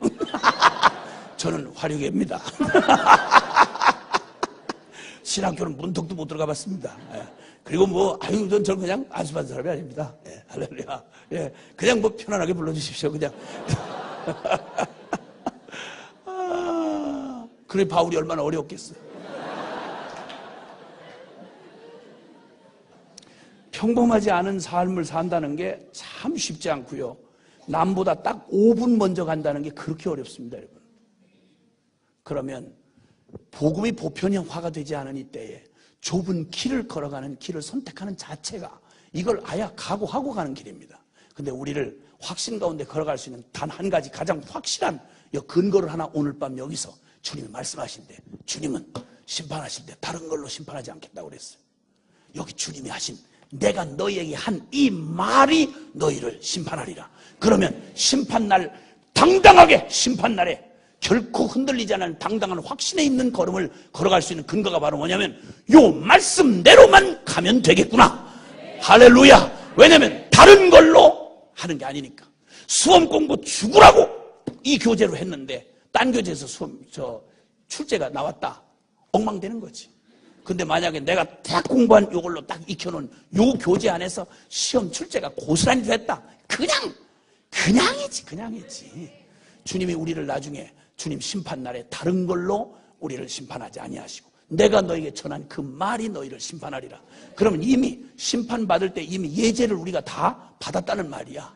저는 화류계입니다. 신학교는 문턱도 못 들어가 봤습니다. 그리고 저는 그냥 안수받은 사람이 아닙니다. 할렐루야. 그냥 편안하게 불러주십시오. 그냥. 그래, 바울이 얼마나 어려웠겠어요. 평범하지 않은 삶을 산다는 게 참 쉽지 않고요. 남보다 딱 5분 먼저 간다는 게 그렇게 어렵습니다, 여러분. 그러면 복음이 보편화가 되지 않은 이때에 좁은 길을 걸어가는 길을 선택하는 자체가 이걸 각오하고 가는 길입니다. 근데 우리를 확신 가운데 걸어갈 수 있는 단 한 가지 가장 확실한 근거를 하나 오늘 밤 여기서 주님이 말씀하신대. 주님은 심판하실 때 다른 걸로 심판하지 않겠다고 그랬어요. 여기 주님이 하신 내가 너희에게 한 이 말이 너희를 심판하리라. 그러면 심판날 당당하게 심판날에 결코 흔들리지 않는 당당한 확신에 있는 걸음을 걸어갈 수 있는 근거가 바로 뭐냐면 요 말씀대로만 가면 되겠구나. 할렐루야. 왜냐면 다른 걸로 하는 게 아니니까. 수험 공부 죽으라고 이 교재로 했는데 딴 교재에서 출제가 나왔다. 엉망되는 거지. 근데 만약에 내가 딱 공부한 요걸로 딱 익혀놓은 요 교재 안에서 시험 출제가 고스란히 됐다. 그냥이지. 주님이 우리를 나중에 주님 심판날에 다른 걸로 우리를 심판하지 아니하시고 내가 너에게 전한 그 말이 너희를 심판하리라. 그러면 이미 심판받을 때 이미 예제를 우리가 다 받았다는 말이야.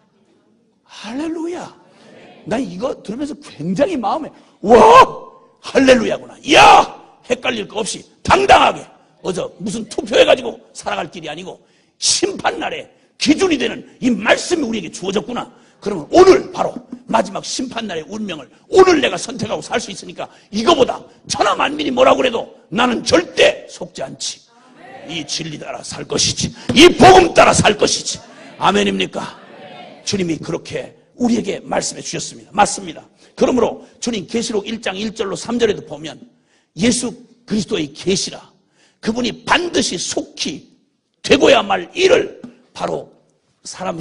할렐루야. 난 이거 들으면서 굉장히 마음에 할렐루야구나. 헷갈릴 거 없이 당당하게 무슨 투표해가지고 살아갈 길이 아니고 심판날에 기준이 되는 이 말씀이 우리에게 주어졌구나. 그러면 오늘 바로 마지막 심판날의 운명을 오늘 내가 선택하고 살 수 있으니까 이거보다 천하 만민이 뭐라고 그래도 나는 절대 속지 않지. 이 진리 따라 살 것이지. 이 복음 따라 살 것이지. 아멘입니까? 주님이 그렇게 우리에게 말씀해 주셨습니다. 맞습니다. 그러므로 주님 계시록 1장 1절로 3절에도 보면 예수 그리스도의 계시라 그분이 반드시 속히 되고야 말 일을 바로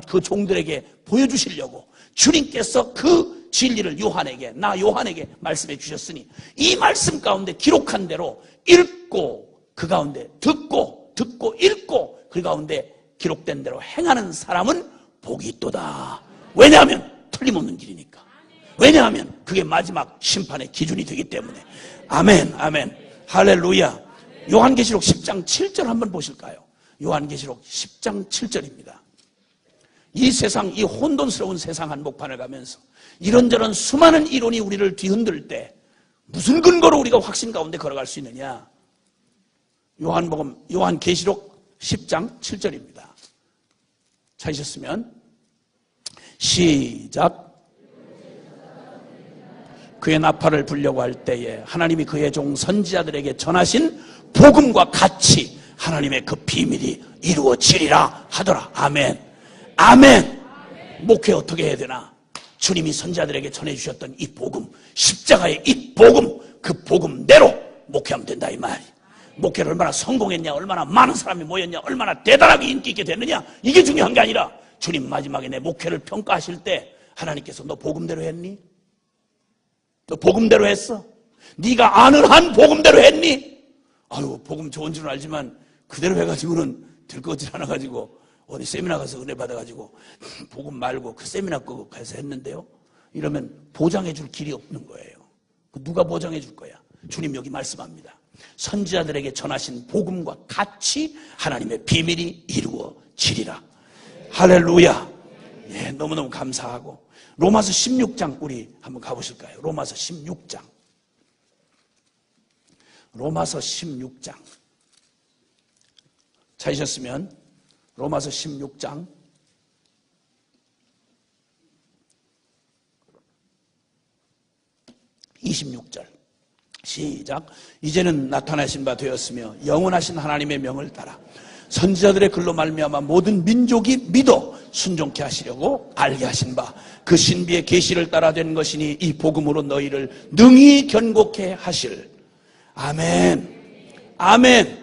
그 종들에게 보여주시려고 주님께서 그 진리를 요한에게 말씀해 주셨으니 이 말씀 가운데 기록한 대로 읽고 그 가운데 듣고 읽고 그 가운데 기록된 대로 행하는 사람은 복이 있도다. 왜냐하면 틀림없는 길이니까. 왜냐하면 그게 마지막 심판의 기준이 되기 때문에. 아멘, 아멘, 할렐루야. 요한계시록 10장 7절 한번 보실까요? 요한계시록 10장 7절입니다. 이 세상, 이 혼돈스러운 세상 한복판을 가면서 이런저런 수많은 이론이 우리를 뒤흔들 때 무슨 근거로 우리가 확신 가운데 걸어갈 수 있느냐? 요한계시록 10장 7절입니다. 찾으셨으면 시작. 그의 나팔을 불려고 할 때에 하나님이 그의 종 선지자들에게 전하신 복음과 같이 하나님의 그 비밀이 이루어지리라 하더라. 아멘, 아멘. 목회 어떻게 해야 되나? 주님이 선지자들에게 전해주셨던 이 복음, 십자가의 이 복음, 그 복음대로 목회하면 된다 이 말이. 목회를 얼마나 성공했냐, 얼마나 많은 사람이 모였냐, 얼마나 대단하게 인기 있게 됐느냐, 이게 중요한 게 아니라 주님 마지막에 내 목회를 평가하실 때 하나님께서 너 복음대로 했니? 너 복음대로 했어? 네가 아는 한 복음대로 했니? 아유, 복음 좋은 줄은 알지만 그대로 해가지고는 될 것 같지 않아가지고 어디 세미나 가서 은혜 받아가지고 복음 말고 그 세미나 거 가서 했는데요, 이러면 보장해 줄 길이 없는 거예요. 누가 보장해 줄 거야? 주님 여기 말씀합니다. 선지자들에게 전하신 복음과 같이 하나님의 비밀이 이루어지리라. 할렐루야. 예, 너무너무 감사하고. 로마서 16장 우리 한번 가보실까요? 로마서 16장. 로마서 16장. 찾으셨으면 로마서 16장 26절 시작. 이제는 나타나신 바 되었으며 영원하신 하나님의 명을 따라 선지자들의 글로 말미암아 모든 민족이 믿어 순종케 하시려고 알게 하신 바 그 신비의 계시를 따라 된 것이니 이 복음으로 너희를 능히 견고케 하실. 아멘, 아멘.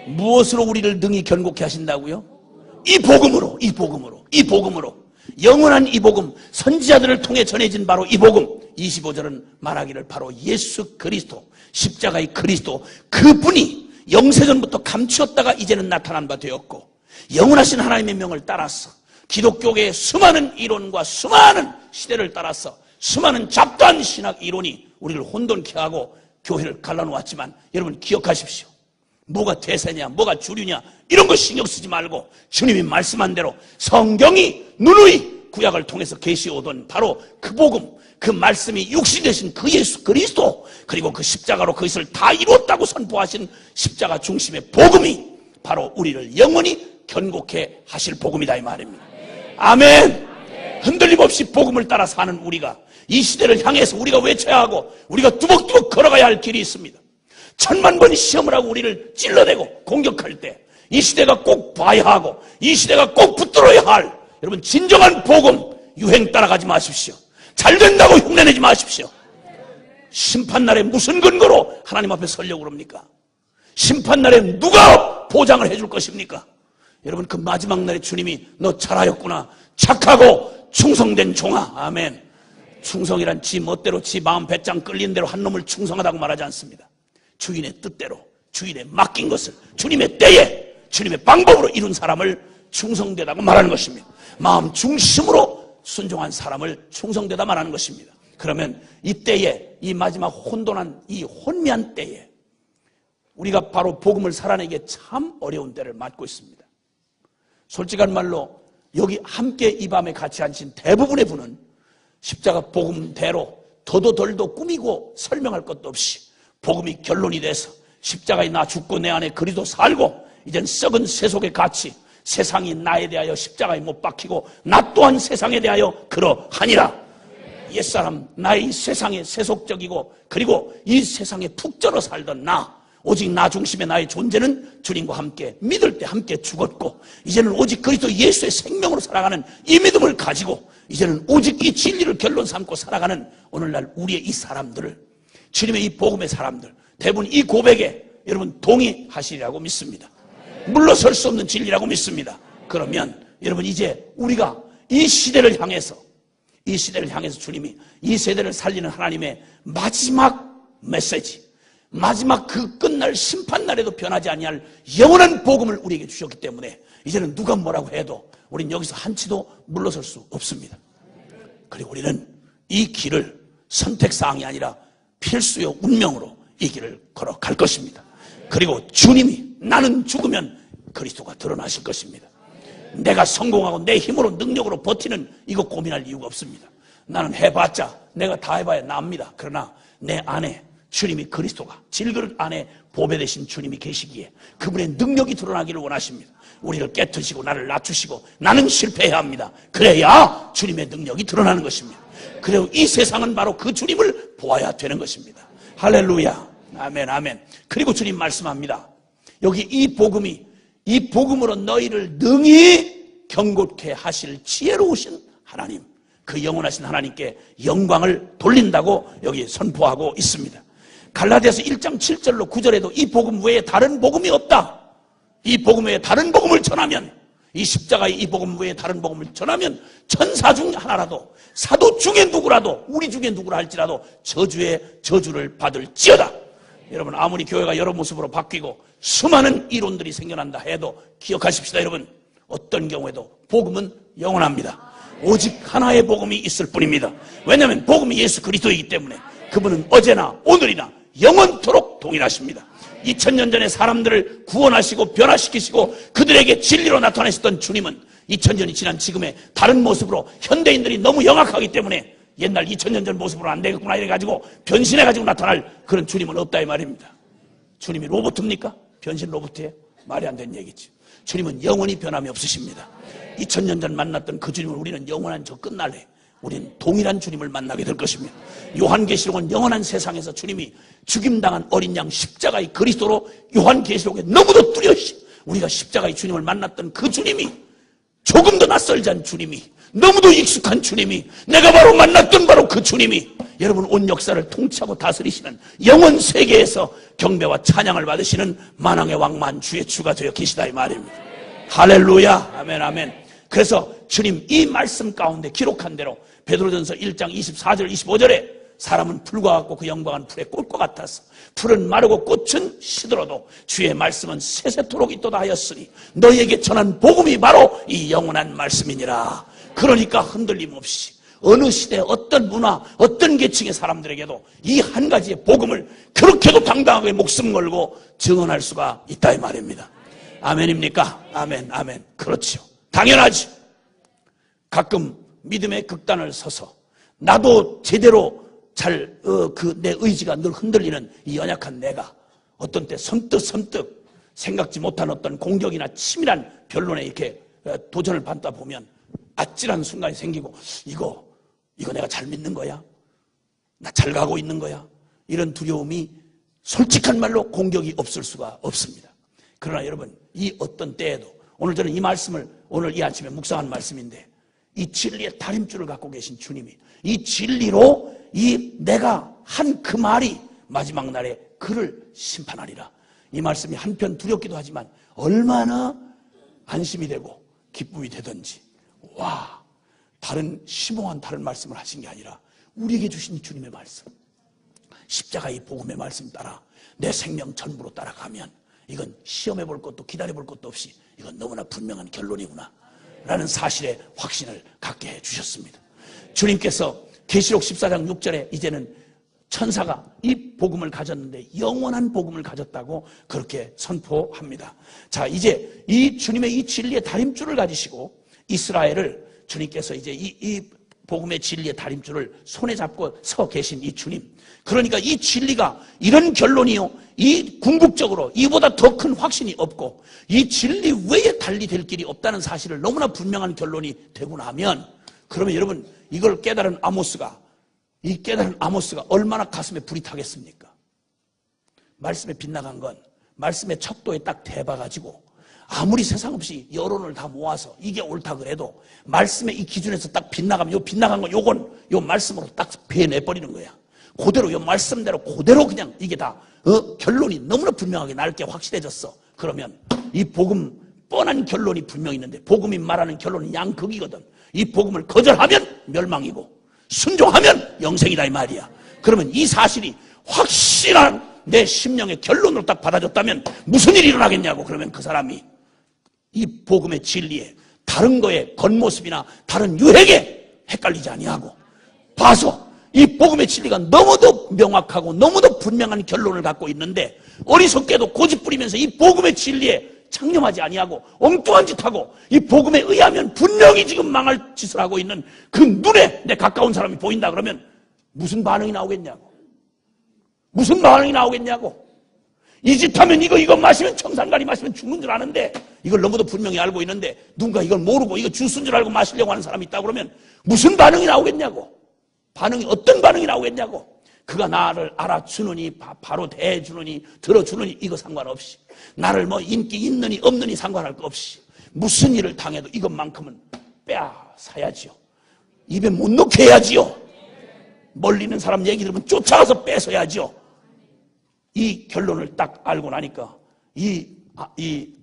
무엇으로 우리를 능히 견고케 하신다고요? 이 복음으로, 이 복음으로, 이 복음으로. 영원한 이 복음, 선지자들을 통해 전해진 바로 이 복음. 25절은 말하기를 바로 예수 그리스도, 십자가의 그리스도, 그분이 영세전부터 감추었다가 이제는 나타난 바 되었고, 영원하신 하나님의 명을 따라서 기독교계의 수많은 이론과 수많은 시대를 따라서 수많은 잡다한 신학 이론이 우리를 혼돈케 하고 교회를 갈라놓았지만, 여러분 기억하십시오. 뭐가 대세냐, 뭐가 주류냐, 이런 거 신경 쓰지 말고 주님이 말씀한 대로 성경이 누누이 구약을 통해서 계시오던 바로 그 복음, 그 말씀이 육신 되신 그 예수 그리스도, 그리고 그 십자가로 그것을 다 이루었다고 선포하신 십자가 중심의 복음이 바로 우리를 영원히 견고케 하실 복음이다 이 말입니다. 아멘. 흔들림 없이 복음을 따라 사는 우리가, 이 시대를 향해서 우리가 외쳐야 하고 우리가 뚜벅뚜벅 걸어가야 할 길이 있습니다. 천만 번 시험을 하고 우리를 찔러대고 공격할 때 이 시대가 꼭 봐야 하고 이 시대가 꼭 붙들어야 할, 여러분 진정한 복음, 유행 따라가지 마십시오. 잘 된다고 흉내내지 마십시오. 심판날에 무슨 근거로 하나님 앞에 서려고 그럽니까? 심판날에 누가 보장을 해줄 것입니까? 여러분 그 마지막 날에 주님이 너 잘하였구나, 착하고 충성된 종아. 아멘. 충성이란 지 멋대로 지 마음 배짱 끌린 대로 한 놈을 충성하다고 말하지 않습니다. 주인의 뜻대로, 주인의 맡긴 것을 주님의 때에 주님의 방법으로 이룬 사람을 충성되다고 말하는 것입니다. 마음 중심으로 순종한 사람을 충성되다 말하는 것입니다. 그러면 이 때에, 이 마지막 혼돈한 이 혼미한 때에 우리가 바로 복음을 살아내기에 참 어려운 때를 맞고 있습니다. 솔직한 말로 여기 함께 이 밤에 같이 앉힌 대부분의 분은 십자가 복음대로 더도 덜도 꾸미고 설명할 것도 없이 복음이 결론이 돼서 십자가에 나 죽고 내 안에 그리스도 살고 이젠 썩은 세속의 가치, 세상이 나에 대하여 십자가에 못 박히고 나 또한 세상에 대하여 그러하니라. 옛사람, 나의 세상에 세속적이고 그리고 이 세상에 푹 쩔어 살던 나, 오직 나 중심의 나의 존재는 주님과 함께 믿을 때 함께 죽었고 이제는 오직 그리스도 예수의 생명으로 살아가는 이 믿음을 가지고 이제는 오직 이 진리를 결론 삼고 살아가는 오늘날 우리의 이 사람들을, 주님의 이 복음의 사람들, 대부분 이 고백에 여러분 동의하시리라고 믿습니다. 물러설 수 없는 진리라고 믿습니다. 그러면 여러분 이제 우리가 이 시대를 향해서 주님이 이 세대를 살리는 하나님의 마지막 메시지, 마지막 그 끝날 심판날에도 변하지 아니할 영원한 복음을 우리에게 주셨기 때문에 이제는 누가 뭐라고 해도 우린 여기서 한치도 물러설 수 없습니다. 그리고 우리는 이 길을 선택사항이 아니라 필수요 운명으로 이 길을 걸어갈 것입니다. 그리고 주님이 나는 죽으면 그리스도가 드러나실 것입니다. 내가 성공하고 내 힘으로 능력으로 버티는 이거 고민할 이유가 없습니다. 나는 해봤자 내가 다 해봐야 납니다. 그러나 내 안에 주님이 그리스도가 질그릇 안에 보배 되신 주님이 계시기에 그분의 능력이 드러나기를 원하십니다. 우리를 깨트시고 나를 낮추시고 나는 실패해야 합니다. 그래야 주님의 능력이 드러나는 것입니다. 그리고 이 세상은 바로 그 주님을 보아야 되는 것입니다. 할렐루야. 아멘 아멘. 그리고 주님 말씀합니다. 여기 이 복음으로 너희를 능히 경고케 하실 지혜로우신 하나님, 그 영원하신 하나님께 영광을 돌린다고 여기 선포하고 있습니다. 갈라디아서 1장 7절로 9절에도 이 복음 외에 다른 복음이 없다. 이 복음 외에 다른 복음을 전하면, 이 십자가의 이 복음 외에 다른 복음을 전하면 천사 중 하나라도, 사도 중에 누구라도, 우리 중에 누구라 할지라도 저주를 받을지어다. 여러분, 아무리 교회가 여러 모습으로 바뀌고 수많은 이론들이 생겨난다 해도 기억하십시다. 여러분, 어떤 경우에도 복음은 영원합니다. 오직 하나의 복음이 있을 뿐입니다. 왜냐하면 복음이 예수 그리스도이기 때문에 그분은 어제나 오늘이나 영원토록 동일하십니다. 2000년 전에 사람들을 구원하시고 변화시키시고 그들에게 진리로 나타내셨던 주님은 2000년이 지난 지금의 다른 모습으로 현대인들이 너무 영악하기 때문에 옛날 2000년 전 모습으로 안 되겠구나 이래가지고 변신해가지고 나타날 그런 주님은 없다 이 말입니다. 주님이 로봇입니까? 변신 로봇이에요? 말이 안 되는 얘기지. 주님은 영원히 변함이 없으십니다. 2000년 전 만났던 그 주님을 우리는 영원한 저 끝날에 우리는 동일한 주님을 만나게 될 것입니다. 요한계시록은 영원한 세상에서 주님이 죽임당한 어린 양 십자가의 그리스도로 요한계시록에 너무도 뚜렷이 우리가 십자가의 주님을 만났던 그 주님이 조금도 낯설지 않은 주님이 너무도 익숙한 주님이 내가 바로 만났던 바로 그 주님이 여러분 온 역사를 통치하고 다스리시는 영원 세계에서 경배와 찬양을 받으시는 만왕의 왕만 주의 주가 되어 계시다 이 말입니다. 할렐루야. 아멘 아멘. 그래서 주님 이 말씀 가운데 기록한 대로 베드로전서 1장 24절 25절에 사람은 풀과 같고 그 영광은 풀의 꽃과 같아서 풀은 마르고 꽃은 시들어도 주의 말씀은 세세토록 있도다 하였으니 너희에게 전한 복음이 바로 이 영원한 말씀이니라. 그러니까 흔들림 없이 어느 시대 어떤 문화 어떤 계층의 사람들에게도 이 한 가지의 복음을 그렇게도 당당하게 목숨 걸고 증언할 수가 있다 이 말입니다. 아멘입니까? 아멘 아멘. 그렇죠. 당연하지. 가끔 믿음의 극단을 서서 나도 제대로 내 의지가 늘 흔들리는 이 연약한 내가 어떤 때 선뜻 생각지 못한 어떤 공격이나 치밀한 변론에 이렇게 도전을 받다 보면 아찔한 순간이 생기고 이거 내가 잘 믿는 거야? 나 잘 가고 있는 거야? 이런 두려움이 솔직한 말로 공격이 없을 수가 없습니다. 그러나 여러분 이 어떤 때에도 오늘 저는 이 말씀을 오늘 이 아침에 묵상한 말씀인데 이 진리의 다림줄을 갖고 계신 주님이 이 진리로 이 내가 한 그 말이 마지막 날에 그를 심판하리라. 이 말씀이 한편 두렵기도 하지만 얼마나 안심이 되고 기쁨이 되든지 와 심오한 다른 말씀을 하신 게 아니라 우리에게 주신 이 주님의 말씀 십자가 이 복음의 말씀 따라 내 생명 전부로 따라가면 이건 시험해 볼 것도 기다려 볼 것도 없이 이건 너무나 분명한 결론이구나 라는 사실에 확신을 갖게 해주셨습니다. 주님께서 계시록 14장 6절에 이제는 천사가 이 복음을 가졌는데 영원한 복음을 가졌다고 그렇게 선포합니다. 자, 이제 이 주님의 이 진리의 다림줄을 가지시고 이스라엘을 주님께서 이제 이 복음의 진리의 다림줄을 손에 잡고 서 계신 이 주님. 그러니까 이 진리가 이런 결론이요. 이 궁극적으로 이보다 더 큰 확신이 없고 이 진리 외에 달리 될 길이 없다는 사실을 너무나 분명한 결론이 되고 나면 그러면 여러분 이걸 깨달은 아모스가 얼마나 가슴에 불이 타겠습니까? 말씀에 빗나간 건 말씀의 척도에 딱 대봐가지고 아무리 세상 없이 여론을 다 모아서 이게 옳다 그래도 말씀의 이 기준에서 딱 빗나가면 요 빗나간 건 요 말씀으로 딱 배내버리는 거야. 그대로 요 말씀대로 그대로 그냥 이게 다 결론이 너무나 분명하게 날게 확실해졌어. 그러면 이 복음 뻔한 결론이 분명히 있는데 복음이 말하는 결론은 양극이거든. 이 복음을 거절하면 멸망이고 순종하면 영생이다 이 말이야. 그러면 이 사실이 확실한 내 심령의 결론으로 딱 받아줬다면 무슨 일이 일어나겠냐고. 그러면 그 사람이 이 복음의 진리에 다른 거의 겉모습이나 다른 유행에 헷갈리지 아니하고 봐서 이 복음의 진리가 너무도 명확하고 너무도 분명한 결론을 갖고 있는데 어리석게도 고집 부리면서 이 복음의 진리에 창념하지 아니하고 엉뚱한 짓하고 이 복음에 의하면 분명히 지금 망할 짓을 하고 있는 그 눈에 내 가까운 사람이 보인다 그러면 무슨 반응이 나오겠냐고. 무슨 반응이 나오겠냐고. 이 짓 하면 이거 마시면 청산가리 마시면 죽는 줄 아는데 이걸 너무도 분명히 알고 있는데 누군가 이걸 모르고 이거 주스인 줄 알고 마시려고 하는 사람이 있다 그러면 무슨 반응이 나오겠냐고. 반응이 어떤 반응이 나오겠냐고. 그가 나를 알아주느니 바로 대해주느니 들어주느니 이거 상관없이 나를 뭐 인기 있느니 없느니 상관할 거 없이 무슨 일을 당해도 이것만큼은 빼앗아야지요. 입에 못 넣게 해야지요. 멀리 있는 사람 얘기 들으면 쫓아가서 뺏어야지요. 이 결론을 딱 알고 나니까 이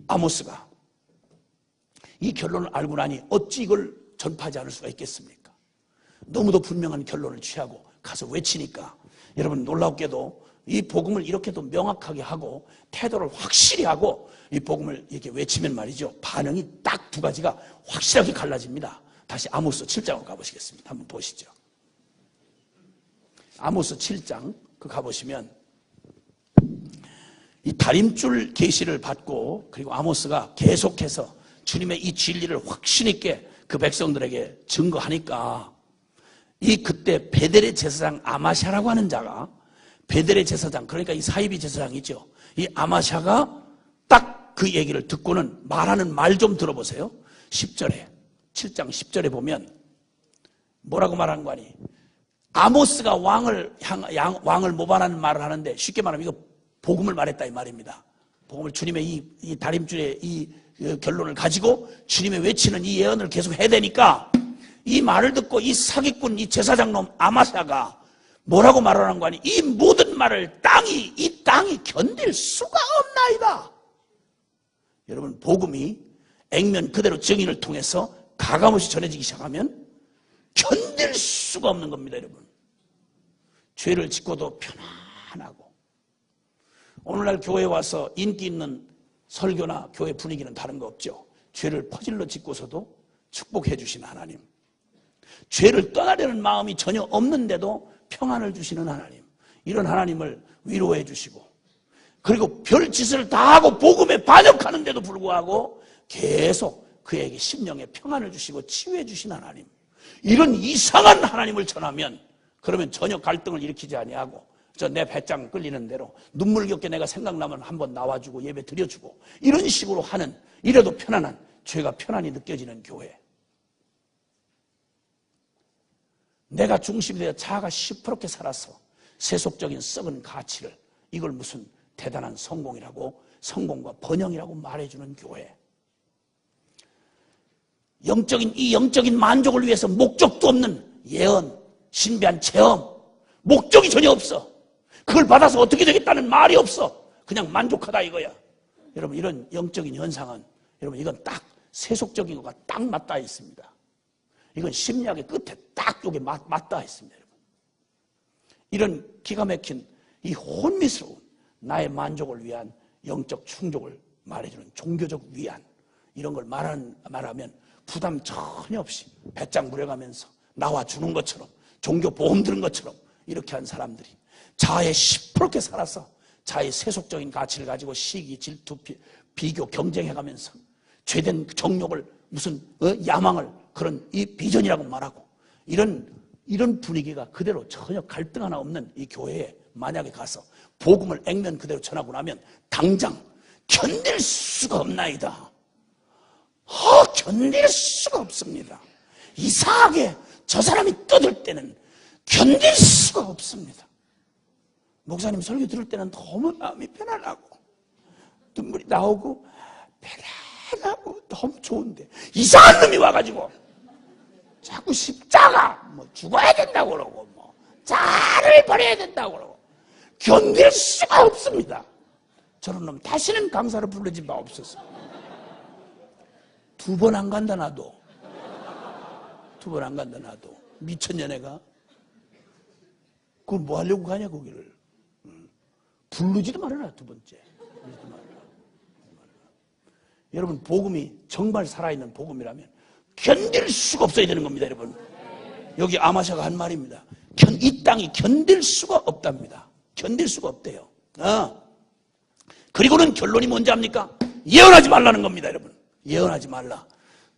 아모스가 이 결론을 알고 나니 어찌 이걸 전파하지 않을 수가 있겠습니까? 너무도 분명한 결론을 취하고 가서 외치니까 여러분 놀랍게도 이 복음을 이렇게도 명확하게 하고 태도를 확실히 하고 이 복음을 이렇게 외치면 말이죠. 반응이 딱 두 가지가 확실하게 갈라집니다. 다시 아모스 7장으로 가보시겠습니다. 한번 보시죠. 아모스 7장 그 가보시면 이 다림줄 계시를 받고 그리고 아모스가 계속해서 주님의 이 진리를 확신 있게 그 백성들에게 증거하니까 이 그때 베델의 제사장 아마샤라고 하는 자가 베델의 제사장 그러니까 이 사이비 제사장이죠. 이 아마샤가 딱 그 얘기를 듣고는 말하는 말 좀 들어보세요. 10절에 7장 10절에 보면 뭐라고 말하는 거 아니? 아모스가 왕을 모반하는 말을 하는데 쉽게 말하면 이거 복음을 말했다 이 말입니다. 복음을 주님의 이 다림줄의 이 결론을 가지고 주님의 외치는 이 예언을 계속 해야 되니까 이 말을 듣고 이 사기꾼 이 제사장놈 아마샤가 뭐라고 말하는 거 아니? 이 모든 말을 이 땅이 견딜 수가 없나이다. 여러분 복음이 액면 그대로 증인을 통해서 가감없이 전해지기 시작하면 견딜 수가 없는 겁니다. 여러분 죄를 짓고도 편안하고 오늘날 교회에 와서 인기 있는 설교나 교회 분위기는 다른 거 없죠. 죄를 퍼질러 짓고서도 축복해 주시는 하나님, 죄를 떠나려는 마음이 전혀 없는데도 평안을 주시는 하나님, 이런 하나님을 위로해 주시고 그리고 별짓을 다 하고 복음에 반역하는데도 불구하고 계속 그에게 심령에 평안을 주시고 치유해 주신 하나님, 이런 이상한 하나님을 전하면 그러면 전혀 갈등을 일으키지 아니하고 내 배짱 끌리는 대로 눈물겹게 내가 생각나면 한번 나와주고 예배 드려주고 이런 식으로 하는 이래도 편안한 죄가 편안히 느껴지는 교회, 내가 중심이 되어 자아가 시퍼렇게 살아서 세속적인 썩은 가치를 이걸 무슨 대단한 성공이라고 성공과 번영이라고 말해주는 교회, 이 영적인 만족을 위해서 목적도 없는 예언, 신비한 체험, 목적이 전혀 없어. 그걸 받아서 어떻게 되겠다는 말이 없어. 그냥 만족하다 이거야. 여러분 이런 영적인 현상은 여러분 이건 딱 세속적인 거가 딱 맞닿아 있습니다. 이건 심리학의 끝에 딱 여기 맞닿아 있습니다. 여러분. 이런 기가 막힌 이 혼미스러운 나의 만족을 위한 영적 충족을 말해주는 종교적 위안, 이런 걸 말하면 부담 전혀 없이 배짱 부려가면서 나와주는 것처럼 종교 보험 들은 것처럼 이렇게 한 사람들이 자아에 시퍼렇게 살아서 자아의 세속적인 가치를 가지고 시기, 질투, 비교, 경쟁해가면서 죄된 정욕을 무슨 야망을 그런 이 비전이라고 말하고 이런 분위기가 그대로 전혀 갈등 하나 없는 이 교회에 만약에 가서 복음을 액면 그대로 전하고 나면 당장 견딜 수가 없나이다. 견딜 수가 없습니다. 이상하게 저 사람이 떠들 때는 견딜 수가 없습니다. 목사님 설교 들을 때는 너무 마음이 편안하고 눈물이 나오고 편안하고 너무 좋은데 이상한 놈이 와가지고 자꾸 십자가 뭐 죽어야 된다고 그러고 뭐 자를 버려야 된다고 그러고 견딜 수가 없습니다. 저런 놈 다시는 강사를 부르지 마옵소서. 2번 안 간다 나도. 2번 안 간다 나도. 미쳤냐 내가. 그걸 뭐 하려고 가냐 거기를. 부르지도 말아라 2번째. 부르지도 말아라. 여러분 복음이 정말 살아있는 복음이라면 견딜 수가 없어야 되는 겁니다. 여러분 여기 아마샤가 한 말입니다. 이 땅이 견딜 수가 없답니다. 견딜 수가 없대요. 그리고는 결론이 뭔지 압니까? 예언하지 말라는 겁니다, 여러분. 예언하지 말라.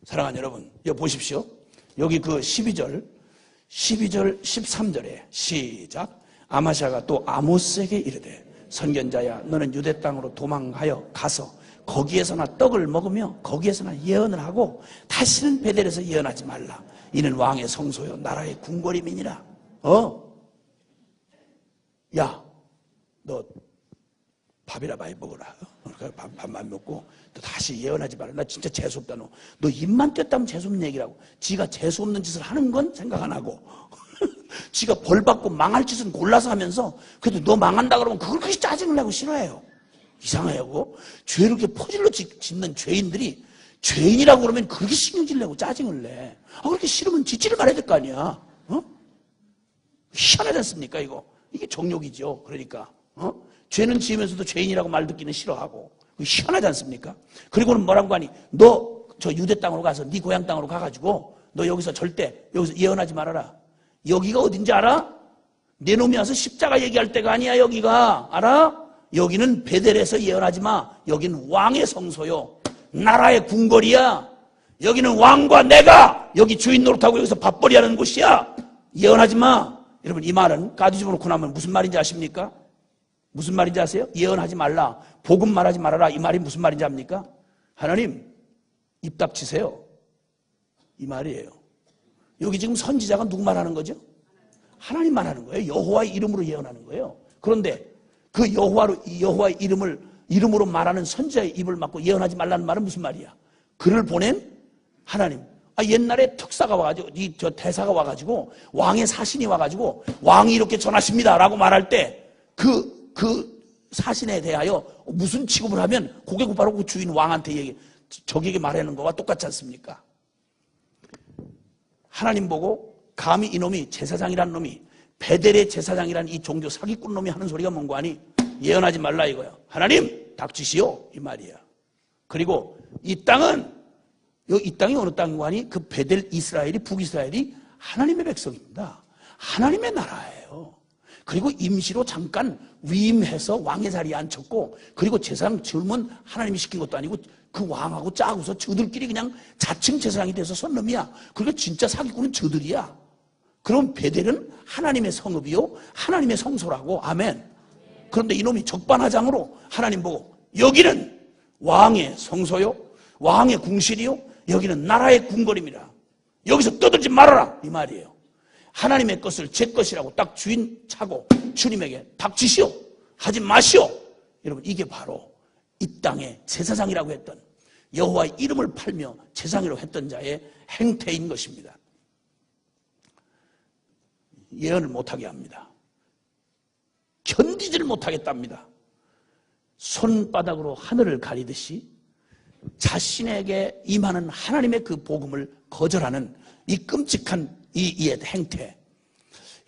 사랑하는 여러분, 여기 보십시오. 여기 그 12절, 13절에 시작. 아마샤가 또 아모스에게 이르되 선견자야, 너는 유대 땅으로 도망하여 가서 거기에서나 떡을 먹으며 거기에서나 예언을 하고 다시는 베델에서 예언하지 말라. 이는 왕의 성소요 나라의 궁궐임이니라. 야, 너 밥이나 많이 먹어라. 밥만 먹고 너 다시 예언하지 마라. 나 진짜 재수없다. 너 입만 뗐다면 재수없는 얘기라고. 지가 재수없는 짓을 하는 건 생각 안 하고 지가 벌 받고 망할 짓은 골라서 하면서 그래도 너 망한다 그러면 그걸 그렇게 짜증을 내고 싫어해요. 이상해요. 그거? 죄를 이렇게 퍼질러 짓는 죄인들이 죄인이라고 그러면 그렇게 신경질 내고 짜증을 내. 그렇게 싫으면 짓지를 말아야 될 거 아니야. 희한하지 않습니까, 이거? 이게 정욕이죠. 그러니까. 죄는 지으면서도 죄인이라고 말 듣기는 싫어하고. 희한하지 않습니까? 그리고는 뭐라고 하니, 너 저 유대 땅으로 가서 네 고향 땅으로 가가지고 너 여기서 절대 여기서 예언하지 말아라. 여기가 어딘지 알아? 내 놈이 와서 십자가 얘기할 때가 아니야. 여기가 알아? 여기는 베델에서 예언하지 마. 여기는 왕의 성소요 나라의 궁궐이야. 여기는 왕과 내가 여기 주인 노릇하고 여기서 밥벌이 하는 곳이야. 예언하지 마. 여러분, 이 말은 까뒤집어 놓고 나면 무슨 말인지 아십니까? 무슨 말인지 아세요? 예언하지 말라, 복음 말하지 말아라. 이 말이 무슨 말인지 압니까? 하나님 입 닥치세요, 이 말이에요. 여기 지금 선지자가 누구 말하는 거죠? 하나님 말하는 거예요. 여호와의 이름으로 예언하는 거예요. 그런데 그 여호와의 이름으로 말하는 선지자의 입을 막고 예언하지 말라는 말은 무슨 말이야? 그를 보낸 하나님. 옛날에 특사가 와가지고, 저 대사가 와가지고, 왕의 사신이 와가지고, 왕이 이렇게 전하십니다 라고 말할 때, 그 사신에 대하여 무슨 취급을 하면, 그게 바로 그 주인 왕한테 저에게 말하는 거와 똑같지 않습니까? 하나님 보고, 감히 이놈이 제사장이라는 놈이, 베델의 제사장이라는 이 종교 사기꾼 놈이 하는 소리가 뭔고 하니, 예언하지 말라 이거야. 하나님, 닥치시오. 이 말이야. 그리고 이 땅이 어느 땅이고 하니 그 베델 이스라엘이, 북이스라엘이 하나님의 백성입니다. 하나님의 나라예요. 그리고 임시로 잠깐 위임해서 왕의 자리에 앉혔고, 그리고 제사장 젊은 하나님이 시킨 것도 아니고 그 왕하고 짜고서 저들끼리 그냥 자칭 제사장이 돼서 선 놈이야. 그러니까 진짜 사기꾼은 저들이야. 그럼 베델은 하나님의 성읍이요 하나님의 성소라고. 아멘. 그런데 이놈이 적반하장으로 하나님 보고 여기는 왕의 성소요 왕의 궁실이요 여기는 나라의 궁궐입니다. 여기서 떠들지 말아라 이 말이에요. 하나님의 것을 제 것이라고 딱 주인 차고 주님에게 닥치시오, 하지 마시오. 여러분, 이게 바로 이 땅의 제사장이라고 했던, 여호와의 이름을 팔며 제사장이라고 했던 자의 행태인 것입니다. 예언을 못하게 합니다. 견디지를 못하겠답니다. 손바닥으로 하늘을 가리듯이 자신에게 임하는 하나님의 그 복음을 거절하는 이 끔찍한 이 행태.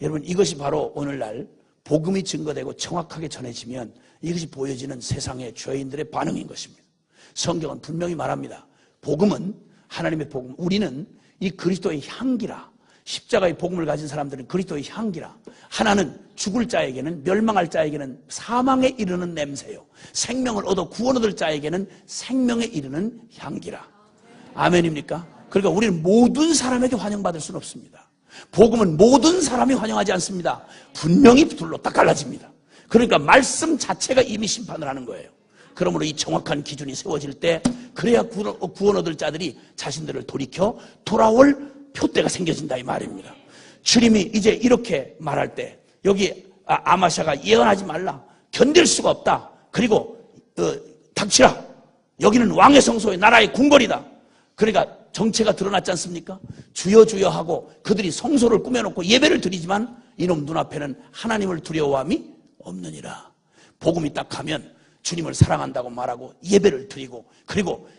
여러분, 이것이 바로 오늘날 복음이 증거되고 정확하게 전해지면 이것이 보여지는 세상의 죄인들의 반응인 것입니다. 성경은 분명히 말합니다. 복음은 하나님의 복음, 우리는 이 그리스도의 향기라. 십자가의 복음을 가진 사람들은 그리스도의 향기라. 하나는 죽을 자에게는, 멸망할 자에게는 사망에 이르는 냄새요, 생명을 얻어 구원 얻을 자에게는 생명에 이르는 향기라. 아멘입니까? 그러니까 우리는 모든 사람에게 환영받을 수는 없습니다. 복음은 모든 사람이 환영하지 않습니다. 분명히 둘로 딱 갈라집니다. 그러니까 말씀 자체가 이미 심판을 하는 거예요. 그러므로 이 정확한 기준이 세워질 때, 그래야 구원 얻을 자들이 자신들을 돌이켜 돌아올 표대가 생겨진다 이 말입니다. 주님이 이제 이렇게 말할 때, 여기 아마샤가 예언하지 말라, 견딜 수가 없다, 그리고 닥치라, 여기는 왕의 성소의 나라의 궁궐이다. 그러니까 정체가 드러났지 않습니까? 주여 주여 하고 그들이 성소를 꾸며놓고 예배를 드리지만 이놈 눈앞에는 하나님을 두려워함이 없느니라. 복음이 딱 하면 주님을 사랑한다고 말하고 예배를 드리고, 그리고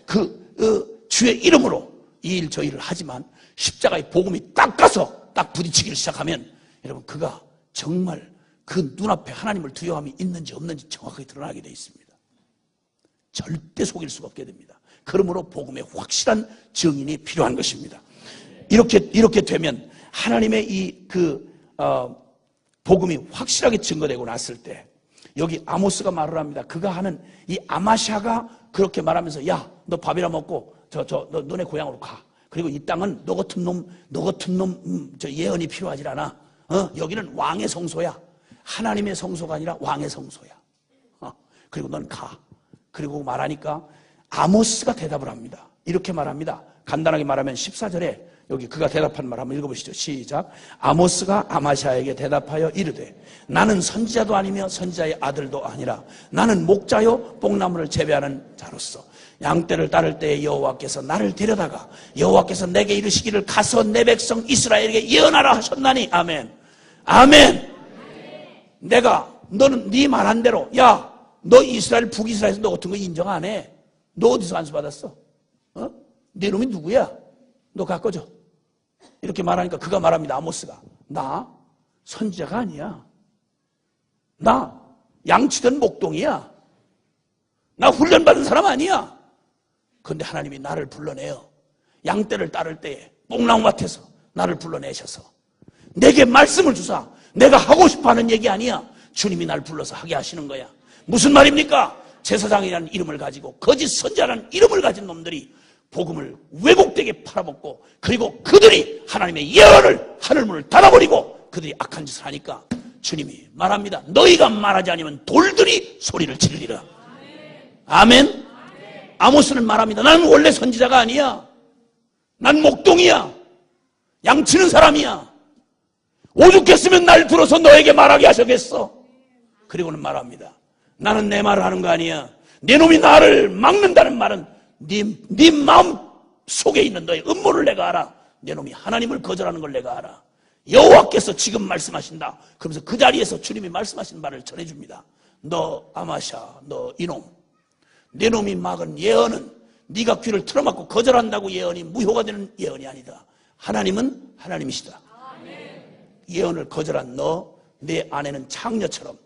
주의 이름으로 이 일 저 일을 하지만 십자가의 복음이 딱 가서 딱 부딪히기 시작하면, 여러분, 그가 정말 그 눈앞에 하나님을 두려워함이 있는지 없는지 정확하게 드러나게 되어 있습니다. 절대 속일 수가 없게 됩니다. 그러므로 복음의 확실한 증인이 필요한 것입니다. 이렇게 되면 하나님의 복음이 확실하게 증거되고 났을 때 여기 아모스가 말을 합니다. 그가 하는 이 아마샤가 그렇게 말하면서 야, 너 밥이나 먹고 너네 고향으로 가. 그리고 이 땅은 너 같은 놈 예언이 필요하지 않아. 여기는 왕의 성소야. 하나님의 성소가 아니라 왕의 성소야. 그리고 넌 가. 그리고 말하니까 아모스가 대답을 합니다. 이렇게 말합니다. 간단하게 말하면 14절에 여기 그가 대답한 말 한번 읽어보시죠. 시작. 아모스가 아마샤에게 대답하여 이르되 나는 선지자도 아니며 선지자의 아들도 아니라 나는 목자요 뽕나무를 재배하는 자로서 양떼를 따를 때에 여호와께서 나를 데려다가 여호와께서 내게 이르시기를 가서 내 백성 이스라엘에게 예언하라 하셨나니. 아멘. 아멘. 너는 네 말한 대로 야, 너 이스라엘 북이스라엘에서 너 같은 거 인정 안 해. 너 어디서 안수 받았어? 네 놈이 누구야? 너 갖고 줘. 이렇게 말하니까 그가 말합니다. 아모스가 나 선지자가 아니야. 나 양치던 목동이야. 나 훈련받은 사람 아니야. 그런데 하나님이 나를 불러내요. 양떼를 따를 때에 뽕나무밭에서 나를 불러내셔서 내게 말씀을 주사. 내가 하고 싶어하는 얘기 아니야. 주님이 날 불러서 하게 하시는 거야. 무슨 말입니까? 제사장이라는 이름을 가지고 거짓 선지자라는 이름을 가진 놈들이 복음을 왜곡되게 팔아먹고 그리고 그들이 하나님의 예언을 하늘문을 닫아버리고 그들이 악한 짓을 하니까 주님이 말합니다. 너희가 말하지 않으면 돌들이 소리를 지르리라. 아멘. 아모스는 말합니다. 나는 원래 선지자가 아니야. 난 목동이야. 양치는 사람이야. 오죽했으면 날 들어서 너에게 말하게 하셨겠어. 그리고는 말합니다. 나는 내 말을 하는 거 아니야. 네 놈이 나를 막는다는 말은 네 마음 속에 있는 너의 음모를 내가 알아. 네 놈이 하나님을 거절하는 걸 내가 알아. 여호와께서 지금 말씀하신다. 그러면서 그 자리에서 주님이 말씀하신 말을 전해줍니다. 너 아마샤, 너 이놈, 네 놈이 막은 예언은 네가 귀를 틀어막고 거절한다고 예언이 무효가 되는 예언이 아니다. 하나님은 하나님이시다. 예언을 거절한 너, 내 아내는 창녀처럼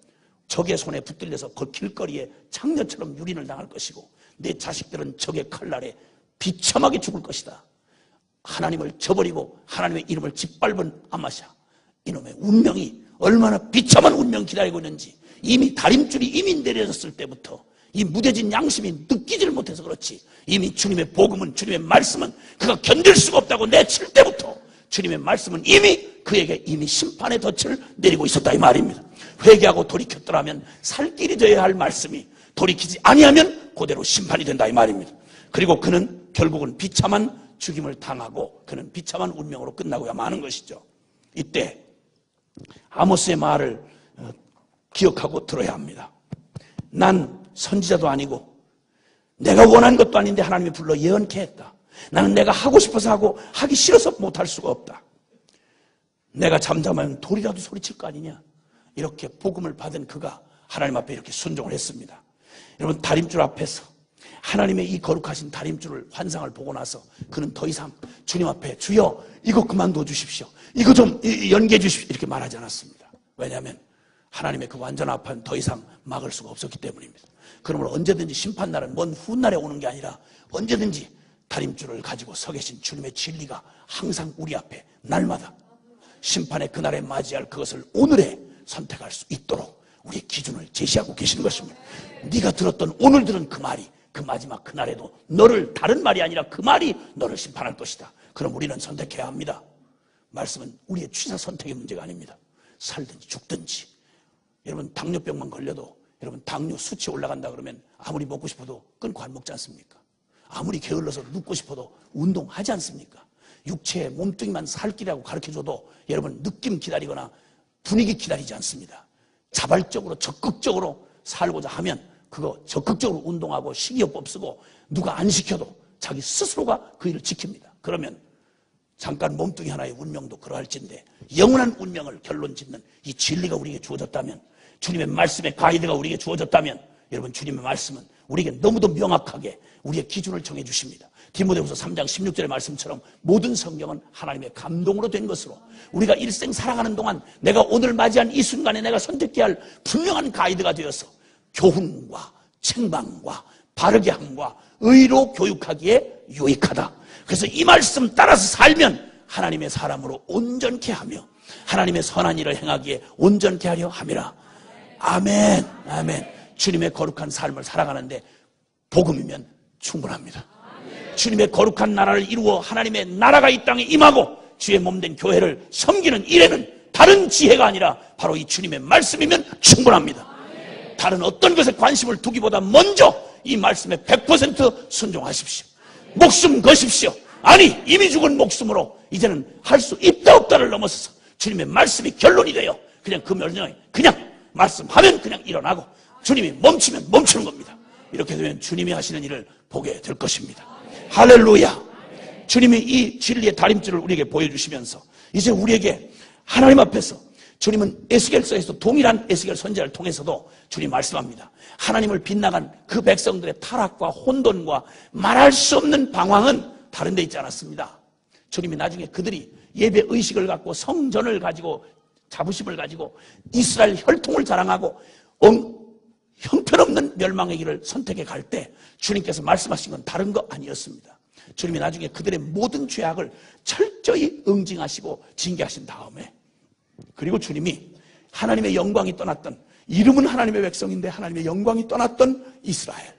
적의 손에 붙들려서 그 길거리에 창녀처럼 유린을 당할 것이고 내 자식들은 적의 칼날에 비참하게 죽을 것이다. 하나님을 저버리고 하나님의 이름을 짓밟은 아마샤, 이놈의 운명이 얼마나 비참한 운명 기다리고 있는지 이미 다림줄이 이미 내려졌을 때부터 이 무뎌진 양심이 느끼지를 못해서 그렇지 이미 주님의 복음은, 주님의 말씀은 그가 견딜 수가 없다고 내칠 때부터 주님의 말씀은 이미 그에게 이미 심판의 덫을 내리고 있었다 이 말입니다. 회개하고 돌이켰더라면 살 길이 되어야 할 말씀이 돌이키지 아니하면 그대로 심판이 된다 이 말입니다. 그리고 그는 결국은 비참한 죽임을 당하고 그는 비참한 운명으로 끝나고야 마는 것이죠. 이때 아모스의 말을 기억하고 들어야 합니다. 난 선지자도 아니고 내가 원한 것도 아닌데 하나님이 불러 예언케 했다. 나는 내가 하고 싶어서 하고 하기 싫어서 못할 수가 없다. 내가 잠잠하면 돌이라도 소리칠 거 아니냐. 이렇게 복음을 받은 그가 하나님 앞에 이렇게 순종을 했습니다. 여러분, 다림줄 앞에서 하나님의 이 거룩하신 다림줄을 환상을 보고 나서 그는 더 이상 주님 앞에 주여 이거 그만둬 주십시오, 이거 좀 연기해 주십시오 이렇게 말하지 않았습니다. 왜냐하면 하나님의 그 완전한 앞은 더 이상 막을 수가 없었기 때문입니다. 그러므로 언제든지 심판날은 먼 훗날에 오는 게 아니라 언제든지 다림줄을 가지고 서 계신 주님의 진리가 항상 우리 앞에 날마다 심판의 그날에 맞이할 그것을 오늘에 선택할 수 있도록 우리의 기준을 제시하고 계시는 것입니다. 네가 들었던 오늘 들은 그 말이 그 마지막 그날에도 너를, 다른 말이 아니라 그 말이 너를 심판할 것이다. 그럼 우리는 선택해야 합니다. 말씀은 우리의 취사 선택의 문제가 아닙니다. 살든지 죽든지. 여러분, 당뇨병만 걸려도 여러분 당뇨 수치 올라간다 그러면 아무리 먹고 싶어도 끊고 안 먹지 않습니까? 아무리 게을러서 눕고 싶어도 운동하지 않습니까? 육체의 몸뚱이만 살 길이라고 가르쳐줘도 여러분 느낌 기다리거나 분위기 기다리지 않습니다. 자발적으로 적극적으로 살고자 하면 그거 적극적으로 운동하고 식이요법 쓰고 누가 안 시켜도 자기 스스로가 그 일을 지킵니다. 그러면 잠깐 몸뚱이 하나의 운명도 그러할진데 영원한 운명을 결론 짓는 이 진리가 우리에게 주어졌다면, 주님의 말씀의 가이드가 우리에게 주어졌다면, 여러분 주님의 말씀은 우리에게 너무도 명확하게 우리의 기준을 정해 주십니다. 디모데후서 3장 16절의 말씀처럼 모든 성경은 하나님의 감동으로 된 것으로 우리가 일생 살아가는 동안 내가 오늘 맞이한 이 순간에 내가 선택해야 할 분명한 가이드가 되어서 교훈과 책망과 바르게 함과 의로 교육하기에 유익하다. 그래서 이 말씀 따라서 살면 하나님의 사람으로 온전케 하며 하나님의 선한 일을 행하기에 온전케 하려 함이라. 아멘. 아멘. 주님의 거룩한 삶을 살아가는데 복음이면 충분합니다. 주님의 거룩한 나라를 이루어 하나님의 나라가 이 땅에 임하고 주의 몸된 교회를 섬기는 일에는 다른 지혜가 아니라 바로 이 주님의 말씀이면 충분합니다. 다른 어떤 것에 관심을 두기보다 먼저 이 말씀에 100% 순종하십시오. 목숨 거십시오. 아니, 이미 죽은 목숨으로 이제는 할 수 있다 없다를 넘어서서 주님의 말씀이 결론이 돼요. 그냥 그 명령에 그냥 말씀하면 그냥 일어나고 주님이 멈추면 멈추는 겁니다. 이렇게 되면 주님이 하시는 일을 보게 될 것입니다. 할렐루야. 주님이 이 진리의 다림줄을 우리에게 보여주시면서 이제 우리에게 하나님 앞에서 주님은 에스겔서에서 동일한 에스겔 선지자를 통해서도 주님 말씀합니다. 하나님을 빗나간 그 백성들의 타락과 혼돈과 말할 수 없는 방황은 다른 데 있지 않았습니다. 주님이 나중에 그들이 예배 의식을 갖고 성전을 가지고 자부심을 가지고 이스라엘 혈통을 자랑하고 형편없는 멸망의 길을 선택해 갈 때 주님께서 말씀하신 건 다른 거 아니었습니다. 주님이 나중에 그들의 모든 죄악을 철저히 응징하시고 징계하신 다음에 그리고 주님이 하나님의 영광이 떠났던 이름은 하나님의 백성인데 하나님의 영광이 떠났던 이스라엘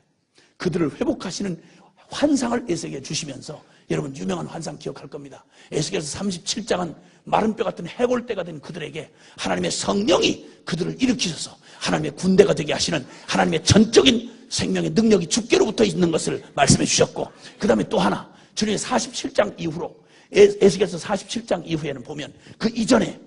그들을 회복하시는 환상을 에스겔에게 주시면서 여러분 유명한 환상 기억할 겁니다. 에스겔서 37장은 마른 뼈 같은 해골대가 된 그들에게 하나님의 성령이 그들을 일으키셔서 하나님의 군대가 되게 하시는 하나님의 전적인 생명의 능력이 주께로부터 있는 것을 말씀해 주셨고 그 다음에 또 하나 주님의 47장 이후로 에스겔서 47장 이후에는 보면 그 이전에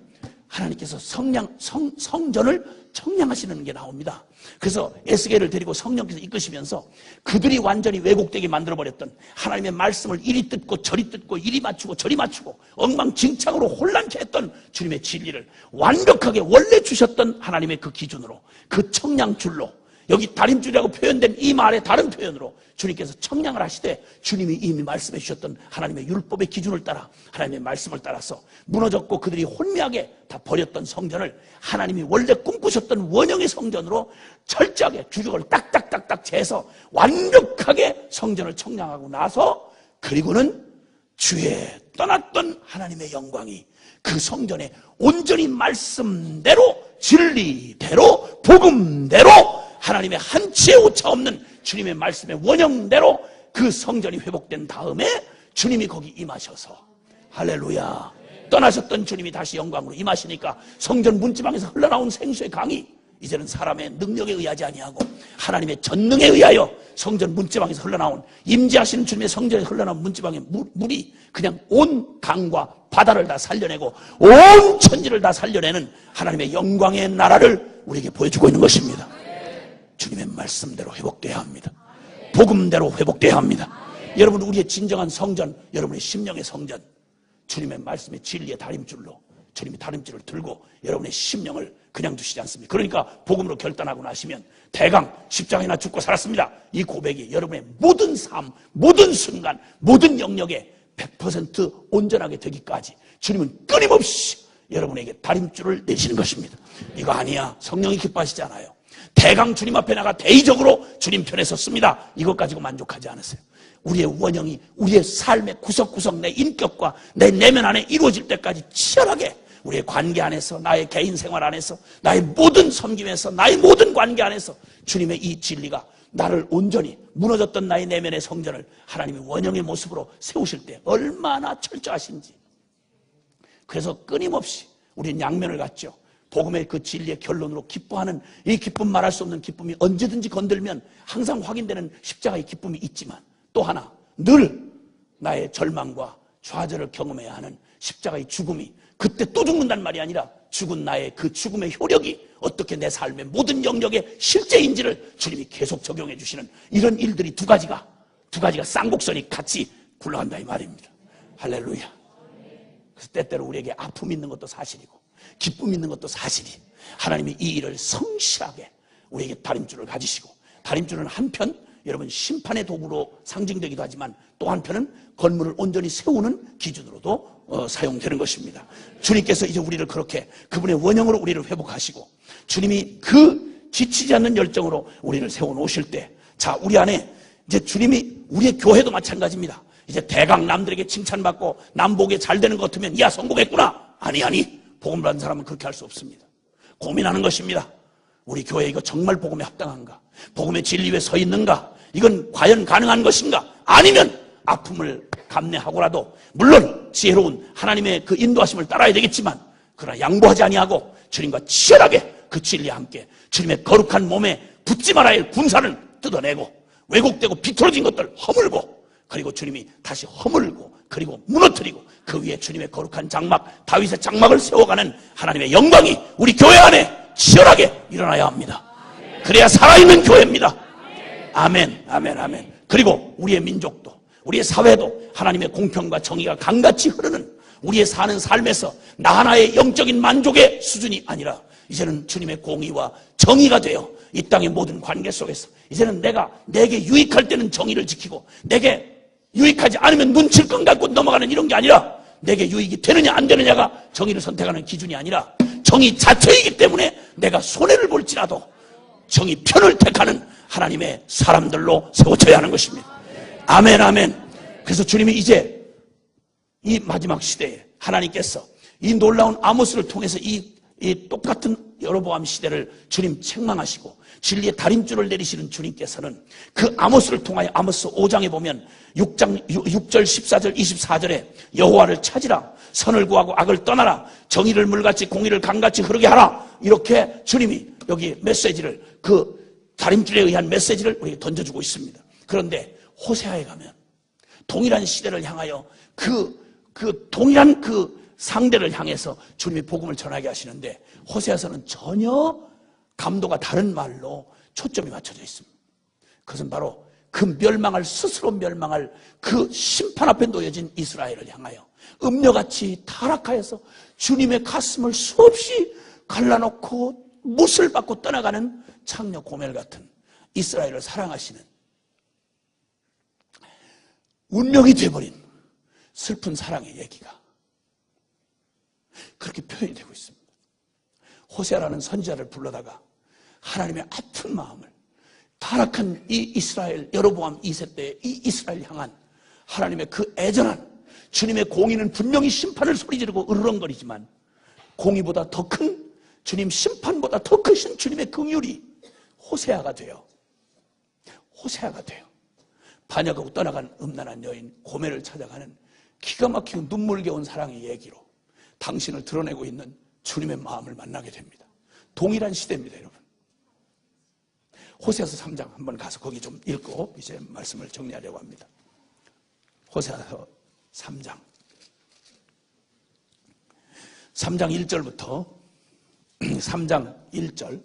하나님께서 성전을 청량하시는 게 나옵니다. 그래서 에스겔을 데리고 성령께서 이끄시면서 그들이 완전히 왜곡되게 만들어버렸던 하나님의 말씀을 이리 뜯고 저리 뜯고 이리 맞추고 저리 맞추고 엉망진창으로 혼란케 했던 주님의 진리를 완벽하게 원래 주셨던 하나님의 그 기준으로 그 청량줄로 여기 다림줄이라고 표현된 이 말의 다른 표현으로 주님께서 청량을 하시되 주님이 이미 말씀해 주셨던 하나님의 율법의 기준을 따라 하나님의 말씀을 따라서 무너졌고 그들이 혼미하게 다 버렸던 성전을 하나님이 원래 꿈꾸셨던 원형의 성전으로 철저하게 규격을 딱딱딱딱 재서 완벽하게 성전을 청량하고 나서 그리고는 주에 떠났던 하나님의 영광이 그 성전에 온전히 말씀대로 진리대로 복음대로 하나님의 한치의 오차 없는 주님의 말씀의 원형대로 그 성전이 회복된 다음에 주님이 거기 임하셔서 할렐루야 떠나셨던 주님이 다시 영광으로 임하시니까 성전 문지방에서 흘러나온 생수의 강이 이제는 사람의 능력에 의하지 아니하고 하나님의 전능에 의하여 성전 문지방에서 흘러나온 임재하시는 주님의 성전에 흘러나온 문지방의 물이 그냥 온 강과 바다를 다 살려내고 온 천지를 다 살려내는 하나님의 영광의 나라를 우리에게 보여주고 있는 것입니다. 주님의 말씀대로 회복돼야 합니다. 복음대로 회복돼야 합니다. 여러분 우리의 진정한 성전 여러분의 심령의 성전 주님의 말씀의 진리의 다림줄로 주님이 다림줄을 들고 여러분의 심령을 그냥 두시지 않습니다. 그러니까 복음으로 결단하고 나시면 대강 십자가에나 죽고 살았습니다. 이 고백이 여러분의 모든 삶 모든 순간 모든 영역에 100% 온전하게 되기까지 주님은 끊임없이 여러분에게 다림줄을 내시는 것입니다. 이거 아니야 성령이 기뻐하시지 않아요. 대강 주님 앞에 나가 대의적으로 주님 편에 섰습니다. 이것 가지고 만족하지 않으세요. 우리의 원형이 우리의 삶의 구석구석 내 인격과 내 내면 안에 이루어질 때까지 치열하게 우리의 관계 안에서 나의 개인 생활 안에서 나의 모든 섬김에서 나의 모든 관계 안에서 주님의 이 진리가 나를 온전히 무너졌던 나의 내면의 성전을 하나님의 원형의 모습으로 세우실 때 얼마나 철저하신지. 그래서 끊임없이 우리는 양면을 갖죠. 복음의 그 진리의 결론으로 기뻐하는 이 기쁨 말할 수 없는 기쁨이 언제든지 건들면 항상 확인되는 십자가의 기쁨이 있지만 또 하나 늘 나의 절망과 좌절을 경험해야 하는 십자가의 죽음이 그때 또 죽는단 말이 아니라 죽은 나의 그 죽음의 효력이 어떻게 내 삶의 모든 영역에 실제인지를 주님이 계속 적용해 주시는 이런 일들이 두 가지가 쌍곡선이 같이 굴러간다 이 말입니다. 할렐루야. 그래서 때때로 우리에게 아픔이 있는 것도 사실이고 기쁨이 있는 것도 사실이 하나님이 이 일을 성실하게 우리에게 다림줄을 가지시고 다림줄은 한편 여러분 심판의 도구로 상징되기도 하지만 또 한편은 건물을 온전히 세우는 기준으로도 사용되는 것입니다. 주님께서 이제 우리를 그렇게 그분의 원형으로 우리를 회복하시고 주님이 그 지치지 않는 열정으로 우리를 세워놓으실 때 자 우리 안에 이제 주님이 우리의 교회도 마찬가지입니다. 이제 대강 남들에게 칭찬받고 남보기에 잘 되는 것 같으면 야 성공했구나. 아니 복음 받은 사람은 그렇게 할 수 없습니다. 고민하는 것입니다. 우리 교회 이거 정말 복음에 합당한가? 복음의 진리 위에 서 있는가? 이건 과연 가능한 것인가? 아니면 아픔을 감내하고라도 물론 지혜로운 하나님의 그 인도하심을 따라야 되겠지만 그러나 양보하지 아니하고 주님과 치열하게 그 진리와 함께 주님의 거룩한 몸에 붙지 말아야 할 군사를 뜯어내고 왜곡되고 비틀어진 것들 허물고 그리고 주님이 다시 허물고 그리고 무너뜨리고 그 위에 주님의 거룩한 장막 다윗의 장막을 세워가는 하나님의 영광이 우리 교회 안에 치열하게 일어나야 합니다. 그래야 살아있는 교회입니다. 아멘, 아멘, 아멘. 그리고 우리의 민족도 우리의 사회도 하나님의 공평과 정의가 강같이 흐르는 우리의 사는 삶에서 나 하나의 영적인 만족의 수준이 아니라 이제는 주님의 공의와 정의가 되어 이 땅의 모든 관계 속에서 이제는 내게 유익할 때는 정의를 지키고 내게 유익하지 않으면 눈칠 끈 갖고 넘어가는 이런 게 아니라 내게 유익이 되느냐 안 되느냐가 정의를 선택하는 기준이 아니라 정의 자체이기 때문에 내가 손해를 볼지라도 정의 편을 택하는 하나님의 사람들로 세워져야 하는 것입니다. 아멘, 아멘. 그래서 주님이 이제 이 마지막 시대에 하나님께서 이 놀라운 아모스를 통해서 이 똑같은 여로보암 시대를 주님 책망하시고 진리의 다림줄을 내리시는 주님께서는 그 아모스를 통하여 아모스 5장에 보면 6절 14절 24절에 여호와를 찾으라 선을 구하고 악을 떠나라 정의를 물같이 공의를 강같이 흐르게 하라 이렇게 주님이 여기 메시지를 그 다림줄에 의한 메시지를 우리에게 던져주고 있습니다. 그런데 호세아에 가면 동일한 시대를 향하여 동일한 그 상대를 향해서 주님이 복음을 전하게 하시는데 호세아서는 전혀 감도가 다른 말로 초점이 맞춰져 있습니다. 그것은 바로 그 스스로 멸망할 그 심판 앞에 놓여진 이스라엘을 향하여 음녀같이 타락하여서 주님의 가슴을 수없이 갈라놓고 못을 받고 떠나가는 창녀 고멜 같은 이스라엘을 사랑하시는 운명이 되어버린 슬픈 사랑의 얘기가 그렇게 표현이 되고 있습니다. 호세아라는 선지자를 불러다가 하나님의 아픈 마음을 타락한 이 이스라엘 여로보암 2세 때의 이 이스라엘 향한 하나님의 그 애절한 주님의 공의는 분명히 심판을 소리지르고 으르렁거리지만 공의보다 더 큰 주님 심판보다 더 크신 주님의 긍휼이 호세아가 돼요. 반역하고 떠나간 음란한 여인 고멜을 찾아가는 기가 막히고 눈물겨운 사랑의 얘기로 당신을 드러내고 있는 주님의 마음을 만나게 됩니다. 동일한 시대입니다, 여러분. 호세아서 3장 한번 가서 거기 좀 읽고 이제 말씀을 정리하려고 합니다. 호세아서 3장 1절부터 3장 1절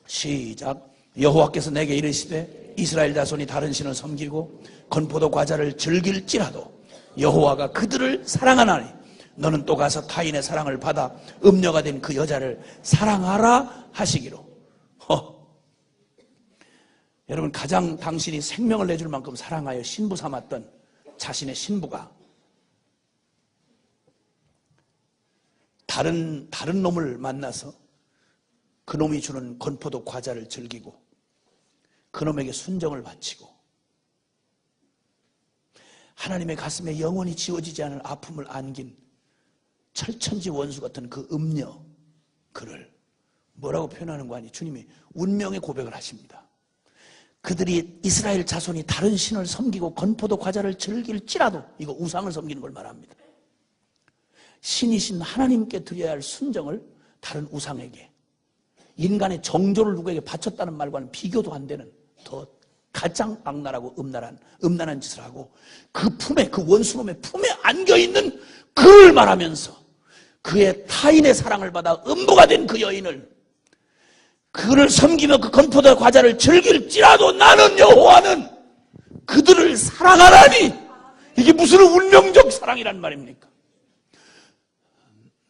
시작. 여호와께서 내게 이르시되 이스라엘 자손이 다른 신을 섬기고 건포도 과자를 즐길지라도 여호와가 그들을 사랑하나니 너는 또 가서 타인의 사랑을 받아 음녀가 된 그 여자를 사랑하라 하시기로. 여러분 가장 당신이 생명을 내줄 만큼 사랑하여 신부 삼았던 자신의 신부가 다른 놈을 만나서 그 놈이 주는 건포도 과자를 즐기고 그 놈에게 순정을 바치고 하나님의 가슴에 영원히 지워지지 않을 아픔을 안긴 철천지 원수 같은 그 음녀 그를 뭐라고 표현하는 거 아니? 주님이 운명의 고백을 하십니다. 그들이 이스라엘 자손이 다른 신을 섬기고 건포도 과자를 즐길지라도 이거 우상을 섬기는 걸 말합니다. 신이신 하나님께 드려야 할 순정을 다른 우상에게 인간의 정조를 누구에게 바쳤다는 말과는 비교도 안 되는 더 가장 악랄하고 음란한 짓을 하고 그 품에 그 원수놈의 품에 안겨있는 그를 말하면서 그의 타인의 사랑을 받아 음부가 된 그 여인을 그를 섬기며 그 건포도 과자를 즐길지라도 나는 여호와는 그들을 사랑하라니. 이게 무슨 운명적 사랑이란 말입니까?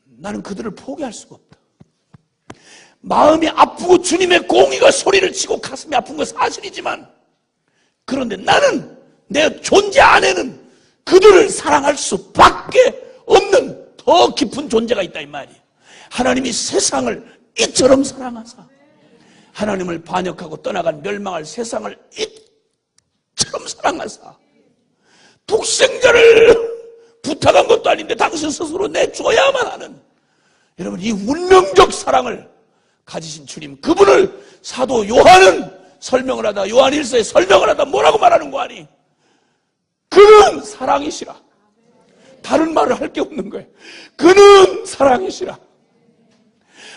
나는 그들을 포기할 수가 없다. 마음이 아프고 주님의 공의가 소리를 치고 가슴이 아픈 건 사실이지만 그런데 나는 내 존재 안에는 그들을 사랑할 수밖에 없는 더 깊은 존재가 있다 이 말이에요. 하나님이 세상을 이처럼 사랑하사 하나님을 반역하고 떠나간 멸망할 세상을 이처럼 사랑하사 독생자를 부탁한 것도 아닌데 당신 스스로 내줘야만 하는, 여러분, 이 운명적 사랑을 가지신 주님, 그분을 사도 요한은 설명을 하다, 요한 1서에 설명을 하다 뭐라고 말하는 거 아니? 그는 사랑이시라. 다른 말을 할 게 없는 거예요. 그는 사랑이시라.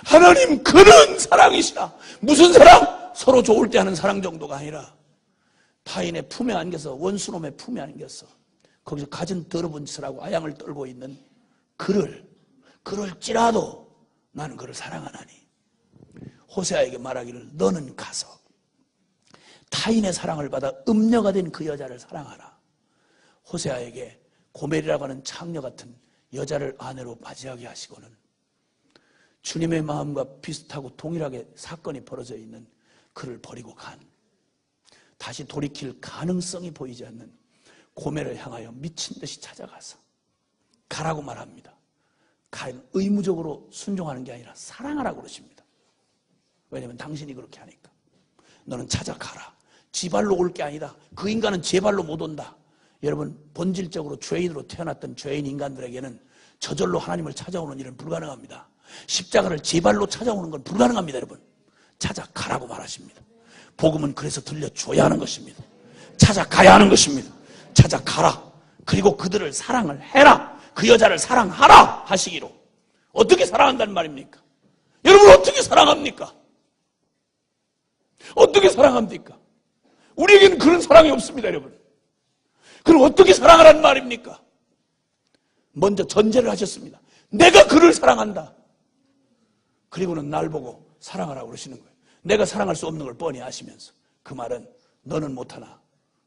하나님, 그는 사랑이시라. 무슨 사랑? 서로 좋을 때 하는 사랑 정도가 아니라 타인의 품에 안겨서, 원수놈의 품에 안겨서 거기서 가진 더러운 짓을 하고 아양을 떨고 있는 그럴지라도 나는 그를 사랑하나니. 호세아에게 말하기를 너는 가서 타인의 사랑을 받아 음녀가 된 그 여자를 사랑하라. 호세아에게 고멜이라고 하는 창녀 같은 여자를 아내로 맞이하게 하시고는 주님의 마음과 비슷하고 동일하게 사건이 벌어져 있는 그를 버리고 다시 돌이킬 가능성이 보이지 않는 고멜을 향하여 미친 듯이 찾아가서 가라고 말합니다. 가는 의무적으로 순종하는 게 아니라 사랑하라고 그러십니다. 왜냐하면 당신이 그렇게 하니까. 너는 찾아가라. 지 발로 올 게 아니다. 그 인간은 제 발로 못 온다. 여러분, 본질적으로 죄인으로 태어났던 죄인 인간들에게는 저절로 하나님을 찾아오는 일은 불가능합니다. 십자가를 제 발로 찾아오는 건 불가능합니다. 여러분, 찾아가라고 말하십니다. 복음은 그래서 들려줘야 하는 것입니다. 찾아가야 하는 것입니다. 찾아가라. 그리고 그들을 사랑을 해라. 그 여자를 사랑하라 하시기로. 어떻게 사랑한다는 말입니까? 여러분, 어떻게 사랑합니까? 어떻게 사랑합니까? 우리에게는 그런 사랑이 없습니다. 여러분, 그럼 어떻게 사랑하라는 말입니까? 먼저 전제를 하셨습니다. 내가 그를 사랑한다. 그리고는 날 보고 사랑하라고 그러시는 거예요. 내가 사랑할 수 없는 걸 뻔히 아시면서 그 말은 너는 못하나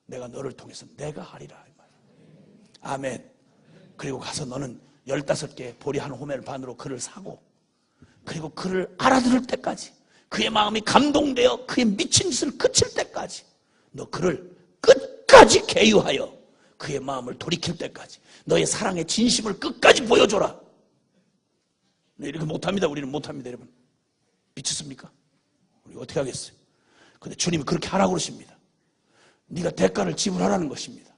내가 너를 통해서 내가 하리라. 아멘. 그리고 가서 너는 15개 보리 한 호멜 반으로 그를 사고, 그리고 그를 알아들을 때까지, 그의 마음이 감동되어 그의 미친 짓을 그칠 때까지, 너 그를 끝까지 계유하여 그의 마음을 돌이킬 때까지 너의 사랑의 진심을 끝까지 보여줘라. 이렇게 못합니다. 우리는 못합니다. 여러분, 미쳤습니까? 우리 어떻게 하겠어요? 근데 주님이 그렇게 하라고 그러십니다. 네가 대가를 지불하라는 것입니다.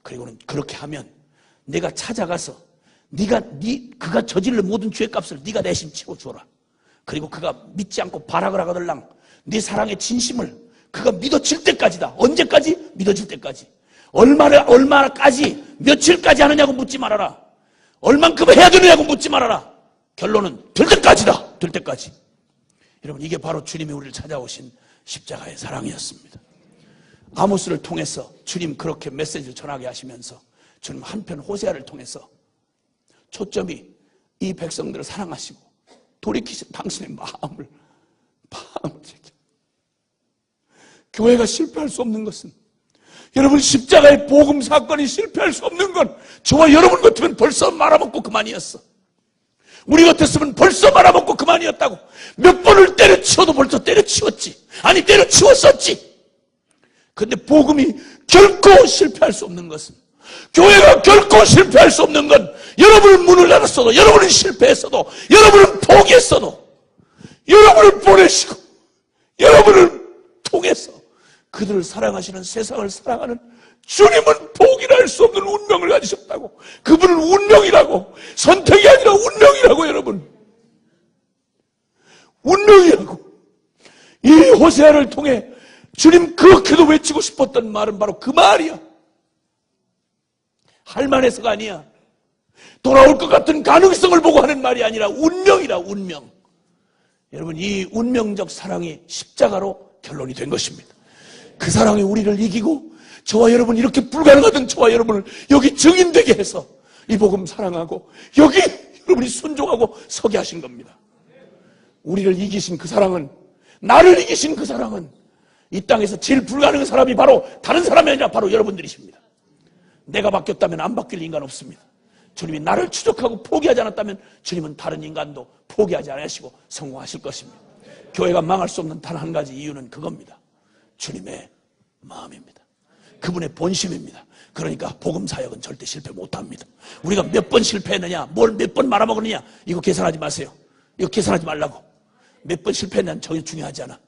그리고는 그렇게 하면 내가 찾아가서 그가 저지른 모든 죄값을 네가 대신 치러줘라. 그리고 그가 믿지 않고 발악을 하거들랑 네 사랑의 진심을 그가 믿어질 때까지다. 언제까지? 믿어질 때까지. 얼마나까지, 며칠까지 하느냐고 묻지 말아라. 얼만큼 해야 되느냐고 묻지 말아라. 결론은 될 때까지다. 될 때까지. 여러분, 이게 바로 주님이 우리를 찾아오신 십자가의 사랑이었습니다. 아모스를 통해서 주님 그렇게 메시지를 전하게 하시면서 주님 한편 호세아를 통해서 초점이 이 백성들을 사랑하시고 돌이키신 당신의 마음을 제게. 교회가 실패할 수 없는 것은, 여러분, 십자가의 복음 사건이 실패할 수 없는 건 저와 여러분 같으면 벌써 말아먹고 그만이었어. 우리 같았으면 벌써 말아먹고 그만이었다고. 몇 번을 때려치워도 벌써 때려치웠지. 아니, 때려치웠었지. 근데 복음이 결코 실패할 수 없는 것은, 교회가 결코 실패할 수 없는 건, 여러분은 문을 닫았어도, 여러분은 실패했어도, 여러분은 포기했어도, 여러분을 보내시고 여러분을 통해서 그들을 사랑하시는, 세상을 사랑하는 주님은 포기할 수 없는 운명을 가지셨다고. 그분은 운명이라고. 선택이 아니라 운명이라고. 여러분, 운명이라고. 이 호세아를 통해 주님 그렇게도 외치고 싶었던 말은 바로 그 말이야. 할만해서가 아니야. 돌아올 것 같은 가능성을 보고 하는 말이 아니라 운명이라. 운명. 여러분, 이 운명적 사랑이 십자가로 결론이 된 것입니다. 그 사랑이 우리를 이기고 저와 여러분, 이렇게 불가능하던 저와 여러분을 여기 증인되게 해서 이 복음 사랑하고 여기 여러분이 순종하고 서게 하신 겁니다. 우리를 이기신 그 사랑은, 나를 이기신 그 사랑은 이 땅에서 제일 불가능한 사람이 바로 다른 사람이 아니라 바로 여러분들이십니다. 내가 바뀌었다면 안 바뀔 인간 없습니다. 주님이 나를 추적하고 포기하지 않았다면 주님은 다른 인간도 포기하지 않으시고 성공하실 것입니다. 교회가 망할 수 없는 단 한 가지 이유는 그겁니다. 주님의 마음입니다. 그분의 본심입니다. 그러니까 복음 사역은 절대 실패 못합니다. 우리가 몇 번 실패했느냐, 뭘 몇 번 말아먹었느냐, 이거 계산하지 마세요. 이거 계산하지 말라고. 몇 번 실패했냐는 전혀 중요하지 않아.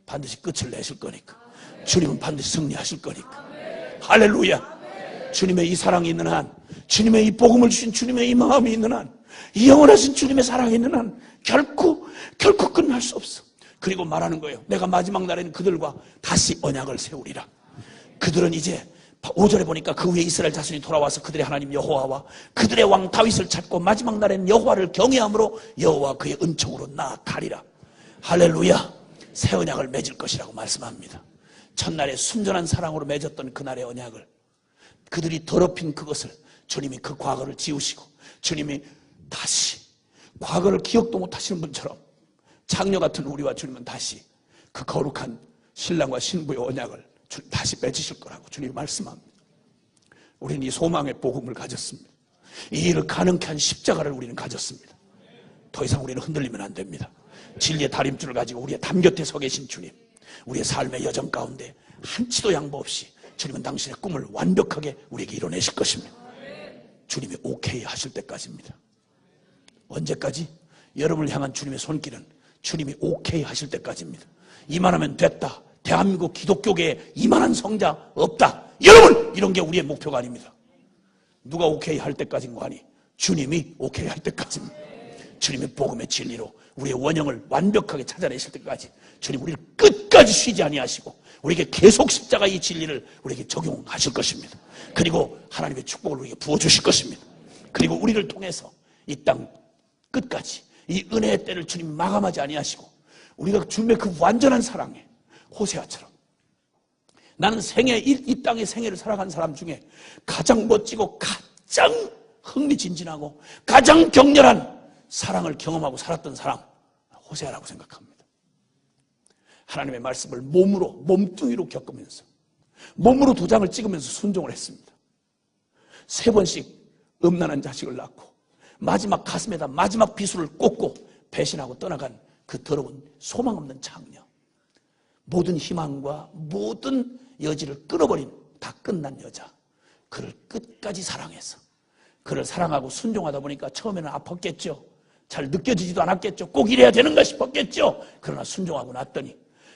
반드시 끝을 내실 거니까. 주님은 반드시 승리하실 거니까. 할렐루야. 주님의 이 사랑이 있는 한, 주님의 이 복음을 주신 주님의 이 마음이 있는 한, 이 영원하신 주님의 사랑이 있는 한 결코 끝날 수 없어. 그리고 말하는 거예요. 내가 마지막 날에는 그들과 다시 언약을 세우리라. 그들은 이제 5절에 보니까 그 후에 이스라엘 자손이 돌아와서 그들의 하나님 여호와와 그들의 왕 다윗을 찾고 마지막 날에는 여호와를 경외함으로 여호와 그의 은총으로 나아가리라. 할렐루야. 새 언약을 맺을 것이라고 말씀합니다. 첫날에 순전한 사랑으로 맺었던 그날의 언약을, 그들이 더럽힌 그것을 주님이 그 과거를 지우시고, 주님이 다시 과거를 기억도 못하시는 분처럼 장녀 같은 우리와 주님은 다시 그 거룩한 신랑과 신부의 언약을 다시 맺으실 거라고 주님이 말씀합니다. 우리는 이 소망의 복음을 가졌습니다. 이 일을 가능케 한 십자가를 우리는 가졌습니다. 더 이상 우리는 흔들리면 안 됩니다. 진리의 다림줄을 가지고 우리의 담 곁에 서 계신 주님, 우리의 삶의 여정 가운데 한치도 양보 없이 주님은 당신의 꿈을 완벽하게 우리에게 이뤄내실 것입니다. 주님이 오케이 하실 때까지입니다. 언제까지? 여러분을 향한 주님의 손길은 주님이 오케이 하실 때까지입니다. 이만하면 됐다, 대한민국 기독교계에 이만한 성자 없다, 여러분, 이런 게 우리의 목표가 아닙니다. 누가 오케이 할 때까지인 거 아니? 주님이 오케이 할 때까지입니다. 주님의 복음의 진리로 우리의 원형을 완벽하게 찾아내실 때까지 주님 우리를 끝까지 쉬지 아니하시고 우리에게 계속 십자가의 진리를 우리에게 적용하실 것입니다. 그리고 하나님의 축복을 우리에게 부어주실 것입니다. 그리고 우리를 통해서 이 땅 끝까지 이 은혜의 때를 주님 마감하지 아니하시고 우리가 주님의 그 완전한 사랑에 호세아처럼, 나는 이 땅의 생애를 살아간 사람 중에 가장 멋지고 가장 흥미진진하고 가장 격렬한 사랑을 경험하고 살았던 사람, 호세아라고 생각합니다. 하나님의 말씀을 몸뚱이로 겪으면서 몸으로 도장을 찍으면서 순종을 했습니다. 3번씩 음란한 자식을 낳고 마지막 가슴에다 마지막 비수를 꽂고 배신하고 떠나간 그 더러운 소망 없는 장녀, 모든 희망과 모든 여지를 끊어버린 다 끝난 여자, 그를 끝까지 사랑해서 그를 사랑하고 순종하다 보니까 처음에는 아팠겠죠. 잘 느껴지지도 않았겠죠. 꼭 이래야 되는가 싶었겠죠. 그러나 순종하고 났더니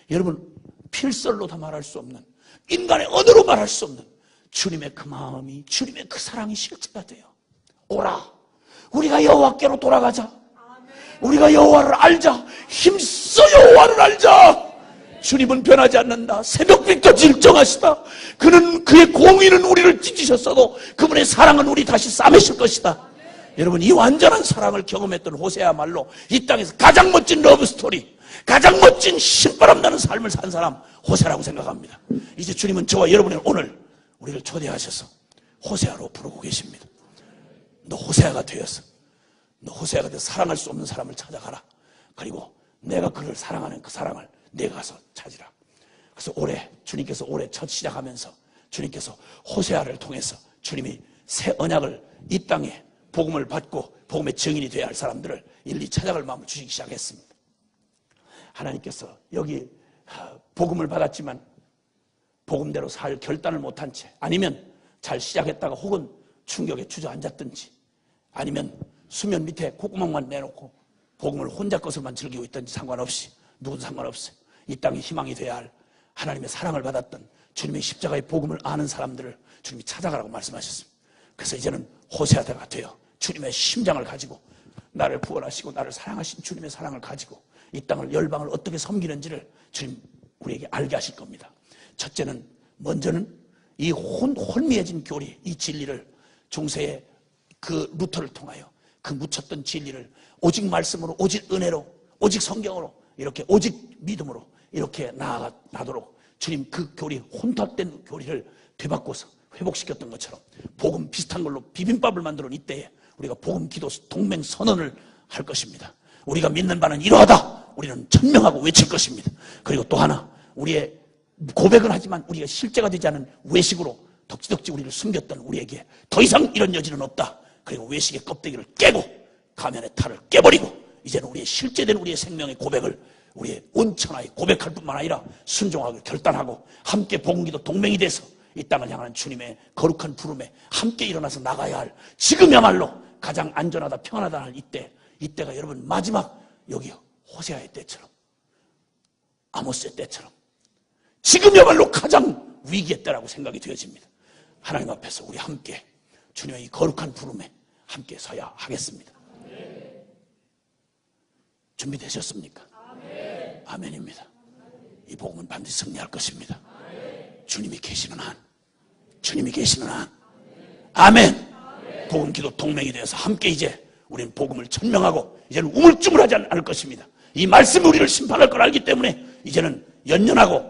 여러분, 필설로 다 말할 수 없는, 인간의 언어로 말할 수 없는 주님의 그 마음이, 주님의 그 사랑이 실체가 돼요. 오라, 우리가 여호와께로 돌아가자. 우리가 여호와를 알자. 힘써 여호와를 알자. 주님은 변하지 않는다. 새벽빛까지 일정하시다. 그는, 그의 공의는 우리를 찢으셨어도 그분의 사랑은 우리 다시 싸매실 것이다. 여러분, 이 완전한 사랑을 경험했던 호세야말로 이 땅에서 가장 멋진 러브스토리, 가장 멋진 신바람 나는 삶을 산 사람, 호세라고 생각합니다. 이제 주님은 저와 여러분의 오늘 우리를 초대하셔서 호세아로 부르고 계십니다. 너 호세아가 되었어. 너 호세아가 돼서 사랑할 수 없는 사람을 찾아가라. 그리고 내가 그를 사랑하는 그 사랑을 내가 가서 찾으라. 그래서 주님께서 올해 첫 시작하면서 주님께서 호세아를 통해서 주님이 새 언약을, 이 땅에 복음을 받고 복음의 증인이 되어야 할 사람들을 일일이 찾아갈 마음을 주시기 시작했습니다. 하나님께서 여기 복음을 받았지만 복음대로 살 결단을 못한 채, 아니면 잘 시작했다가 혹은 충격에 주저앉았든지, 아니면 수면 밑에 콧구멍만 내놓고 복음을 혼자 것을만 즐기고 있든지 상관없이, 누구도 상관없어요. 이 땅에 희망이 되어야 할 하나님의 사랑을 받았던 주님의 십자가의 복음을 아는 사람들을 주님이 찾아가라고 말씀하셨습니다. 그래서 이제는 호세아가 되어 주님의 심장을 가지고 나를 구원하시고 나를 사랑하신 주님의 사랑을 가지고 이 땅을, 열방을 어떻게 섬기는지를 주님 우리에게 알게 하실 겁니다. 첫째는, 먼저는 이 혼미해진 교리, 이 진리를 중세의 그 루터를 통하여 그 묻혔던 진리를 오직 말씀으로, 오직 은혜로, 오직 성경으로, 이렇게 오직 믿음으로 이렇게 나아가도록 주님 그 교리, 혼탁된 교리를 되바꿔서 회복시켰던 것처럼 복음 비슷한 걸로 비빔밥을 만들어 이때에 우리가 복음 기도 동맹 선언을 할 것입니다. 우리가 믿는 바는 이러하다. 우리는 천명하고 외칠 것입니다. 그리고 또 하나, 우리의 고백은 하지만 우리가 실제가 되지 않은 외식으로 덕지덕지 우리를 숨겼던 우리에게 더 이상 이런 여지는 없다. 그리고 외식의 껍데기를 깨고 가면의 탈을 깨버리고 이제는 우리의 실제된 우리의 생명의 고백을 우리의 온천하에 고백할 뿐만 아니라 순종하고 결단하고 함께 복음기도 동맹이 돼서 이 땅을 향하는 주님의 거룩한 부름에 함께 일어나서 나가야 할, 지금이야말로 가장 안전하다 평안하다 할 이때가 여러분 마지막, 여기 호세아의 때처럼, 아모스의 때처럼 지금이야말로 가장 위기의 때라고 생각이 되어집니다. 하나님 앞에서 우리 함께 주님의 이 거룩한 부름에 함께 서야 하겠습니다. 준비되셨습니까? 아멘입니다. 이 복음은 반드시 승리할 것입니다. 주님이 계시는 한, 주님이 계시는 한. 아멘. 복음 기도 동맹이 되어서 함께 이제 우리는 복음을 천명하고 이제는 우물쭈물하지 않을 것입니다. 이 말씀이 우리를 심판할 걸 알기 때문에 이제는 연연하고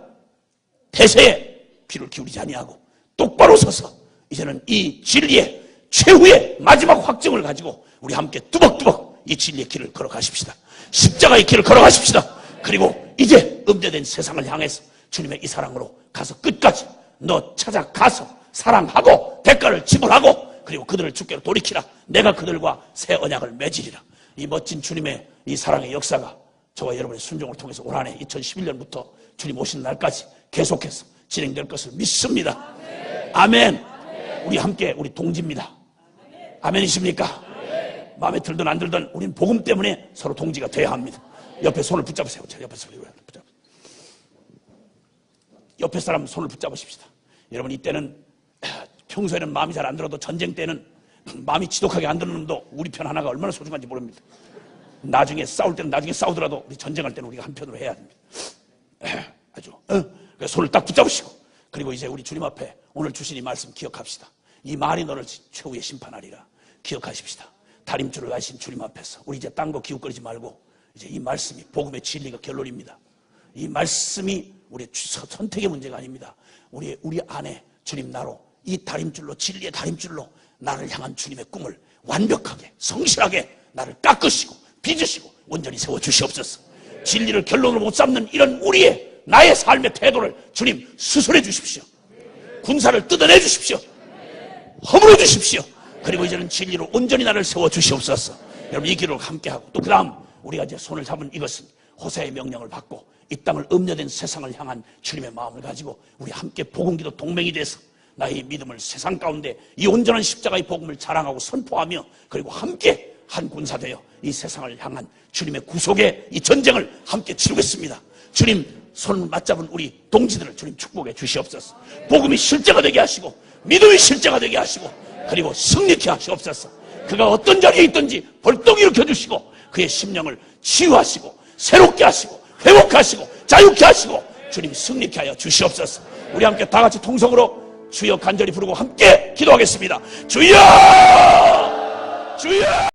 대세에 귀를 기울이지 아니하고 똑바로 서서 이제는 이 진리의 최후의 마지막 확정을 가지고 우리 함께 뚜벅뚜벅 이 진리의 길을 걸어가십시다. 십자가의 길을 걸어가십시다. 그리고 이제 음대된 세상을 향해서 주님의 이 사랑으로 가서 끝까지 너 찾아가서 사랑하고 대가를 지불하고 그리고 그들을 주께로 돌이키라. 내가 그들과 새 언약을 맺으리라. 이 멋진 주님의 이 사랑의 역사가 저와 여러분의 순종을 통해서 올 한해 2011년부터 주님 오시는 날까지 계속해서 진행될 것을 믿습니다. 아멘. 우리 함께 우리 동지입니다. 아멘이십니까? 마음에 들든 안 들든 우리는 복음 때문에 서로 동지가 돼야 합니다. 옆에 손을 붙잡으세요. 옆에 손을 붙잡으세요. 옆에 사람 손을 붙잡으십시다. 여러분 이때는 평소에는 마음이 잘 안 들어도 전쟁 때는 마음이 지독하게 안 드는 놈도 우리 편 하나가 얼마나 소중한지 모릅니다. 나중에 싸울 때는 나중에 싸우더라도 우리 전쟁할 때는 우리가 한편으로 해야 됩니다. 아주 그래서 손을 딱 붙잡으시고 그리고 이제 우리 주님 앞에 오늘 주신 이 말씀 기억합시다. 이 말이 너를 최후의 심판하리라. 기억하십시다. 다림줄을 가신 주님 앞에서 우리 이제 딴 거 기웃거리지 말고 이제 이 말씀이 복음의 진리가 결론입니다. 이 말씀이 우리의 선택의 문제가 아닙니다. 우리 안에 주님 나로 이 다림줄로 진리의 다림줄로 나를 향한 주님의 꿈을 완벽하게 성실하게 나를 깎으시고 빚으시고 온전히 세워주시옵소서. 진리를 결론으로 못 삼는 이런 우리의 나의 삶의 태도를 주님 수술해 주십시오. 군사를 뜯어내 주십시오. 허물어 주십시오. 그리고 이제는 진리로 온전히 나를 세워주시옵소서. 여러분 이 길을 함께하고 또 그 다음 우리가 이제 손을 잡은 이것은 호세의 명령을 받고 이 땅을 음녀된 세상을 향한 주님의 마음을 가지고 우리 함께 복음기도 동맹이 돼서 나의 믿음을 세상 가운데 이 온전한 십자가의 복음을 자랑하고 선포하며 그리고 함께 한 군사되어 이 세상을 향한 주님의 구속의 이 전쟁을 함께 치르겠습니다. 주님 손 맞잡은 우리 동지들을 주님 축복해 주시옵소서. 복음이 실제가 되게 하시고 믿음이 실제가 되게 하시고 그리고 승리케 하시옵소서. 그가 어떤 자리에 있든지 벌떡 일으켜 주시고 그의 심령을 치유하시고 새롭게 하시고 회복하시고 자유케 하시고 주님 승리케 하여 주시옵소서. 우리 함께 다 같이 통성으로 주여 간절히 부르고 함께 기도하겠습니다. 주여! 주여!